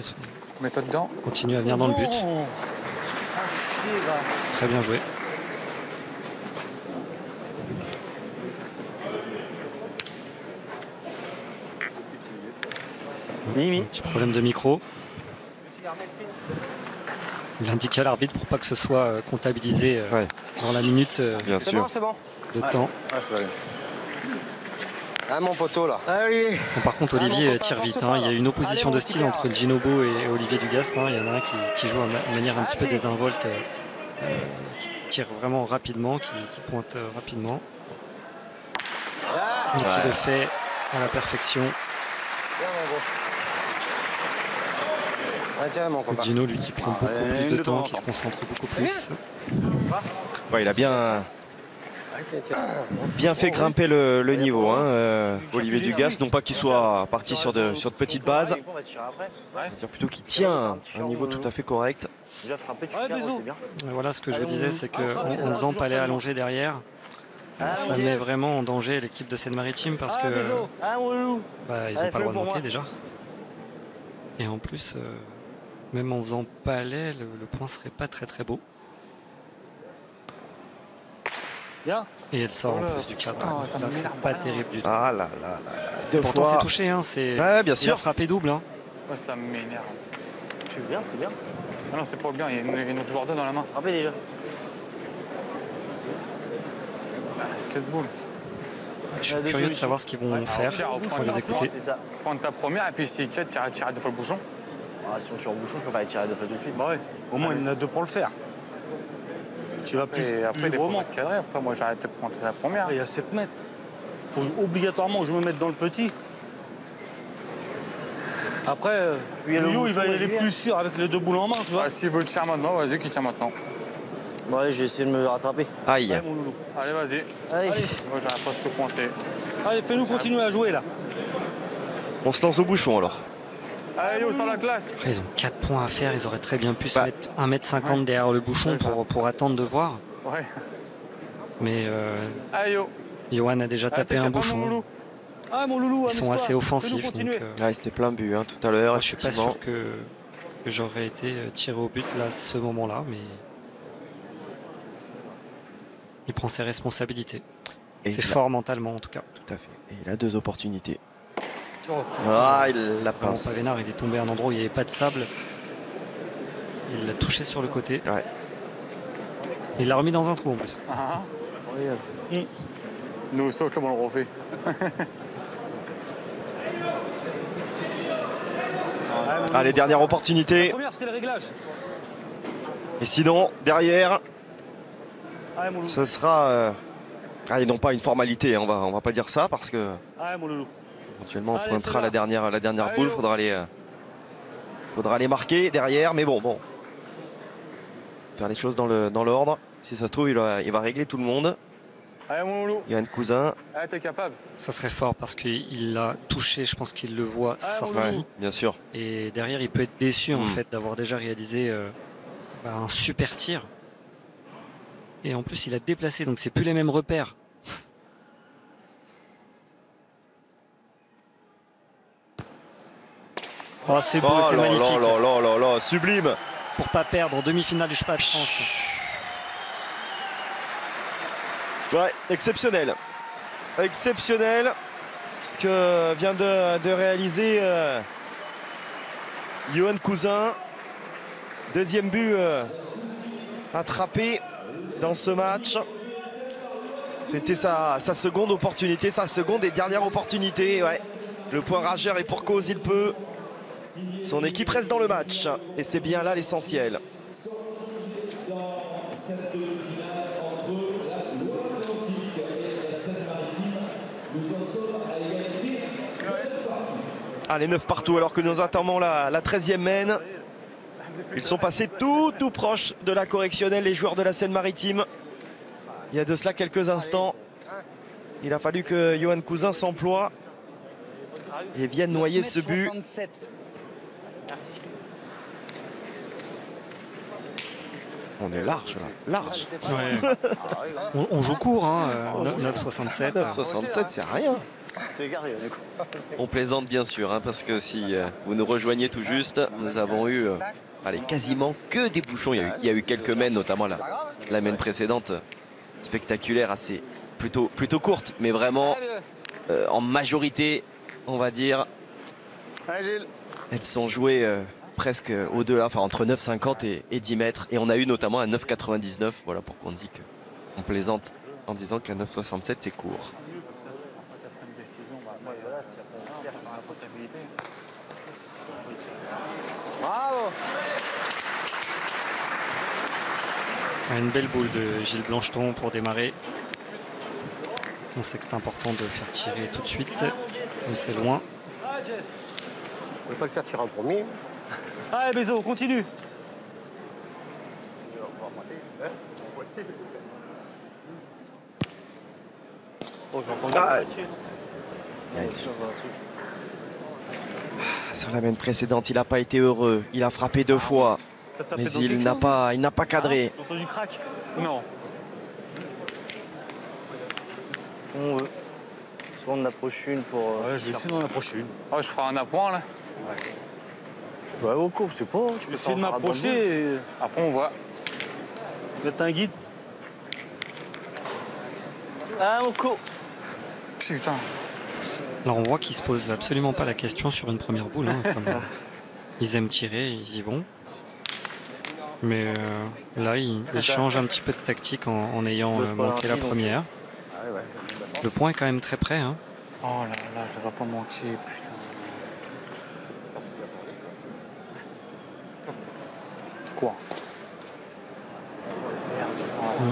S5: Mets-toi dedans.
S1: il continue à venir dans le but.
S4: Ah, chier, va.
S1: Très bien joué.
S7: Mimi.
S1: Petit problème de micro. Il indique à l'arbitre pour pas que ce soit comptabilisé
S2: Ouais.
S1: dans la minute
S2: Bien
S3: C'est
S2: sûr.
S3: bon, c'est bon.
S1: de temps.
S8: Ah, ça va aller.
S3: Ah, mon poteau, là. Allez.
S1: Bon, par contre,
S3: Ah,
S1: Olivier
S3: mon copain,
S1: tire vite.
S3: force
S1: hein.
S3: pas,
S1: Il y a
S3: là.
S1: une opposition
S3: Allez,
S1: de
S3: mon petit
S1: style entre
S3: gars.
S1: Ginobo et Olivier Dugas. Il y en a un qui joue de manière un petit peu
S3: Allez.
S1: désinvolte, qui tire vraiment rapidement, qui pointe rapidement.
S3: Ah,
S1: Et qui le fait à la perfection.
S3: bien, mon gros. Ah, tiens, mon copain.
S1: Gino, lui, qui prend beaucoup
S3: ouais,
S1: plus
S3: une
S1: de
S3: de
S1: temps,
S3: temps en
S1: qui se
S3: temps.
S1: concentre beaucoup plus.
S2: Ouais, il a bien
S3: Bien
S2: fait grimper le niveau, hein, Olivier Dugas. Non pas qu'il soit parti sur de petites bases,
S7: On va tirer après.
S2: c'est-à-dire plutôt qu'il tient un niveau tout à fait correct.
S7: Déjà frappé, tu
S4: Ouais,
S7: cadres,
S4: bisous.
S7: c'est bien.
S1: Et voilà ce que je vous
S7: Allez,
S1: disais,
S7: on-
S1: c'est
S7: Ah,
S1: qu'en
S7: c'est
S1: en faisant
S7: toujours
S1: palais
S7: ça,
S1: allongé derrière, ça
S7: yes.
S1: met vraiment en danger l'équipe de Seine-Maritime parce
S4: Ah,
S1: que
S4: bisous.
S7: Ah, mon loulou.
S1: bah, ils n'ont
S7: Allez,
S1: pas le droit de
S7: fais-le pour
S1: manquer
S7: moi.
S1: déjà. Et en plus, même en faisant palais, le point serait pas très très beau.
S4: Bien.
S1: Et elle sort
S5: Oh là,
S1: en plus du cadre.
S5: putain, ça
S1: Là, c'est
S5: m'énerve
S1: pas
S5: vraiment.
S1: terrible du tout.
S2: Ah là là là. Deux
S1: Pourtant,
S2: fois.
S1: c'est touché. Hein,
S2: Ouais, bien
S1: Il a
S2: sûr.
S1: frappé double. Hein.
S5: Ouais, ça m'énerve.
S7: C'est bien, c'est bien.
S5: Ah non, c'est pas bien, il y a une autre joueur 2 dans la main.
S7: Frappé déjà.
S5: C'est quelle boule.
S1: Je suis
S7: deux
S1: curieux de
S7: solutions.
S1: savoir ce qu'ils vont faire.
S5: Pierre,
S1: On va
S5: prends
S1: les écouter.
S7: C'est ça.
S5: Prendre ta première et puis si tu tires 2 fois le bouchon.
S7: Ah, si on tire au bouchon, je préfère tirer deux fois tout de suite.
S4: Bah ouais. Au moins, il y en a deux pour le faire. Tu vas plus
S5: Et après, il est
S4: librement.
S5: pas cadré. Après, moi, j'ai arrêté de prendre la première.
S4: Il y a 7 mètres. Faut obligatoirement que je me mette dans le petit. Après,
S7: Il y a le
S4: Yo, il va y
S7: bouchon,
S4: aller
S7: Julien.
S4: plus sûr avec les deux boules en main, tu vois.
S5: Ah, s'il veut le tirer maintenant, vas-y, qu'il tire maintenant.
S7: Bon, allez, je vais essayer de me rattraper.
S2: Aïe.
S4: Ouais, mon loulou.
S5: Allez, vas-y.
S7: Allez.
S5: Moi, j'aurais presque pointé.
S4: Allez, fais-nous continuer à jouer là.
S2: On se lance au bouchon alors.
S5: Allez, Yo, sur la classe.
S1: Après, ils ont 4 points à faire. Ils auraient très bien pu se
S2: Bah.
S1: mettre 1,50 m derrière le bouchon
S5: C'est ça.
S1: pour attendre de voir.
S5: Ouais.
S1: Mais
S5: Allez, Yo.
S1: Johan a déjà
S5: Ah,
S1: tapé un
S5: t'inquiète pas, mon
S1: bouchon.
S5: loulou.
S4: Ah, mon loulou,
S1: Ils sont
S4: amuse-toi.
S1: assez
S4: Fais-nous
S1: offensifs. Donc,
S4: continuer.
S2: Ouais, c'était plein but hein, tout à l'heure.
S1: je suis pas
S2: effectivement.
S1: sûr que j'aurais été tiré au but là à ce moment-là, mais il prend ses responsabilités.
S2: Et
S1: C'est
S2: il a-
S1: fort mentalement en tout cas.
S2: Tout à fait. Et il a deux opportunités.
S4: Oh,
S2: Ah, il la
S1: Vraiment,
S2: pince.
S1: Pavénard, il est tombé à un endroit où il n'y avait pas de sable. Il l'a touché sur le côté.
S2: Ouais.
S1: Il l'a remis dans un trou en plus.
S5: Ah, nous aussi, au club, on le refait.
S2: Allez, dernière
S4: La
S2: opportunité.
S4: première, c'était le réglage.
S2: Et sinon, derrière,
S4: Allez, mon loulou.
S2: ce sera. Allez, non pas une formalité, hein, on va pas dire ça parce que
S4: Allez, mon loulou.
S2: éventuellement on
S4: Allez,
S2: pointera
S4: c'est
S2: la dernière
S5: Allez,
S2: boule,
S5: Yo.
S2: faudra les marquer derrière, mais bon. Faire les choses dans l'ordre. Si ça se trouve, il va régler tout le monde.
S5: Allez, mon loulou.
S2: Yann Cousin,
S5: Allez, t'es capable.
S1: Ça serait fort parce qu'il l'a touché, je pense qu'il le voit sorti.
S2: ouais, bien sûr.
S1: Et derrière, il peut être déçu en
S2: Mm.
S1: fait d'avoir déjà réalisé un super tir. Et en plus, il a déplacé, donc c'est plus les mêmes repères. Oh, c'est beau,
S2: Oh
S1: c'est
S2: là
S1: magnifique.
S2: là là là là, sublime.
S1: Pour pas perdre en demi-finale du championnat de France.
S2: Ouais, exceptionnel. Exceptionnel ce que vient de réaliser Yohan Cousin. Deuxième but attrapé dans ce match. C'était sa seconde opportunité, sa seconde et dernière opportunité. Ouais. Le point rageur est pour cause, il peut. Son équipe reste dans le match et c'est bien là l'essentiel. Allez, 9 partout alors que nous attendons la 13e mène. Ils sont passés tout proche de la correctionnelle, les joueurs de la Seine-Maritime. Il y a de cela quelques instants. Il a fallu que Yohan Cousin s'emploie et vienne noyer ce but.
S7: Merci.
S2: On est large là, large.
S1: Ouais. On joue court, hein, 9,67.
S2: 9,67 c'est rien.
S3: C'est gardé du coup.
S2: On plaisante bien sûr, hein, parce que si vous nous rejoignez tout juste, nous avons eu quasiment que des bouchons. Il y a eu quelques mènes, notamment la mène précédente, spectaculaire, assez plutôt courte, mais vraiment en majorité, on va dire, elles sont jouées presque au-delà, enfin entre 9,50 et 10 mètres. Et on a eu notamment un 9,99, voilà pourquoi on dit qu'on plaisante en disant qu'un 9,67 c'est court.
S3: Bravo.
S1: Une belle boule de Gilles Blancheton pour démarrer. On sait que c'est important de faire tirer tout de suite, mais c'est loin.
S3: On ne peut pas le faire tirer en premier.
S4: Allez, Bézo, continue.
S3: Oh, j'entends bien.
S2: Sur la mène précédente, il n'a pas été heureux. Il a frappé 2 fois, mais il n'a pas cadré.
S4: T'as entendu crack?
S7: Non. On veut. Soit on en approche une pour.
S6: Ouais, je vais essayer d'en approcher une. Oh, je ferai un appoint là.
S7: Ouais, au cours, c'est pas. Tu peux
S6: Essayer de m'approcher et après on voit.
S4: Vous êtes un guide?
S7: Ah, au cours.
S6: Putain.
S1: Alors on voit qu'ils se posent absolument pas la question sur une première boule. Hein, comme, ils aiment tirer, ils y vont. Mais là, ils changent un petit peu de tactique en ayant manqué la première. Le point est quand même très près. Hein.
S6: Oh là là, je ne vais pas manquer, putain. Quoi?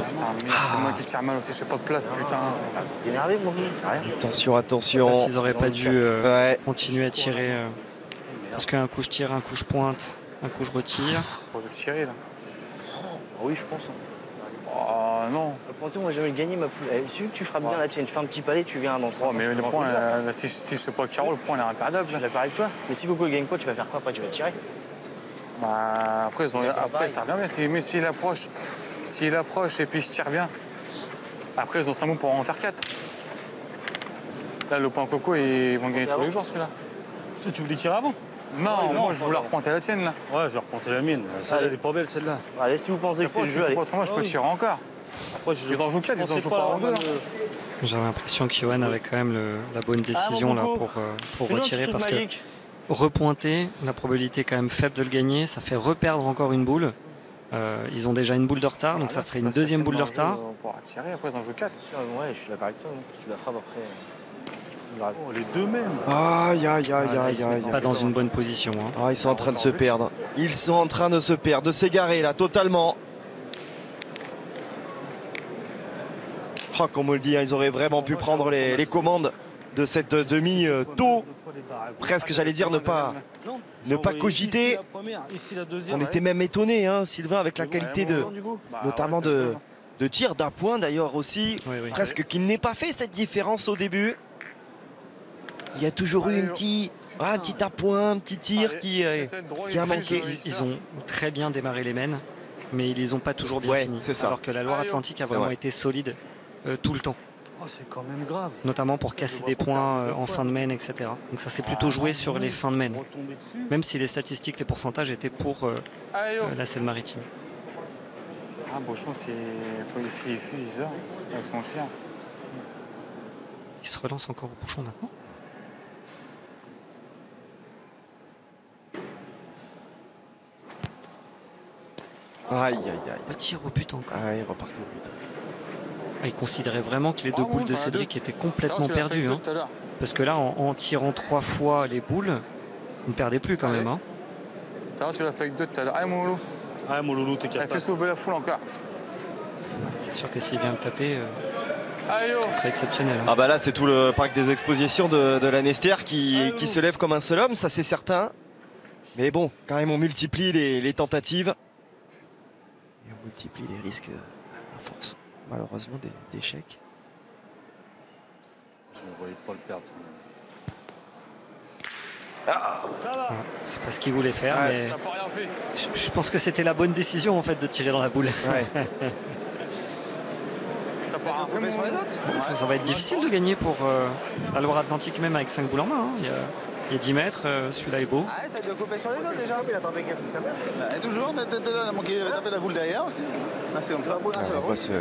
S6: Putain, merde, c'est moi qui tire mal aussi, je sais pas de place, putain.
S7: T'es énervé, mon gars, c'est rien.
S2: Attention, attention.
S1: Ils n'auraient pas dû continuer à tirer. Parce qu'un coup je tire, un coup je pointe, un coup je retire.
S6: C'est pas de tirer là.
S7: Oui, je pense.
S6: Oh non.
S7: Pourtant, moi, j'ai jamais gagné ma poule. Il suffit que tu frappes bien la tienne, tu fais un petit palais, tu viens dans le centre.
S6: Oh, mais le point, si je sais pas carreau, le point il est imperdable.
S7: Je suis d'accord avec toi. Mais si Coco gagne quoi, tu vas faire quoi après? Tu vas tirer.
S6: Bah, après, ça revient bien. Mais s'il approche et puis je tire bien, après ils ont 5 mots pour en faire 4. Là, le point Coco, ils vont gagner tous les jours celui-là.
S4: Toi, tu voulais tirer avant?
S6: Non, moi je voulais repointer la tienne là.
S4: Ouais, je vais repointer la mienne. Celle-là, elle est pas belle, celle-là.
S7: Allez, si vous pensez que c'est le jeu, allez.
S6: Moi, je peux tirer encore.
S4: Après,
S6: Ils en jouent 4, ils en jouent pas en 2.
S1: J'avais l'impression qu'Yohan avait quand même la bonne décision là pour retirer parce que repointer, la probabilité est quand même faible de le gagner, ça fait reperdre encore une boule. Ils ont déjà une boule de retard, donc ça ferait une deuxième boule de retard.
S6: On pourra tirer, après ils en jouent 4.
S7: Ouais, je suis d'accord avec toi. Si tu la frappes après.
S4: Oh, les deux mêmes.
S2: Aïe, aïe, aïe,
S1: Ils
S2: aïe,
S1: sont
S2: aïe.
S1: pas dans une bonne position. Hein.
S2: Ah, ils sont en train de se perdre. Ils sont en train de se perdre, de s'égarer là, totalement. Oh, comme on le dit, hein, ils auraient vraiment pu prendre les commandes de cette demi tôt. Presque, j'allais dire, ne pas cogiter. On était même étonnés, hein, Sylvain, avec la qualité notamment de tir d'un point d'ailleurs aussi.
S1: Oui.
S2: Presque qu'il n'ait pas fait cette différence au début. Il y a toujours eu un petit appoint, un petit tir qui a manqué.
S1: Ils ont très bien démarré les mènes, mais ils les ont pas toujours bien finis.
S2: C'est ça.
S1: Alors que la Loire-Atlantique a vraiment été solide tout le temps.
S4: Oh, c'est quand même grave.
S1: Notamment pour casser des points en fin de mène, etc. Donc ça s'est plutôt joué sur les fins de mène. Même si les statistiques, les pourcentages étaient pour la Seine-Maritime.
S6: Ah, Bochon, c'est fuseur avec son chien.
S1: Il se relance encore au bouchon maintenant.
S2: Aïe, aïe, aïe.
S1: Le tir au but encore.
S2: Ah, il repart au but.
S1: Ah, il considérait vraiment que les deux boules de Cédric étaient complètement perdues. Hein. Parce que là, en tirant 3 fois les boules, on ne perdait plus quand même. Hein.
S6: Tu l'as fait avec 2 tout à l'heure. Allez, mon loulou.
S4: Ah, mon loulou, t'es capable.
S6: Fais sauver la foule encore.
S1: C'est sûr que s'il vient le taper,
S6: Allez,
S1: ce serait exceptionnel. Hein.
S2: Ah bah là, c'est tout le parc des expositions de la Nester qui se lève comme un seul homme, ça c'est certain. Mais bon, quand même, on multiplie les tentatives. Et on multiplie les risques à force, malheureusement, d'échecs.
S4: Je ne voyais pas le perdre.
S1: Ouais, c'est pas ce qu'il voulait faire,
S2: Ouais.
S1: mais
S6: T'as pas rien fait.
S1: je pense que c'était la bonne décision en fait de tirer dans la boule.
S2: Ouais.
S6: T'as pas rien fait, mon loulou.
S1: Ça va être difficile de gagner pour la Loire-Atlantique, même avec 5 boules en main. Hein. Il y a 10 mètres, celui-là est beau.
S3: Ah, essaye de couper sur les autres déjà. Il a pas fait quelque chose quand même.
S8: Toujours, il a manqué de taper la boule derrière aussi. Ah, c'est comme ça.
S2: On voit ce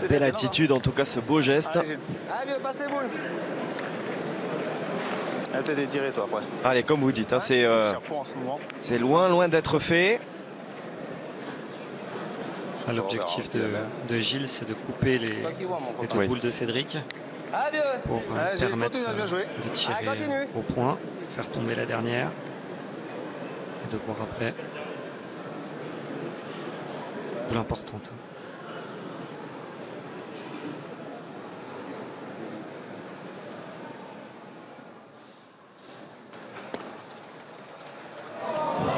S2: belle attitude, en tout cas ce beau geste.
S3: Allez, vieux, passe les boules.
S8: Peut-être étiré toi après.
S2: Allez, comme vous dites, hein,
S8: En ce moment.
S2: c'est loin d'être fait.
S1: Enfin, l'objectif de Gilles, c'est de couper les deux
S2: Oui.
S1: boules de Cédric
S3: Ah, vieux.
S1: pour permettre
S8: continue à bien jouer.
S1: de tirer
S3: Ah, continue.
S1: au point, faire tomber la dernière et de voir après. Boule importante.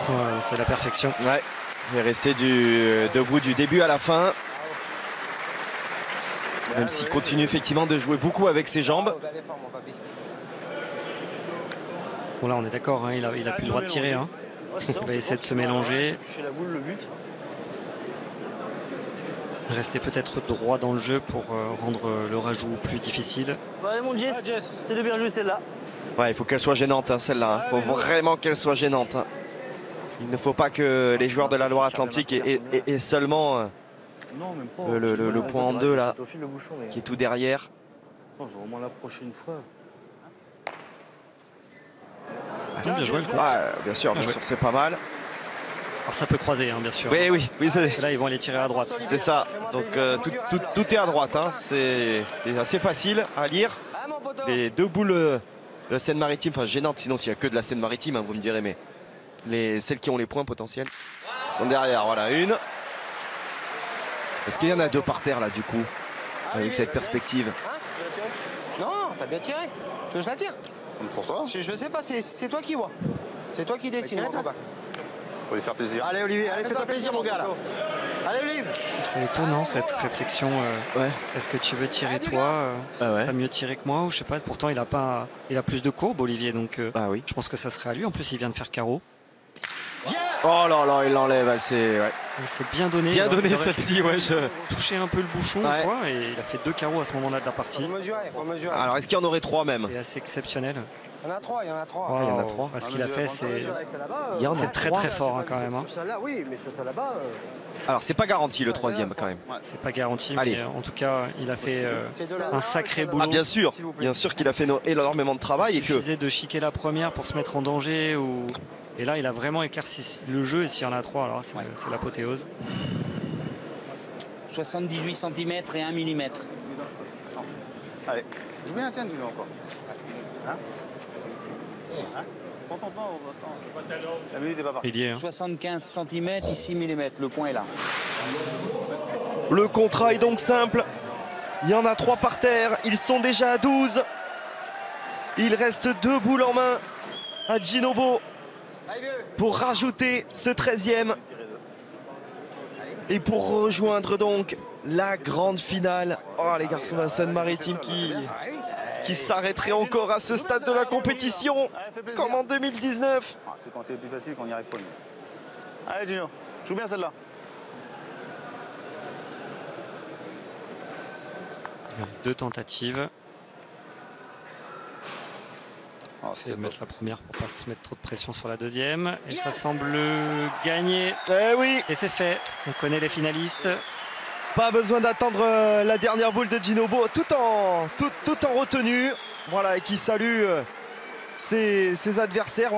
S1: Ouais, c'est la perfection.
S2: Ouais, il est resté debout du début à la fin. Même s'il continue effectivement de jouer beaucoup avec ses jambes.
S1: Bon là on est d'accord, hein, il a plus le droit de tirer. Hein. Il va essayer de se mélanger.
S7: Chez la boule, le but.
S1: Rester peut-être droit dans le jeu pour rendre le rajout plus difficile.
S7: Allez mon Jess, c'est de bien jouer celle-là.
S2: Ouais, il faut qu'elle soit gênante, hein, celle-là. Il faut vraiment qu'elle soit gênante. Hein. Il ne faut pas que les joueurs de la Loire-Atlantique aient seulement
S4: Non, même pas.
S2: le point en deux là,
S7: C'est au fil le bouchon, mais...
S2: qui est tout derrière.
S4: Non, je vais au moins l'approcher une fois.
S1: Bien joué le coup.
S2: Ouais, bien sûr, c'est pas mal.
S1: Alors ça peut croiser, hein, bien sûr.
S2: Oui,
S1: Parce que là ils vont aller tirer à droite.
S2: c'est ça. Donc tout est à droite. Hein. C'est assez facile à lire. Les deux boules de la Seine-Maritime, enfin gênantes, sinon s'il n'y a que de la Seine-Maritime, hein, vous me direz, mais celles qui ont les points potentiels sont derrière. Voilà, une. Est-ce qu'il y en a deux par terre là du coup, avec cette perspective?
S3: Non, t'as bien tiré. Tu veux que je la tire?
S8: Comme pour toi.
S3: Je sais pas, c'est toi qui vois. C'est toi qui décide, mon copain.
S8: Pour lui faire plaisir.
S3: Allez, Olivier, allez, fais-toi plaisir, mon gars, là. Allez, Olivier.
S1: C'est étonnant cette réflexion.
S2: Ouais.
S1: Est-ce que tu veux tirer toi
S2: Ah ouais.
S1: Pas mieux tirer que moi ou je sais pas. Pourtant il a plus de courbe Olivier, donc
S2: Ah oui.
S1: je pense que ça serait à lui. En plus il vient de faire carreau.
S2: Oh là là, il l'enlève. C'est ouais.
S1: Il s'est bien donné.
S2: Bien
S1: Il
S2: donné
S1: aurait
S2: celle-ci, ouais.
S1: touché un peu le bouchon
S2: Ouais.
S1: quoi, et il a fait 2 carreaux à ce moment-là de la partie.
S3: Faut mesurer.
S2: Alors est-ce qu'il y en aurait trois même?
S1: C'est assez exceptionnel.
S3: Il y en a trois.
S2: il y en a
S1: Waouh.
S2: trois.
S1: Ce qu'il a fait, c'est
S2: Il y en a
S1: très
S2: trois.
S1: très fort hein, quand même. Hein.
S3: Sur celle-là, oui, mais sur celle là-bas.
S2: Alors c'est pas garanti le troisième quand même.
S1: C'est pas garanti,
S2: Allez.
S1: mais en tout cas il a fait un sacré
S3: Ah,
S1: boulot.
S2: Ah bien sûr qu'il a fait énormément de travail
S1: Il
S2: et que
S1: suffisait de chiquer la première pour se mettre en danger. Et là il a vraiment éclairci le jeu, et s'il y en a 3, alors c'est l'apothéose.
S9: 78 cm et 1 mm.
S8: Allez, joue bien, tiens, dis-le encore. Hein? La minute n'est pas partie.
S1: Il y est. Hein.
S9: 75 cm et 6 mm. Le point est là.
S2: le contrat est donc simple. Il y en a 3 par terre. Ils sont déjà à 12. Il reste 2 boules en main à Ginobo pour rajouter ce 13e. Et pour rejoindre donc la grande finale. Oh les garçons de la Seine-Maritime qui s'arrêteraient encore à ce stade de la compétition comme en 2019.
S8: Ah, c'est quand c'est plus facile qu'on n'y arrive pas. Nous. Allez Gino, joue bien celle-là.
S1: 2 tentatives. C'est de mettre la première pour pas se mettre trop de pression sur la deuxième. Et ça semble gagner.
S2: Eh oui.
S1: Et c'est fait. On connaît les finalistes.
S2: Pas besoin d'attendre la dernière boule de Ginobo, tout en retenue. Voilà, et qui salue ses adversaires.